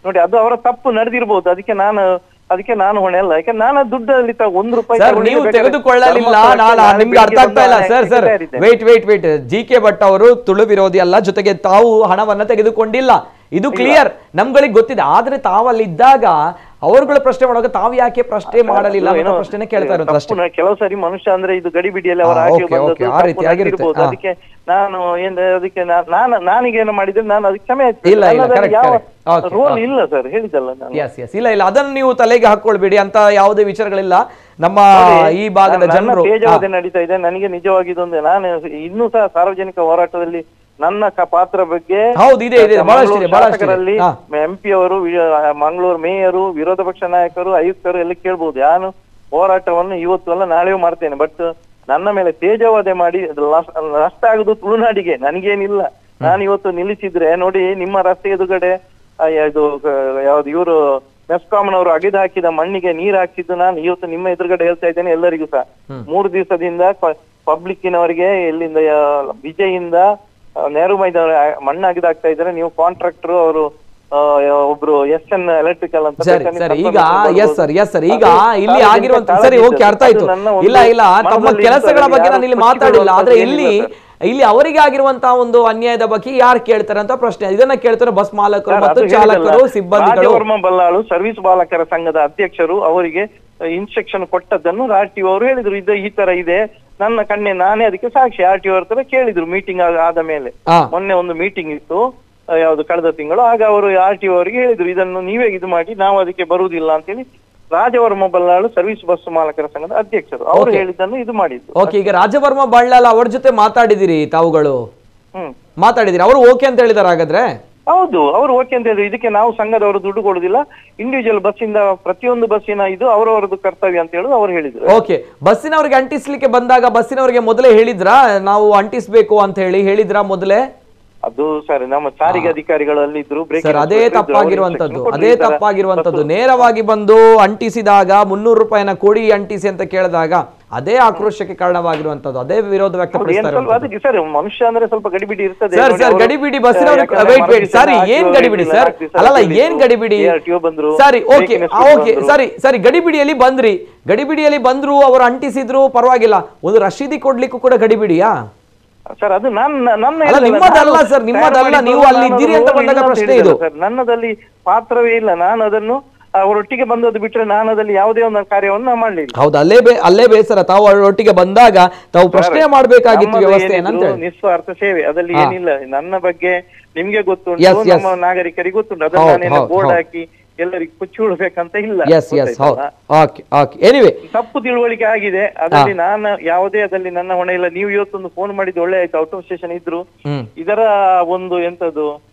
ನೋಡಿ, ಅದು ಅವರ ತಪ್ಪು ನಡೆದಿರ್ಬೋದು, ಅದಕ್ಕೆ ನಾನು ಹೊಣೆ ಅಲ್ಲ. ಯಾಕಂದ್ರೆ ನಾನು ದುಡ್ಡಲ್ಲಿ ₹1 ನೀವು ತೆಗೆದುಕೊಳ್ಳಲಿಲ್ಲ, ನಿಮ್ಗೆ ಅರ್ಥ ಆಗ್ತಾ ಇಲ್ಲ ಸರ್. ವೇಟ್ GK ಭಟ್ ಅವರು ತುಳು ವಿರೋಧಿ ಅಲ್ಲ, ಜೊತೆಗೆ ತಾವು ಹಣವನ್ನ ತೆಗೆದುಕೊಂಡಿಲ್ಲ, ಇದು ಕ್ಲಿಯರ್, ನಮ್ಗಳಿಗೆ ಗೊತ್ತಿದೆ. ಆದ್ರೆ ತಾವಲ್ಲಿ ಇದ್ದಾಗ ಅವರುಗಳ ಪ್ರಶ್ನೆ ಮಾಡುವಾಗ ತಾವು ಯಾಕೆ ಪ್ರಶ್ನೆ ಮಾಡಲಿಲ್ಲ ಅನ್ನೋ ಪ್ರಶ್ನೆ ಕೇಳ್ತಾ ಇರೋದು ಅಷ್ಟೇ. ಕೆಲವು ಸರಿ ಮನುಷ್ಯ ಅಂದ್ರೆ ಇದು ಗಡಿಬಿಡಿಯಲ್ಲಿ ಅವರ ಅದಕ್ಕೆ ನಾನು ಅದಕ್ಕೆ ನಾನೀಗೇನು ಮಾಡಿದ್ರೆ ನಾನು ಅದಕ್ಕೆ ಕ್ಷಮೆ ಇಲ್ಲ ರೋಲ್ ಇಲ್ಲ ಸರ್, ಹೇಳಿದಲ್ಲ ನಾನು. ಇಲ್ಲ ಅದನ್ನು ನೀವು ತಲೆಗೆ ಹಾಕೊಳ್ಬೇಡಿ, ಅಂತ ಯಾವುದೇ ವಿಚಾರಗಳಿಲ್ಲ. ನಮ್ಮ ಈ ಭಾಗದ ಜನರು ತೇಜವಾದ ನಡೀತಾ ಇದೆ. ನನಗೆ ನಿಜವಾಗಿ ಇದೊಂದು, ನಾನು ಇನ್ನೂ ಸಹ ಸಾರ್ವಜನಿಕ ಹೋರಾಟದಲ್ಲಿ ನನ್ನ ಪಾತ್ರ ಬಗ್ಗೆ ಶಾಸಕರಲ್ಲಿ MP ಅವರು, ಮಂಗಳೂರು ಮೇಯರು, ವಿರೋಧ ಪಕ್ಷ ನಾಯಕರು, ಆಯುಕ್ತರು ಎಲ್ಲ ಕೇಳ್ಬೋದು. ನಾನು ಹೋರಾಟವನ್ನು ಇವತ್ತು ಅಲ್ಲ ನಾಳೆಯೂ ಮಾಡ್ತೇನೆ. ಬಟ್ ನನ್ನ ಮೇಲೆ ತೇಜವಾದೆ ಮಾಡಿ ನಷ್ಟ ಆಗುದು ತುಳುನಾಡಿಗೆ, ನನಗೇನಿಲ್ಲ. ನಾನು ಇವತ್ತು ನಿಲ್ಲಿಸಿದ್ರೆ ನೋಡಿ, ನಿಮ್ಮ ರಸ್ತೆ ಎದುರುಗಡೆ ಇದು ಯಾವ್ದು ಇವರು ಮೆಸ್ಕಾಂನವರು ಅಗೆದು ಹಾಕಿದ ಮಣ್ಣಿಗೆ ನೀರು ಹಾಕಿದ್ದು ನಾನು ಇವತ್ತು ನಿಮ್ಮ ಎದುರುಗಡೆ ಹೇಳ್ತಾ ಇದ್ದೇನೆ ಎಲ್ಲರಿಗೂ ಸಹ. 3 ದಿವಸದಿಂದ ಪಬ್ಲಿಕ್ಕಿನವರಿಗೆ ಎಲ್ಲಿಂದ ವಿಜಯಿಂದ ನೆಹರು ಮೈದಾನ ಮಣ್ಣು ಅಗೆದಾಗ್ತಾ ಇದ್ದಾರೆ. ನೀವು ಕಾಂಟ್ರಾಕ್ಟರ್ ಅವರು ಒಬ್ರು SN ಎಲೆಕ್ಟ್ರಿಕಲ್ ಅಂತ ಈಗ ಇಲ್ಲಿ ಆಗಿರುವಂತ ಸರಿ ಓಕೆ ಅರ್ಥ ಆಯ್ತು. ಇಲ್ಲ ತಮ್ಮ ಕೆಲಸಗಳ ಬಗ್ಗೆ ನಾನು ಇಲ್ಲಿ ಮಾತಾಡಿಲ್ಲ, ಆದ್ರೆ ಇಲ್ಲಿ ಅವರಿಗೆ ಆಗಿರುವಂತಹ ಒಂದು ಅನ್ಯಾಯದ ಬಗ್ಗೆ ಯಾರು ಕೇಳ್ತಾರೆ ಅಂತ ಪ್ರಶ್ನೆ. ಇದನ್ನ ಕೇಳ್ತಾರೆ ಬಸ್ ಮಾಲಕರು ಮತ್ತು ಚಾಲಕರು, ಸಿಬ್ಬಂದಿಗಳು. ರಾಜವರ್ಮ ಬಲ್ಲಾಳು ಸರ್ವಿಸ್ ಬಾಲಕರ ಸಂಘದ ಅಧ್ಯಕ್ಷರು ಅವರಿಗೆ ಇನ್ಸ್ಟ್ರಕ್ಷನ್ ಕೊಟ್ಟದ್ದನ್ನು RTO ಅವರು ಹೇಳಿದ್ರು, ಈ ತರ ಇದೆ, ನನ್ನ ಕಣ್ಣೆ ನಾನೇ ಅದಕ್ಕೆ ಸಾಕ್ಷಿ. RTO ಅವ್ರ ತರ ಕೇಳಿದ್ರು ಮೀಟಿಂಗ್ ಆದ ಮೇಲೆ. ಮೊನ್ನೆ ಒಂದು ಮೀಟಿಂಗ್ ಇತ್ತು ಯಾವ್ದು ಕಳೆದ ತಿಂಗಳು, ಆಗ ಅವರು RTO ಅವರಿಗೆ ಹೇಳಿದ್ರು ಇದನ್ನು ನೀವೇ ಇದು ಮಾಡಿ, ನಾವು ಅದಕ್ಕೆ ಬರುವುದಿಲ್ಲ ಅಂತ ಹೇಳಿ. ರಾಜವರ್ಮ ಬಲ್ಲಾಳು ಸರ್ವಿಸ್ ಬಸ್ ಮಾಲಕರ ಸಂಘದ ಅಧ್ಯಕ್ಷರು ಅವರು ಹೇಳಿದ್ದನ್ನು ಇದು ಮಾಡಿದ್ರು. ಓಕೆ, ಈಗ ರಾಜವರ್ಮ ಬಲ್ಲಾಳು ಅವ್ರ ಜೊತೆ ಮಾತಾಡಿದಿರಿ ತಾವುಗಳು? ಮಾತಾಡಿದಿರಿ, ಅವರು ಓಕೆ ಅಂತ ಹೇಳಿದಾರೆ ಹಾಗಾದ್ರೆ? ಹೌದು, ಅವರು ಓಕೆ ಅಂತ ಹೇಳಿದ್ರು. ಇದಕ್ಕೆ ನಾವು ಸಂಘದವರು ದುಡ್ಡು ಕೊಡುದಿಲ್ಲ, ಇಂಡಿವಿಜುವಲ್ ಬಸ್ಸಿಂದ ಪ್ರತಿಯೊಂದು ಬಸ್ಸಿನ ಇದು ಅವರವರದ್ದು ಕರ್ತವ್ಯ ಅಂತ ಹೇಳುದು ಅವರು ಹೇಳಿದ್ರು. ಓಕೆ, ಬಸ್ಸಿನವರಿಗೆ ಅಂಟಿಸ್ಲಿಕ್ಕೆ ಬಂದಾಗ ಬಸ್ಸಿನವರಿಗೆ ಮೊದಲೇ ಹೇಳಿದ್ರಾ ನಾವು ಅಂಟಿಸ್ಬೇಕು ಅಂತ ಹೇಳಿದ್ರಾ ಮೊದಲೇ? ಅದು ಸರಿ, ನಮ್ಮ ಸಾರಿಗೆ ಅಧಿಕಾರಿಗಳು ಅಲ್ಲಿ ಇದ್ರು. ಅದೇ ತಪ್ಪಾಗಿರುವಂತದ್ದು ನೇರವಾಗಿ ಬಂದು ಅಂಟಿಸಿದಾಗ 300 ರೂಪಾಯಿನ ಕೊಡಿ ಅಂಟಿಸಿ ಅಂತ ಕೇಳಿದಾಗ ಅದೇ ಆಕ್ರೋಶಕ್ಕೆ ಕಾರಣವಾಗಿರುವಂತದ್ದು, ಅದೇ ವಿರೋಧ ವ್ಯಕ್ತಪಡಿಸ್ತಾರೆ. ಸರ್, ಮನುಷ್ಯ ಅಂದ್ರೆ ಸ್ವಲ್ಪ ಗಡಿಬಿಡಿ ಇರ್ತದೆ ಸರ್. ಗಡಿಬಿಡಿ ಬಸ್ಸಿನವ್ರಿಗೆ ಸರಿ, ಏನ್ ಗಡಿಬಿಡಿ ಸರ್? ಅಲ್ಲಲ್ಲ, ಏನ್ ಗಡಿಬಿಡಿ? ಸರಿ, ಓಕೆ, ಸರಿ ಗಡಿಬಿಡಿಯಲ್ಲಿ ಬಂದ್ರು, ಅವರು ಅಂಟಿಸಿದ್ರು, ಪರವಾಗಿಲ್ಲ. ಒಂದು ರಶೀದಿ ಕೊಡ್ಲಿಕ್ಕೂ ಕೂಡ ಗಡಿಬಿಡಿಯಾ ಸರ್? ಅದು ನಿಮ್ಮದಲ್ಲ ಸರ್, ನಿಮ್ಮದಲ್ಲ, ನೀವು ಅಲ್ಲಿ ಇದ್ದೀರಿ ಅಂತ ಬಂದಾಗ ಪ್ರಶ್ನೆ ಇದು. ನನ್ನದಲ್ಲಿ ಪಾತ್ರವೇ ಇಲ್ಲ. ನಾನು ಅದನ್ನು ಅವರೊಟ್ಟಿಗೆ ಬಂದದ್ದು ಬಿಟ್ರೆ ನಾನು ಅದಲ್ಲಿ ಯಾವುದೇ ಒಂದು ಕಾರ್ಯವನ್ನು ಮಾಡಲಿಲ್ಲ. ಹೌದು, ಅಲ್ಲೇ ಬೇಸರ. ತಾವು ಅವರೊಟ್ಟಿಗೆ ಬಂದಾಗ ತಾವು ಪ್ರಶ್ನೆ ಮಾಡಬೇಕಾಗಿತ್ತು ವ್ಯವಸ್ಥೆಯನ್ನು. ನಿಸ್ವಾರ್ಥ ಸೇವೆ, ಅದಲ್ಲಿ ಏನಿಲ್ಲ. ನನ್ನ ಬಗ್ಗೆ ನಿಮ್ಗೆ ಗೊತ್ತುಂಟು, ನಮ್ಮ ನಾಗರಿಕರಿಗೆ ಗೊತ್ತುಂಟು. ಅದನ್ನ ಬೋರ್ಡ್ ಹಾಕಿ ಎಲ್ಲರಿಗೂ ಕುಚ್ಚಿಡ್ಬೇಕಂತ ಇಲ್ಲ. ತಪ್ಪು ತಿಳುವಳಿಕೆ ಆಗಿದೆ, ಅದರಲ್ಲಿ ನಾನು ಯಾವುದೇ ಅದಲ್ಲಿ ನನ್ನ ಹೊಣೆ ಇಲ್ಲ. ನೀವು ಇವತ್ತೊಂದು ಫೋನ್ ಮಾಡಿದ್ದು ಒಳ್ಳೆ ಆಯ್ತು, ಔಟ್ ಆಫ್ ಸ್ಟೇಷನ್ ಇದ್ರು. ಇದರ ಒಂದು ಎಂತದ್ದು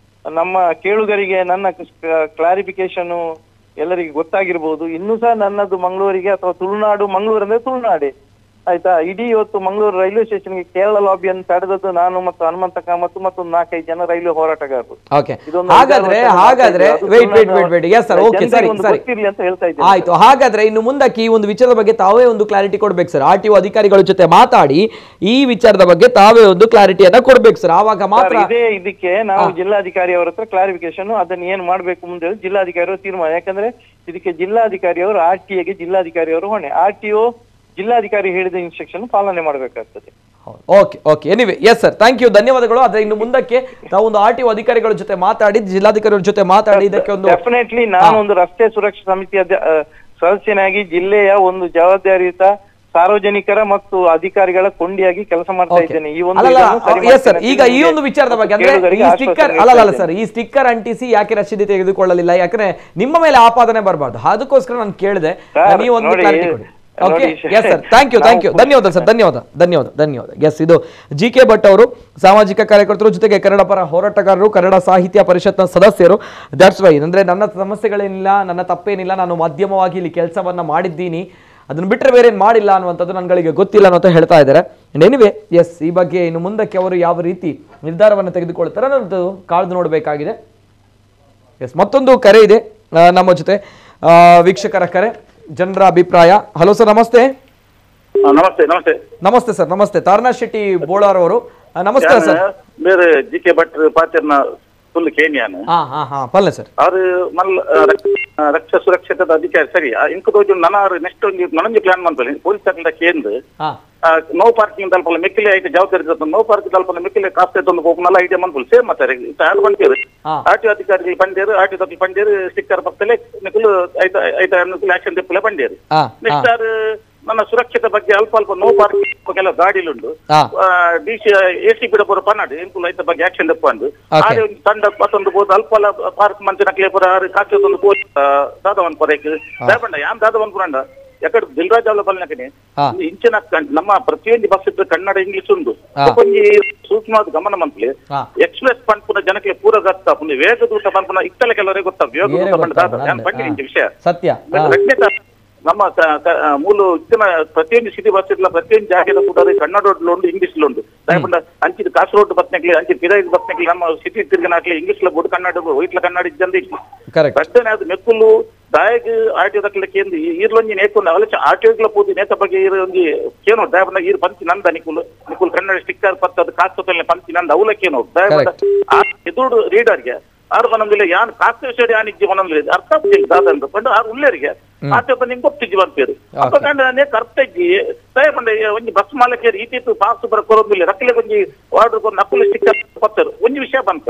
ನಮ್ಮ ಕೇಳುಗರಿಗೆ ನನ್ನ ಕ್ಲಾರಿಫಿಕೇಶನ್ ಎಲ್ಲರಿಗೆ ಗೊತ್ತಾಗಿರ್ಬೋದು. ಇನ್ನೂ ಸಹ ನನ್ನದು ಮಂಗಳೂರಿಗೆ ಅಥವಾ ತುಳುನಾಡು, ಮಂಗಳೂರು ಅಂದ್ರೆ ತುಳುನಾಡೆ ಆಯ್ತಾ. ಇಡೀ ಇವತ್ತು ಮಂಗಳೂರು ರೈಲ್ವೆ ಸ್ಟೇಷನ್ಗೆ ಕೇರಳ ಲಾಬಿಯನ್ನು ತಡೆದದ್ದು ನಾನು ಮತ್ತು ಹನುಮಂತ ಕಾಮತ್ ಮತ್ತೊಂದು 4-5 ಜನ ರೈಲ್ವೆ ಹೋರಾಟಗಾರರು. ಆಯ್ತು, ಹಾಗಾದ್ರೆ ಇನ್ನು ಮುಂದಕ್ಕೆ ಈ ಒಂದು ವಿಚಾರದ ಬಗ್ಗೆ ತಾವೇ ಒಂದು ಕ್ಲಾರಿಟಿ ಕೊಡ್ಬೇಕು ಸರ್. RTO ಅಧಿಕಾರಿಗಳ ಜೊತೆ ಮಾತಾಡಿ ಈ ವಿಚಾರದ ಬಗ್ಗೆ ತಾವೇ ಒಂದು ಕ್ಲಾರಿಟಿಯನ್ನ ಕೊಡ್ಬೇಕು ಸರ್, ಆವಾಗ ಮಾತ್ರ. ಇದಕ್ಕೆ ನಾವು ಜಿಲ್ಲಾಧಿಕಾರಿ ಅವರ ಹತ್ರ ಕ್ಲಾರಿಫಿಕೇಶನ್ ಅದನ್ನ ಏನ್ ಮಾಡ್ಬೇಕು ಮುಂದೆ ಜಿಲ್ಲಾಧಿಕಾರಿ ಅವರು ತೀರ್ಮಾನ. ಯಾಕಂದ್ರೆ ಇದಕ್ಕೆ ಜಿಲ್ಲಾಧಿಕಾರಿ ಅವರು RTA ಜಿಲ್ಲಾಧಿಕಾರಿ ಅವರು ಹೊಣೆ. RTO ಜಿಲ್ಲಾಧಿಕಾರಿ ಹೇಳಿದ ಇನ್ಸ್ಟ್ರಕ್ಷನ್ ಪಾಲನೆ ಮಾಡಬೇಕಾಗ್ತದೆ. Okay anyway yes sir, thank you, ಧನ್ಯವಾದಗಳು. ಆದ್ರೆ ಇನ್ನು ಮುಂದಕ್ಕೆ ನಾವು ಒಂದು RTO ಅಧಿಕಾರಿಗಳ ಜೊತೆ ಮಾತಾಡಿ, ಜಿಲ್ಲಾಧಿಕಾರಿಗಳ ಜೊತೆ ಮಾತಾಡಿ ಇದಕ್ಕೆ ಒಂದು ಡೆಫಿನೆಟ್ಲಿ ನಾನು ಒಂದು ರಸ್ತೆ ಸುರಕ್ಷಾ ಸಮಿತಿಯ ಸದಸ್ಯನಾಗಿ ಜಿಲ್ಲೆಯ ಒಂದು ಜವಾಬ್ದಾರಿಯುತ ಸಾರ್ವಜನಿಕರ ಮತ್ತು ಅಧಿಕಾರಿಗಳ ಕೊಂಡಿಯಾಗಿ ಕೆಲಸ ಮಾಡ್ತಾ ಇದ್ದೇನೆ. ಈಗ ಈ ಒಂದು ವಿಚಾರದ ಬಗ್ಗೆ ಅಂದ್ರೆ ಈ ಸ್ಟಿಕ್ಕರ್ ಅಲ್ಲ ಸರ್, ಈ ಸ್ಟಿಕ್ಕರ್ ಅಂಟಿಸಿ ಯಾಕೆ ರಸೀದಿ ತೆಗೆದುಕೊಳ್ಳಲಿಲ್ಲ? ಯಾಕಂದ್ರೆ ನಿಮ್ಮ ಮೇಲೆ ಆಪಾದನೆ ಬರಬಾರ್ದು, ಅದಕ್ಕೋಸ್ಕರ ನಾನು ಕೇಳಿದೆ. ನೀವು ಒಂದು ಕ್ಲಾರಿಟಿ ಕೊಡಿ. Okay, yes sir, thank you, ಧನ್ಯವಾದ ಸರ್, ಧನ್ಯವಾದ. ಎಸ್, ಇದು GK ಭಟ್ ಅವರು, ಸಾಮಾಜಿಕ ಕಾರ್ಯಕರ್ತರು, ಜೊತೆಗೆ ಕನ್ನಡ ಪರ ಹೋರಾಟಗಾರರು, ಕನ್ನಡ ಸಾಹಿತ್ಯ ಪರಿಷತ್ನ ಸದಸ್ಯರು. ದಟ್ಸ್ ವೈ ಅಂದ್ರೆ ನನ್ನ ಸಮಸ್ಯೆಗಳೇನಿಲ್ಲ, ನನ್ನ ತಪ್ಪೇನಿಲ್ಲ, ನಾನು ಮಾಧ್ಯಮವಾಗಿ ಇಲ್ಲಿ ಕೆಲಸವನ್ನ ಮಾಡಿದ್ದೀನಿ, ಅದನ್ನು ಬಿಟ್ಟರೆ ಬೇರೆ ಏನು ಮಾಡಿಲ್ಲ ಅನ್ನುವಂಥದ್ದು ನನಗಳಿಗೆ ಗೊತ್ತಿಲ್ಲ ಅನ್ನೋಂತ ಹೇಳ್ತಾ ಇದ್ದಾರೆ. ಎನಿವೆ ಎಸ್, ಈ ಬಗ್ಗೆ ಇನ್ನು ಮುಂದಕ್ಕೆ ಅವರು ಯಾವ ರೀತಿ ನಿರ್ಧಾರವನ್ನು ತೆಗೆದುಕೊಳ್ತಾರೆ ಅನ್ನೋದು ಕಾಯ್ದು ನೋಡಬೇಕಾಗಿದೆ. ಎಸ್, ಮತ್ತೊಂದು ಕರೆ ಇದೆ ನಮ್ಮ ಜೊತೆ, ವೀಕ್ಷಕರ ಕರೆ, ಜನರ ಅಭಿಪ್ರಾಯ. ಹಲೋ ಸರ್, ನಮಸ್ತೆ. ನಮಸ್ತೆ ಸರ್, ನಮಸ್ತೆ. ತಾರನಾಥ್ ಶೆಟ್ಟಿ ಬೋಳಾರ್ ಅವರು, ನಮಸ್ಕಾರ ಸರ್. ಬೇರೆ GK ಭಟ್ ಪಾತ್ರನ ಫುಲ್ ಕೇನಿಯಾನು ಪಲ್ಲೆ ಸರ್ ಅವರು ರಕ್ಷಾ ಸುರಕ್ಷಿತ ಅಧಿಕಾರಿ ಸರಿ ಇಂಕದೋಜು ನನ್ನ ನೆಕ್ಸ್ಟ್ ನನಂಜಿ ಪ್ಲಾನ್ ಮಾಡ್ತಾರೆ ಪೊಲೀಸ್ ತಗೊಂಡ ಕೇಂದ್ರ ನೋ ಪಾರ್ಕಿಂಗ್ ತಲುಪಲ್ಲ ಮೆಕ್ಕಿಲೆ ಐತೆ ಜವಾಬ್ದಾರಿ ನೋ ಪಾರ್ಕಿಂಗ್ ತಲುಪಲ್ಲ ಮೆಕ್ಕಿಲೆ ಕಾಸ್ತೆ ತಂದು ಹೋಗ್ನಲ್ಲ ಐಡಿಯಾ ಮಾಡ್ಬೋದು ಸೇಮ್ ಮಾತಾರೆ ಯಾರು ಬಂದಿರು RTO ಅಧಿಕಾರಿಗಳು ಬಂದಿರು RTO ತಪ್ಪಿ ಬಂದಿರು ಸ್ಟಿಕ್ಕರ್ ಪಕ್ಕದಲ್ಲೇ ನಿಕ್ಕಲು ಐತ ಆಕ್ಷನ್ ತೆಪ್ಪಲೆ ಬಂದಿರು ನೆಕ್ಸ್ಟ್ ನನ್ನ ಸುರಕ್ಷತೆ ಬಗ್ಗೆ ಅಲ್ಪ ಅಲ್ಪ ನೋ ಪಾರ್ಕಿಂಗ್ ಕೆಲವು ಗಾಡಿಲುಂಡು ಡಿಸಿ ಎಸಿ ಬಿಡ ಪೂರ ಪನ್ನಾಡು ಎಂಕುಲು ಐತ ಬಗ್ಗೆ ಆಕ್ಷನ್ ತಪ್ಪಂಡು ಆದ್ರೆ ಒಂದು ತಂಡ ಮತ್ತೊಂದು ಬೋದು ಅಲ್ಪ ಪಾರ್ಕ್ ಮಂಚಿನ ಕ್ಲೇಪುರ ಕಾಚೊಂದು ದಾದವನ್ ಪೊರೆಕ್ ದಯಪಂಡ ಯಾನ್ ದಾದವನ್ ಪುರಂಡ ಯಾಕಡೆ ದಿಲ್ರಾಜ್ ಅವಳ ಬಲ್ನಕನೆ ಇಂಚಿನ ನಮ್ಮ ಪ್ರತಿಯೊಂದು ಬಸ್ ಇದ್ರೆ ಕನ್ನಡ ಇಂಗ್ಲಿಷ್ ಉಂಡು ಕೊಂಚ ಸೂಕ್ಷ್ಮವಾದ ಗಮನ ಮಂತ್ಲಿ ಎಕ್ಸ್ಪ್ರೆಸ್ ಪಂಪುನ ಜನಕ್ಕೆ ಪೂರ ಗೊತ್ತ ಪುಣ್ಯ ವೇಗದೂತ ಪಂಪುನ ಇತ್ತಲೆ ಕೆಲವರಿಗೆ ಗೊತ್ತ ವೇಗದೂತ ಪಂಡ ದಾದ ನಾನು ಪಂಡಿನ ವಿಷಯ ಸತ್ಯ ನಮ್ಮ ಮೂಲ ಇತ್ತಿನ ಪ್ರತಿಯೊಂದು ಸಿಟಿ ಬಸ್ ಇರ್ಲ ಪ್ರತಿಯೊಂದು ಜಾಗದ ಕೂಡ ಕನ್ನಡ ಉಂಟು ಇಂಗ್ಲಿಷ್ ಉಂಟು ದಯಪಂಡ ಅಂಚಿದ ಕಾಸರಗೋಡು ಬಸ್ನಾಗ್ಲಿ ಅಂಚಿದ ಪಿರಾಯಿದ ಬಸ್ನಾಗ್ಲಿ ನಮ್ಮ ಸಿಟಿ ತಿರ್ಗನಾಗ್ಲಿ ಇಂಗ್ಲಿಷ್ ಬೋರ್ಡ್ ಕನ್ನಡ ವೈಟ್ಲ ಕನ್ನಡ ಇದ್ದಂದು ಪ್ರಶ್ನೆ ಅದು ಮೆಕ್ಕುಲು ದಾಯಗ್ ಆಟೋದಕ್ಕೆ ಈರ್ಲೊಂಜಿ ನೇಕೊಂಡು ಅವಲಚ ಆಟೋಗ್ಲ ಪೂದಿ ನೇತ ಬಗ್ಗೆ ಒಂಜಿ ಕೇನೋ ದಯಪಂಡ ಈರ್ ಪಂಚಿ ನಂದ ನಿಕುಲ್ ಕನ್ನಡ ಸ್ಟಿಕ್ಕರ್ ಪತ್ತದ ಕಾಸತಲ್ಲೆ ಪಂಚಿ ನಂದ ಅವಲಕ್ಕೇನೋ ದಯಪಂಡ ಆ ಎದುರು ರೀಡರ್ಗೆ ಆರು ಮನಂದಿಲ್ಲ ಯಾನ್ ಕಾಸ್ತ ಯಾನಿಜ್ಜಿ ಮನಂದಿಲ್ಲ ಅರ್ಥ ದಾದಂತ ಪಂಡ ಆರು ಉಳ್ಳೇರಿಗೆ ಆಚೆ ನಿಮ್ಗೆ ಗೊತ್ತಿಜ್ಜಿ ಬಂತೇರು ಅಪ್ಪ ಕಂಡ ಕರ್ತಜ್ಜಿ ದಯಪಂಡ ಒಂಜಿ ಬಸ್ ಮಾಲಕೇರಿ ಈತಿತ್ತು ಪಾಸ್ ಬರ ಕೊರೋದಿಲ್ಲ ರಕ್ಕಲೆ ಒಂಜಿ ವಾರ್ಡ್ರಿಗೆ ಒಂದು ನಕಲು ಸ್ಟಿಕ್ಕರ್ ಪತ್ತರು ಒಂಜಿ ವಿಷಯ ಬಂತ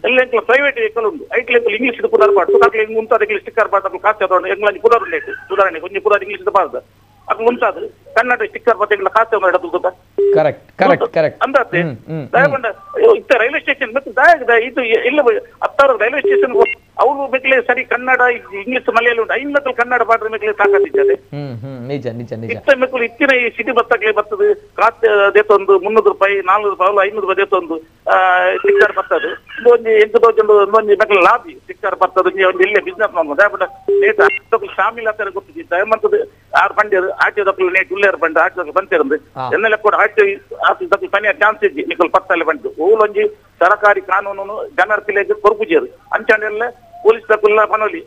ಎಲ್ಲ ಪ್ರೈವೇಟ್ ವೆಹಿಕಲ್ ಉಂಟು ಐಕ್ಲೆ ಇಂಗ್ಲಿಷ್ ಪುದಾರ್ ಪಾಡು ಕಾಕ್ಲೆ ಮುಂತಾದ ಸ್ಟಿಕ್ಕರ್ ಪಾಡು ಕಾಸೆ ಎಂಗ್ಲಂಜಿ ಪುದಾರ್ ಉಂಟು ಉದಾಹರಣೆ ಒಂಜಿ ಪುದಾರ್ ಇಂಗ್ಲಿಷ್ ಬಾರ್ದ ಅದು ಮುಂತಾದ ಕನ್ನಡ ಸ್ಟಿಕ್ಕರ್ ಪತ್ತೆಗಳ ಕಾಸೆ ಇಡೋದು ಅಂದತ್ತೆ ದಯಪಂಡ ಇತ್ತ ರೈಲ್ವೆ ಸ್ಟೇಷನ್ ಮತ್ತೆ ದಾಯದ ಇದು ಎಲ್ಲ ಹತ್ತಾರು ರೈಲ್ವೆ ಸ್ಟೇಷನ್ ಅವರು ಬೇಕಲೆ ಸರಿ ಕನ್ನಡ ಇಂಗ್ಲಿಷ್ ಮಲಯಾಳಿ ಉಂಟು ಐನತ್ತು ಕನ್ನಡ ಪಾಡ್ರ ಮೇಕಲೆ ತಾಕತ್ತಿದ್ದಾರೆ ಇತ್ತ ಮೇಕಲು ಇತ್ತಿನ ಈ ಸಿಟಿ ಬತ್ತಕ್ಲೆ ಬರ್ತದೆ ಕಾಸೆ ದೇತೊಂದು 300 ರೂಪಾಯಿ 400 ರೂಪಾಯಿ 500 ರೂಪಾಯಿ ದೇತೊಂದು ಸ್ಟಿಕ್ಕರ್ ಬರ್ತದೆ ಒಂದು ಒಂದೊಂದು ಮೇಕಲೆ ಲಾಭಿ ಸ್ಟಿಕ್ಕರ್ ಬರ್ತದೆ ಒಂದು ಇಲ್ಲೇ ಬಿಸ್ನೆಸ್ ಮಾಡ್ಬೋದು ದಯಪಂಡ ನೇತ ಶಾಮಿಲ್ ಆಗ್ತಾರೆ ಗೊತ್ತಿದ್ದ ದಯಮಂತದ್ದು ಆರು ಬಂಡಿಯರು ಆಟೋದಕ್ಕಲು ನೇಟ್ ಉಳ್ಳೇರು ಬಂಡ ಆಟೋದಕ್ಕೆ ಬಂತಿರಂದು ಎನ್ನೆಲ್ಲ ಕೂಡ ಆಟೋ ಪನಿಯ ಚಾನ್ಸ್ ಇದ್ದಿ ನಿಕಲ್ ಪತ್ತಲ್ಲಿ ಬಂದು ಓಲೊಂಜಿ ಸರಕಾರಿ ಕಾನೂನು ಜನರ ತಿಲೆಗೆ ಕೊರ್ಪುಜಿಯರು ಅಂಚಾಂಡೆಲ್ಲ ಪೊಲೀಸ್ ತಕ್ಕಲ್ಲ ಪನೋಲಿ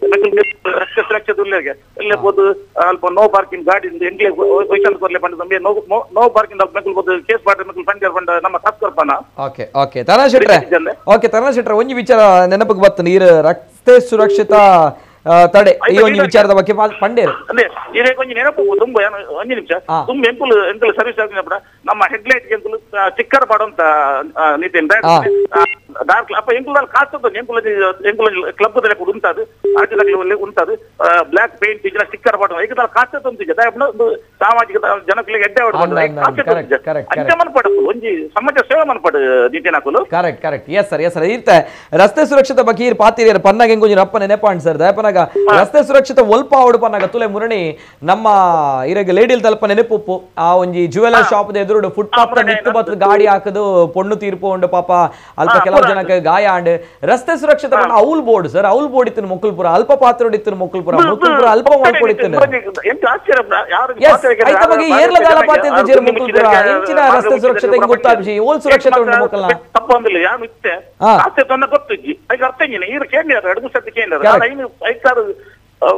ರಸ್ತೆ ಸುರಕ್ಷತೆ ಉಳ್ಳೇರಿಗೆ ಎಲ್ಲೇ ಬೋದು ಅಲ್ಪ ನೋ ಪಾರ್ಕಿಂಗ್ ಗಾಡಿ ಎಂಗ್ಲೇ ವೈಶಾಲ್ ಕೊರ್ಲೆ ಬಂದ ನೋ ಪಾರ್ಕಿಂಗ್ ಮೆಕ್ಕಲ್ ಬೋದು ಕೇಸ್ ಬಾಟ್ರೆ ಮೆಕ್ಕಲ್ ಬಂಡಿಯರು ಬಂದ ನಮ್ಮ ಕಾಸ್ಕರ್ಪನ ಓಕೆ ತರುಣ್ ಶೆಟ್ರೆ ಒಂಜಿ ವಿಚಾರ ನೆನಪಿಗೆ ಬರ್ತದೆ ನೀರು ರಸ್ತೆ ಸುರಕ್ಷತಾ ತಡೆ ಈ ಒಂದು ವಿಚಾರದ ಬಗ್ಗೆ ಪಂಡೇರು ಅಂದ್ರೆ ಈಗ ಕೊಂಚ ನೆನಪು ತುಂಬ ಒಂದು ನಿಮಿಷ ತುಂಬ ಎಂಕುಲು ಸರ್ವಿಸ್ ಆಗಿನಪ್ಪಡ ನಮ್ಮ ಹೆಡ್ಲೈಟ್ ಎಂಕುಲು ಸ್ಟಿಕ್ಕರ್ ಪಾಡುವಂತ ನೀತಿ ಡಾರ್ಕ್ ಅಪ್ಪ ಎಂಕುಲಲ್ಲಿ ಕಾಸ್ತದ ಎಂಕುಲ ಕ್ಲಬ್ ಕೂಡ ಉಂಟದು ಆಟದಲ್ಲಿ ಉಂಟದು ಬ್ಲಾಕ್ ಪೇಂಟ್ ಇಜನ ಸ್ಟಿಕ್ಕರ್ ಪಾಡು ಈಗ ಕಾಸ್ತದ ಉಂಟಿಜ ಒಂದು ಸಾಮಾಜಿಕ ಜನಕ್ಕೆ ಎಡ್ಡೆ ಹೊಡ್ಕೊಂಡು ಮನ್ಪಡು ಒಂಜಿ ಸಮಾಜ ಸೇವೆ ಮನ್ಪಡು ನೀತಿ ನಾಕುಲು ಕರೆಕ್ಟ್ ಎಸ್ ಸರ್ ಇರ್ತೆ ರಸ್ತೆ ಸುರಕ್ಷತೆ ಬಗ್ಗೆ ಇರ್ ಪಾತಿರಿಯರ್ ಪನ್ನಾಗ ಹೆಂಗೊಂಜಿ ರಪ್ಪ ನೆನಪಾಂಡ್ ಸರ್ ದಯಪನ ರಸ್ತೆ ಸುರಕ್ಷತೆ ಒಲ್ಪ ಅವಡುಪನ್ನಾಗ ತುಲೆ ಮುರಣಿ ನಮ್ಮ ಇರಗ ಲೇಡಿಲ್ ತಲ್ಪ ನೆನಪುಪ್ಪು ಆ ಒಂಜಿ ಜುವೆಲರ್ ಶಾಪ್ ಎದುರುಡು ಫುಟ್ಪಾತ್ ನಿತ್ತು ಬತ್ತು ಗಾಡಿ ಹಾಕದು ಪೊಣ್ಣು ತೀರ್ಪು ಉಂಡು ಪಾಪ ಅಲ್ಪ ಕೆಲವು ಜನಕ್ಕೆ ಗಾಯ ಆಂಡ್ ರಸ್ತೆ ಸುರಕ್ಷತೆ owl board sir owl board ಇತ್ತು ಮುಕ್ಕಲ್ಪುರ ಅಲ್ಪ ಪಾತ್ರ ಇತ್ತು ಮುಕ್ಕಲ್ಪುರ ಅಲ್ಪ ಮಾಡ್ಕೊಡಿತ್ತು ಐತ ಬಗ್ಗೆ ಏರ್ಲದಾಲ ಪಾತ್ರ ಜೇರು ಮುಕ್ಕಲ್ಪುರ ಇಂಚಿನ ರಸ್ತೆ ಸುರಕ್ಷತೆ ಗೊತ್ತಾಗ್ಸಿ ಓಲ್ ಸುರಕ್ಷತೆ ಉಂಟು ಮುಕ್ಕಲ್ನ ತಪ್ಪಂದಿಲ್ಲ ಯಾರು ಇತ್ತೆ ಆಸೆ ತೊಂದ ಗೊತ್ತಿಜ್ಜಿ ಈಗ ಅರ್ಥ ಈಗ ಕೇಂದ್ರ ಎರಡು ಸತಿ ಕೇಂದ್ರ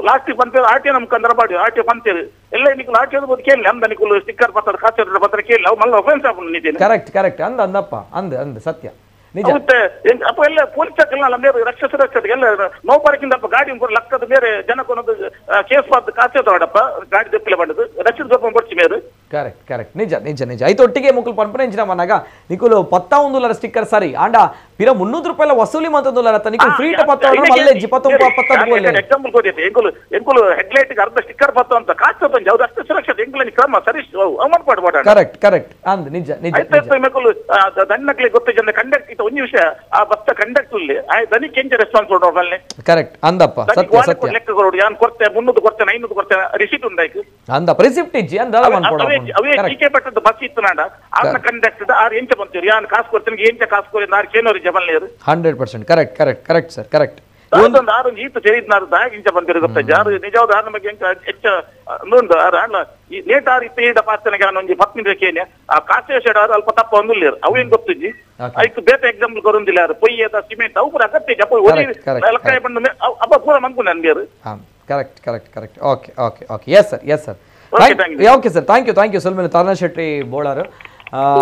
ಲಾಸ್ಟ್ ಬಂತ ಆರ್ಟಿ ನಮ್ ಕಂದ್ರ ಬಾಡಿ ಆರ್ಟಿ ಬಂತೇವೆ ಎಲ್ಲ ನಿಕುಲು ಆರ್ಟಿ ಬೋದು ಕೇಳಿ ಅಂದ ನಿಕುಲು ಸ್ಟಿಕ್ಕರ್ ಪತ್ರ ಕಾಸೆ ಪತ್ರ ಕೇಳಿ ಅವು ಮಲ್ಲ ಒಫೆನ್ಸ್ ಆಪು ನಿತಿನ ಕರೆಕ್ಟ್ ಅಂದಪ್ಪ ಅಂದ ಸತ್ಯ ನಿಜ ಅಪ್ಪ ಎಲ್ಲ ಪೊಲೀಸ್ ಎಲ್ಲ ಬೇರೆ ರಕ್ಷಾ ಸುರಕ್ಷತೆ ಎಲ್ಲ ನೋ ಪಾರ್ಕಿಂಗ್ ಅಪ್ಪ ಗಾಡಿ ಲಕ್ಕದ ಬೇರೆ ಜನಕ್ಕೊಂದು ಕೇಸ್ ಪಾತ್ ಕಾಸೆ ತೋಡಪ್ಪ ಗಾಡಿ ದೆಪ್ಪಲೆ ಬಂದದು ರಕ್ಷಿತ ಸ್ವಲ್ಪ ಬರ್ಚಿ ಮೇರು ಕರೆಕ್ಟ್ ನಿಜ ಐತೊಟ್ಟಿಗೆ ಮುಕ್ಕಲು ಪನ್ಪನೆಂಚಿನ ಮನಾಗ ನಿಕುಲು 11 ಸ್ಟಿಕ್ಕರ್ ಸರಿ ಆಂಡ ಪಿರ 300 ರೂಪಾಯಿ ವಸೂಲಿ ಮಂತಂದುಲ್ಲ ನಿಕುಲು ಫ್ರೀ ಮಲ್ಲೆಜ್ಜಿ 19 ಎಕ್ಸಾಂಪಲ್ ಕೊಟ್ಟಿದ್ದೆ ಎಂಕುಲು ಹೆಡ್ಲೈಟ್ ಅರ್ಧ ಸ್ಟಿಕ್ಕರ್ ಪತ್ತು ಅಂತ ಕಾಸೆ ತಂಜಿ ಅವ್ರು ರಸ್ತೆ ಸುರಕ್ಷತೆ ಎಂಕುಲ ಕ್ರಮ ಸರಿ ಅಮೌಂಟ್ ಮಾಡ್ಬೋಡ ಕರೆಕ್ಟ್ ಅಂದ್ ನಿಜ ಮೆಕ್ಕಲು ದಣ್ಣಕ್ಲೆ ಗೊತ್ತ ಜನ ಕಂಡಕ್ಟ್ ಒಂಜಿ ವಿಷಯ ಆ ಬಸ್ತ ಕಂಡಕ್ಟ್ ಉಳ್ಳಿ ದನಿ ಕೆಂಚ ರೆಸ್ಪಾನ್ಸ್ ಕೊಡೋಲ್ಲ ಕರೆಕ್ಟ್ ಅಂದಪ್ಪ ಸತ್ಯ ಲೆಕ್ಕ ಕೊಡು ಯಾನ್ ಕೊಡ್ತೆ 300 ಕೊಡ್ತೆ 500 ಕೊಡ್ತೆ ರಿಸೀಟ್ ಉಂದಾಯ್ತು ಅಂದಪ್ಪ ರಿಸಿಪ್ಟ್ ಇಜ್ಜಿ ಅಂದ ಅವೇ ಟೀಕೆ ಪಟ್ಟದ ಬಸ್ ಇತ್ತು ನಾಡ ಆರ್ನ ಕಂಡಕ್ಟ್ ಆರು ಎಂಚ ಬಂತೀರಿ ಯಾನ್ ಕಾಸು ಕೊಡ್ತೀನಿ ಎಂಚ ಕಾಸು ಕೊಡಿ ಆರು ಕೇನೋರಿ ಜಬಲ್ನೇರು 100% ಕರೆಕ್ಟ್ ಸರ್ ಕರೆಕ್ಟ್ ಒಂದೊಂದು ಆರು ಈತು ಸೇರಿದ್ನಾರು ಇಂಚ ಬಂದಿರಿ ಗೊತ್ತ ಜಾರು ನಿಜವಾದ ಆರು ನಮಗೆ ಹೆಚ್ಚ ಒಂದು ಆರು ಈ ನೇಟ್ ಆರು ಇತ್ತ ಪಾತ್ರನಿಗೆ ಒಂಜಿ 10 ನಿಮಿಷ ಕೇನೆ ಆ ಕಾಸೆ ಶೆಡ್ ಆರು ಅಲ್ಪ ತಪ್ಪ ಒಂದಿಲ್ಲ ಅವು ಏನ್ ಗೊತ್ತಿಜ್ಜಿ ಐಕ್ ಬೇತೆ ಎಕ್ಸಾಂಪಲ್ ಕೊರೊಂದಿಲ್ಲ ಯಾರು ಪೊಯ್ಯದ ಸಿಮೆಂಟ್ ಅವು ಪೂರ ಅಗತ್ಯ ಅಪ್ಪ ಲಕ್ಕಾಯ ಬಂದ ಅಪ್ಪ ಪೂರ ಮಂಕು ನನ್ಗೇರು correct okay yes sir okay sir thank you ಸಲ್ಮೇಲೆ ತರುಣ್ ಶೆಟ್ಟಿ ಬೋಳಾರು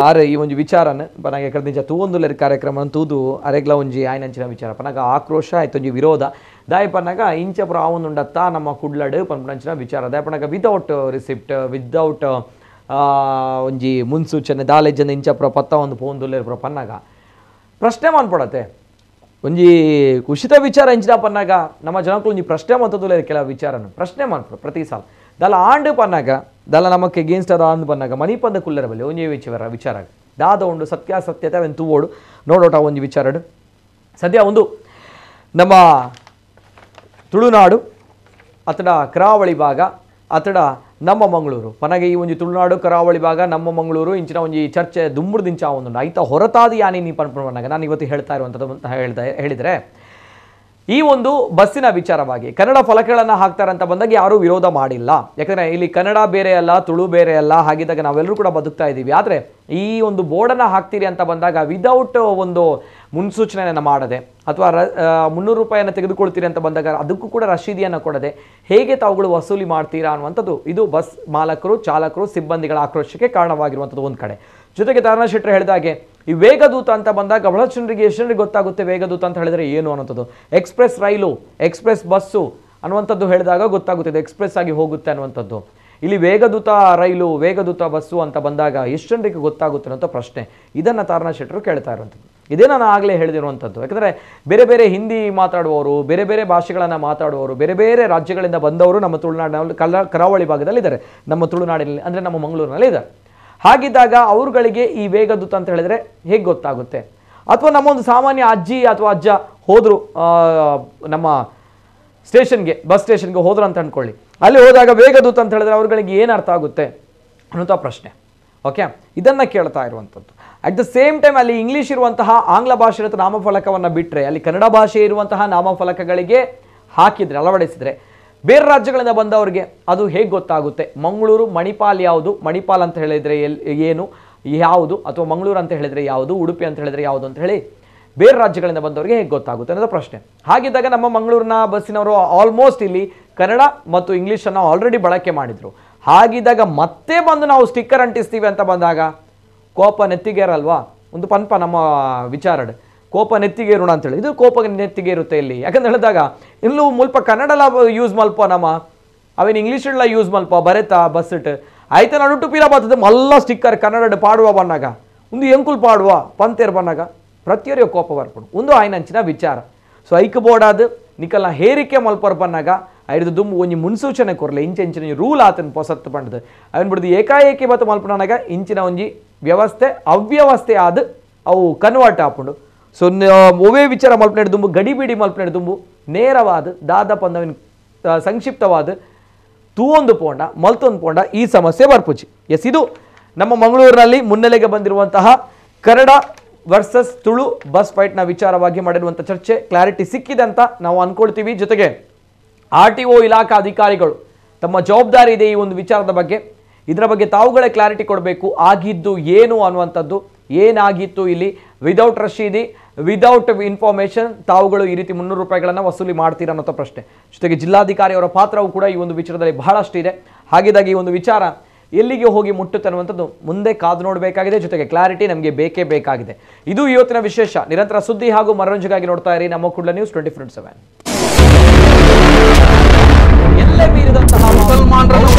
ಆರೆ ಈ ಒಂಜಿ ವಿಚಾರನ ಪನಗೆ ಕಡ್ದಿಂಚ ತೂವೊಂದುಲೆರ್ ಕಾರ್ಯಕ್ರಮ ತೂದು ಅರೆಗ್ಲ ಒಂಜಿ ಆಯ್ನಂಚಿನ ವಿಚಾರ ಪನಗ ಆಕ್ರೋಶ ಆಯ್ತು ಒಂಜಿ ವಿರೋಧ ದಾಯ ಪನ್ನಗ ಇಂಚ ಪುರ ಆವೊಂದುಂಡತ್ತ ನಮ್ಮ ಕುಡ್ಲಡ್ ಪನ್ಪುನಂಚಿನ ವಿಚಾರ ದಾಯ ಪನಗ ವಿದೌಟ್ ರಿಸಿಪ್ಟ್ ವಿದೌಟ್ ಒಂಜಿ ಮುನ್ಸೂಚನೆ ದಾಲೆಜ್ಜನ ಇಂಚ ಪುರ ಪತ್ತ ಒಂದು ಪೋಂದುಲೆರ್ ಪುರ ಪನ್ನಗ ಪ್ರಶ್ನೆ ಮಾಡ್ಪಡತ್ತೆ ಒಂಜಿ ಕುಶಿತ ವಿಚಾರ ಇಂಚಿನ ಪನ್ನಾಗ ನಮ್ಮ ಜನಕ್ಕಳು ಒಂಜಿ ಪ್ರಶ್ನೆ ಮಂತದುಲೆರ್ ಕೆಲವು ವಿಚಾರನ ಪ್ರಶ್ನೆ ಮಾಡ್ಪಡು ಪ್ರತಿ ಸಾಲ ದಾಲ ಆಂಡ್ ಪನ್ನಾಗ ದಾಲ ನಮಕ್ಕೆ ಎಗೇನ್ಸ್ಟ್ ಅದ ಅಂದ್ ಪನ್ನಾಗ ಮಣಿಪಂದ ಕುಲ್ಲರ ಬಲ್ಲಿ ಒಂಜಿ ವಿಚಾರ ದಾದ ಉಂಡು ಸತ್ಯಾಸತ್ಯತೆ ಅವೆನ್ ತೂವೋಡು ನೋಡೋಟ ಒಂಜಿ ವಿಚಾರಡು ಸದ್ಯ ಒಂದು ನಮ್ಮ ತುಳುನಾಡು ಅತಡ ಕರಾವಳಿ ಭಾಗ ಅತಡ ನಮ್ಮ ಮಂಗಳೂರು ಪನಗೆ ಈ ಒಂಜಿ ತುಳುನಾಡು ಕರಾವಳಿ ಭಾಗ ನಮ್ಮ ಮಂಗಳೂರು ಇಂಚಿನ ಒಂಜಿ ಚರ್ಚೆ ದುಂಬುಡ್ದಿಂಚ ಒಂದು ಐತ ಹೊರತಾದಿ ಯಾನಿ ನೀ ಪನ್ಪನ್ನಾಗ ನಾನು ಇವತ್ತು ಹೇಳ್ತಾ ಇರುವಂಥದ್ದು ಅಂತ ಹೇಳಿದರೆ ಈ ಒಂದು ಬಸ್ಸಿನ ವಿಚಾರವಾಗಿ ಕನ್ನಡ ಫಲಕಗಳನ್ನು ಹಾಕ್ತಾರಂತ ಬಂದಾಗ ಯಾರೂ ವಿರೋಧ ಮಾಡಿಲ್ಲ. ಯಾಕಂದರೆ ಇಲ್ಲಿ ಕನ್ನಡ ಬೇರೆ ಅಲ್ಲ, ತುಳು ಬೇರೆ ಅಲ್ಲ, ಹಾಗಿದ್ದಾಗ ನಾವೆಲ್ಲರೂ ಕೂಡ ಬದುಕ್ತಾ ಇದ್ದೀವಿ. ಆದರೆ ಈ ಒಂದು ಬೋರ್ಡನ್ನು ಹಾಕ್ತೀರಿ ಅಂತ ಬಂದಾಗ ವಿದೌಟ್ ಒಂದು ಮುನ್ಸೂಚನೆಯನ್ನು ಮಾಡದೆ ಅಥವಾ 300 ರೂಪಾಯಿಯನ್ನು ತೆಗೆದುಕೊಳ್ತೀರಿ ಅಂತ ಬಂದಾಗ ಅದಕ್ಕೂ ಕೂಡ ರಶೀದಿಯನ್ನು ಕೊಡದೆ ಹೇಗೆ ತಾವುಗಳು ವಸೂಲಿ ಮಾಡ್ತೀರಾ ಅನ್ನುವಂಥದ್ದು ಇದು ಬಸ್ ಮಾಲಕರು, ಚಾಲಕರು, ಸಿಬ್ಬಂದಿಗಳ ಆಕ್ರೋಶಕ್ಕೆ ಕಾರಣವಾಗಿರುವಂಥದ್ದು ಒಂದು ಕಡೆ. ಜೊತೆಗೆ ತಾರಣ ಶೆಟ್ಟರ್ ಹೇಳಿದಾಗೆ ಈ ವೇಗದೂತ ಅಂತ ಬಂದಾಗ ಬಹಳಷ್ಟು ಜನರಿಗೆ ಎಷ್ಟು ಜನರಿಗೆ ಗೊತ್ತಾಗುತ್ತೆ ವೇಗದೂತ ಅಂತ ಹೇಳಿದರೆ ಏನು ಅನ್ನೋಂಥದ್ದು. ಎಕ್ಸ್ಪ್ರೆಸ್ ರೈಲು, ಎಕ್ಸ್ಪ್ರೆಸ್ ಬಸ್ಸು ಅನ್ನುವಂಥದ್ದು ಹೇಳಿದಾಗ ಗೊತ್ತಾಗುತ್ತೆ ಎಕ್ಸ್ಪ್ರೆಸ್ ಆಗಿ ಹೋಗುತ್ತೆ ಅನ್ನುವಂಥದ್ದು. ಇಲ್ಲಿ ವೇಗದೂತ ರೈಲು, ವೇಗದೂತ ಬಸ್ಸು ಅಂತ ಬಂದಾಗ ಎಷ್ಟು ಜನರಿಗೆ ಗೊತ್ತಾಗುತ್ತೆ ಅನ್ನೋ ಪ್ರಶ್ನೆ. ಇದನ್ನು ತಾರಣ ಶೆಟ್ಟರು ಕೇಳ್ತಾ ಇರುವಂಥದ್ದು. ಇದೇ ನಾನು ಆಗಲೇ ಹೇಳಿದಿರುವಂಥದ್ದು. ಯಾಕಂದರೆ ಬೇರೆ ಬೇರೆ ಹಿಂದಿ ಮಾತಾಡುವವರು, ಬೇರೆ ಬೇರೆ ಭಾಷೆಗಳನ್ನು ಮಾತಾಡುವವರು, ಬೇರೆ ಬೇರೆ ರಾಜ್ಯಗಳಿಂದ ಬಂದವರು ನಮ್ಮ ತುಳುನಾಡಿನಲ್ಲಿ ಕರಾವಳಿ ಭಾಗದಲ್ಲಿದ್ದಾರೆ, ನಮ್ಮ ತುಳುನಾಡಿನಲ್ಲಿ ಅಂದರೆ ನಮ್ಮ ಮಂಗಳೂರಿನಲ್ಲಿ ಇದ್ದಾರೆ. ಹಾಗಿದ್ದಾಗ ಅವ್ರುಗಳಿಗೆ ಈ ವೇಗದೂತ ಅಂತ ಹೇಳಿದರೆ ಹೇಗೆ ಗೊತ್ತಾಗುತ್ತೆ? ಅಥವಾ ನಮ್ಮೊಂದು ಸಾಮಾನ್ಯ ಅಜ್ಜಿ ಅಥವಾ ಅಜ್ಜ ಹೋದರು ನಮ್ಮ ಸ್ಟೇಷನ್ಗೆ, ಬಸ್ ಸ್ಟೇಷನ್ಗೆ ಹೋದ್ರು ಅಂತ ಅಂದ್ಕೊಳ್ಳಿ, ಅಲ್ಲಿ ಹೋದಾಗ ವೇಗದೂತ ಅಂತ ಹೇಳಿದ್ರೆ ಅವ್ರುಗಳಿಗೆ ಏನು ಅರ್ಥ ಆಗುತ್ತೆ ಅನ್ನೋಂಥ ಪ್ರಶ್ನೆ. ಓಕೆ, ಇದನ್ನು ಕೇಳ್ತಾ ಇರುವಂಥದ್ದು. ಅಟ್ ದ ಸೇಮ್ ಟೈಮ್ ಅಲ್ಲಿ ಇಂಗ್ಲೀಷ್ ಇರುವಂತಹ ಆಂಗ್ಲ ಭಾಷೆ ಇರುವಂಥ ನಾಮಫಲಕವನ್ನು ಬಿಟ್ಟರೆ ಅಲ್ಲಿ ಕನ್ನಡ ಭಾಷೆ ಇರುವಂತಹ ನಾಮಫಲಕಗಳಿಗೆ ಹಾಕಿದರೆ, ಅಳವಡಿಸಿದರೆ ಬೇರೆ ರಾಜ್ಯಗಳಿಂದ ಬಂದವರಿಗೆ ಅದು ಹೇಗೆ ಗೊತ್ತಾಗುತ್ತೆ? ಮಂಗಳೂರು ಮಣಿಪಾಲ್ ಯಾವುದು, ಮಣಿಪಾಲ್ ಅಂತ ಹೇಳಿದರೆ ಏನು ಯಾವುದು, ಅಥವಾ ಮಂಗಳೂರು ಅಂತ ಹೇಳಿದರೆ ಯಾವುದು, ಉಡುಪಿ ಅಂತ ಹೇಳಿದರೆ ಯಾವುದು ಅಂತ ಹೇಳಿ ಬೇರೆ ರಾಜ್ಯಗಳಿಂದ ಬಂದವರಿಗೆ ಹೇಗೆ ಗೊತ್ತಾಗುತ್ತೆ ಅನ್ನೋದು ಪ್ರಶ್ನೆ. ಹಾಗಿದ್ದಾಗ ನಮ್ಮ ಮಂಗಳೂರಿನ ಬಸ್ಸಿನವರು ಆಲ್ಮೋಸ್ಟ್ ಇಲ್ಲಿ ಕನ್ನಡ ಮತ್ತು ಇಂಗ್ಲೀಷನ್ನು ಆಲ್ರೆಡಿ ಬಳಕೆ ಮಾಡಿದರು. ಹಾಗಿದ್ದಾಗ ಮತ್ತೆ ಬಂದು ನಾವು ಸ್ಟಿಕ್ಕರ್ ಅಂಟಿಸ್ತೀವಿ ಅಂತ ಬಂದಾಗ ಕೋಪ ನೆತ್ತಿಗೇರಲ್ವಾ? ಒಂದು ಪನ್ಪ ನಮ್ಮ ವಿಚಾರಡ್ ಕೋಪ ನೆತ್ತಿಗೇರೋಣ ಅಂತೇಳಿ, ಇದು ಕೋಪ ನೆತ್ತಿಗೆ ಇರುತ್ತೆ ಇಲ್ಲಿ. ಯಾಕಂತ ಹೇಳಿದಾಗ ಇಲ್ಲೂ ಮುಲ್ಪ ಕನ್ನಡಲ ಯೂಸ್ ಮಲ್ಪ ನಮ್ಮ ಅವೇನು ಇಂಗ್ಲೀಷಲ್ಲ ಯೂಸ್ ಮಲ್ಪ ಬರೆತಾ ಬಸ್ ಇಟ್ಟು ಆಯ್ತಾ ನಡುಟು ಪೀರ ಬರ್ತದೆ ಮಲ್ಲ ಸ್ಟಿಕ್ಕರ್ ಕನ್ನಡ ಪಾಡುವ ಬನ್ನಾಗ ಒಂದು ಎಂಕುಲ್ ಪಾಡುವ ಪಂತೇರು ಬನ್ನಾಗ ಪ್ರತಿಯೊರಿಗೆ ಕೋಪ ಬರ್ಕೊಂಡು ಒಂದು ಆಯ್ನಂಚಿನ ವಿಚಾರ. ಸೊ ಐಕ್ ಬೋರ್ಡ್ ಅದು ನಿಕಲ್ನ ಹೇರಿಕೆ ಮಲ್ಪರ್ ಬನ್ನಾಗ ಐದು ದುಂಬು ಒಂಜಿ ಮುನ್ಸೂಚನೆ ಕೊರಲೆ ಇಂಚಿನ ರೂಲ್ ಆತನ ಪೊಸತ್ತು ಬಂಡದು ಅವನ್ ಬಿಡ್ದು ಏಕಾಏಕಿ ಬತ್ತು ಮಲ್ಪನಾಗ ಇಂಚಿನ ಒಂಜಿ ವ್ಯವಸ್ಥೆ ಅವ್ಯವಸ್ಥೆ ಆದ ಅವು ಕನ್ವರ್ಟ್ ಆಪುಂಡು. ಸೊ ಒವೇ ವಿಚಾರ ಮಲ್ಪನೆ ದುಂಬು ಗಡಿಬಿಡಿ ಮಲ್ಪನೆ ದುಂಬು ನೇರವಾದ ದಾದ ಪಂದವಿನ ಸಂಕ್ಷಿಪ್ತವಾದ ತೂವೊಂದು ಪೋಂಡ ಮಲ್ತೊಂದು ಪೋಂಡ ಈ ಸಮಸ್ಯೆ ಬರ್ಪುಜಿ. ಎಸ್, ಇದು ನಮ್ಮ ಮಂಗಳೂರಿನಲ್ಲಿ ಮುನ್ನೆಲೆಗೆ ಬಂದಿರುವಂತಹ ಕನ್ನಡ ವರ್ಸಸ್ ತುಳು ಬಸ್ ಫೈಟ್ನ ವಿಚಾರವಾಗಿ ಮಾಡಿರುವಂಥ ಚರ್ಚೆ ಕ್ಲಾರಿಟಿ ಸಿಕ್ಕಿದೆ ಅಂತ ನಾವು ಅಂದ್ಕೊಳ್ತೀವಿ. ಜೊತೆಗೆ RTO ಇಲಾಖಾ ಅಧಿಕಾರಿಗಳು ತಮ್ಮ ಜವಾಬ್ದಾರಿ ಇದೆ ಈ ಒಂದು ವಿಚಾರದ ಬಗ್ಗೆ. ಇದರ ಬಗ್ಗೆ ತಾವುಗಳೇ ಕ್ಲಾರಿಟಿ ಕೊಡಬೇಕು. ಆಗಿದ್ದು ಏನು ಅನ್ನುವಂಥದ್ದು, ಏನಾಗಿತ್ತು ಇಲ್ಲಿ, ವಿದೌಟ್ ರಶೀದಿ, ವಿದೌಟ್ ಇನ್ಫಾರ್ಮೇಷನ್ ತಾವುಗಳು ಈ ರೀತಿ 300 ರೂಪಾಯಿಗಳನ್ನು ವಸೂಲಿ ಮಾಡ್ತೀರಾ ಅನ್ನೋ ಪ್ರಶ್ನೆ. ಜೊತೆಗೆ ಜಿಲ್ಲಾಧಿಕಾರಿ ಅವರ ಪಾತ್ರವೂ ಕೂಡ ಈ ಒಂದು ವಿಚಾರದಲ್ಲಿ ಬಹಳಷ್ಟು ಇದೆ. ಹಾಗಿದ್ದಾಗ ಈ ಒಂದು ವಿಚಾರ ಎಲ್ಲಿಗೆ ಹೋಗಿ ಮುಟ್ಟುತ್ತೆ ಅನ್ನುವಂಥದ್ದು ಮುಂದೆ ಕಾದು ನೋಡಬೇಕಾಗಿದೆ. ಜೊತೆಗೆ ಕ್ಲಾರಿಟಿ ನಮಗೆ ಬೇಕೇ ಬೇಕಾಗಿದೆ. ಇದು ಇವತ್ತಿನ ವಿಶೇಷ. ನಿರಂತರ ಸುದ್ದಿ ಹಾಗೂ ಮನೋರಂಜನೆಗಾಗಿ ನೋಡ್ತಾ ಇರಿ ನಮ್ಮ ಕುಡ್ಲ ನ್ಯೂಸ್ 24/7. ಎಲ್ಲೇ ಮೀರಿದಂತಹ ಮುಸಲ್ಮಾನರನ್ನು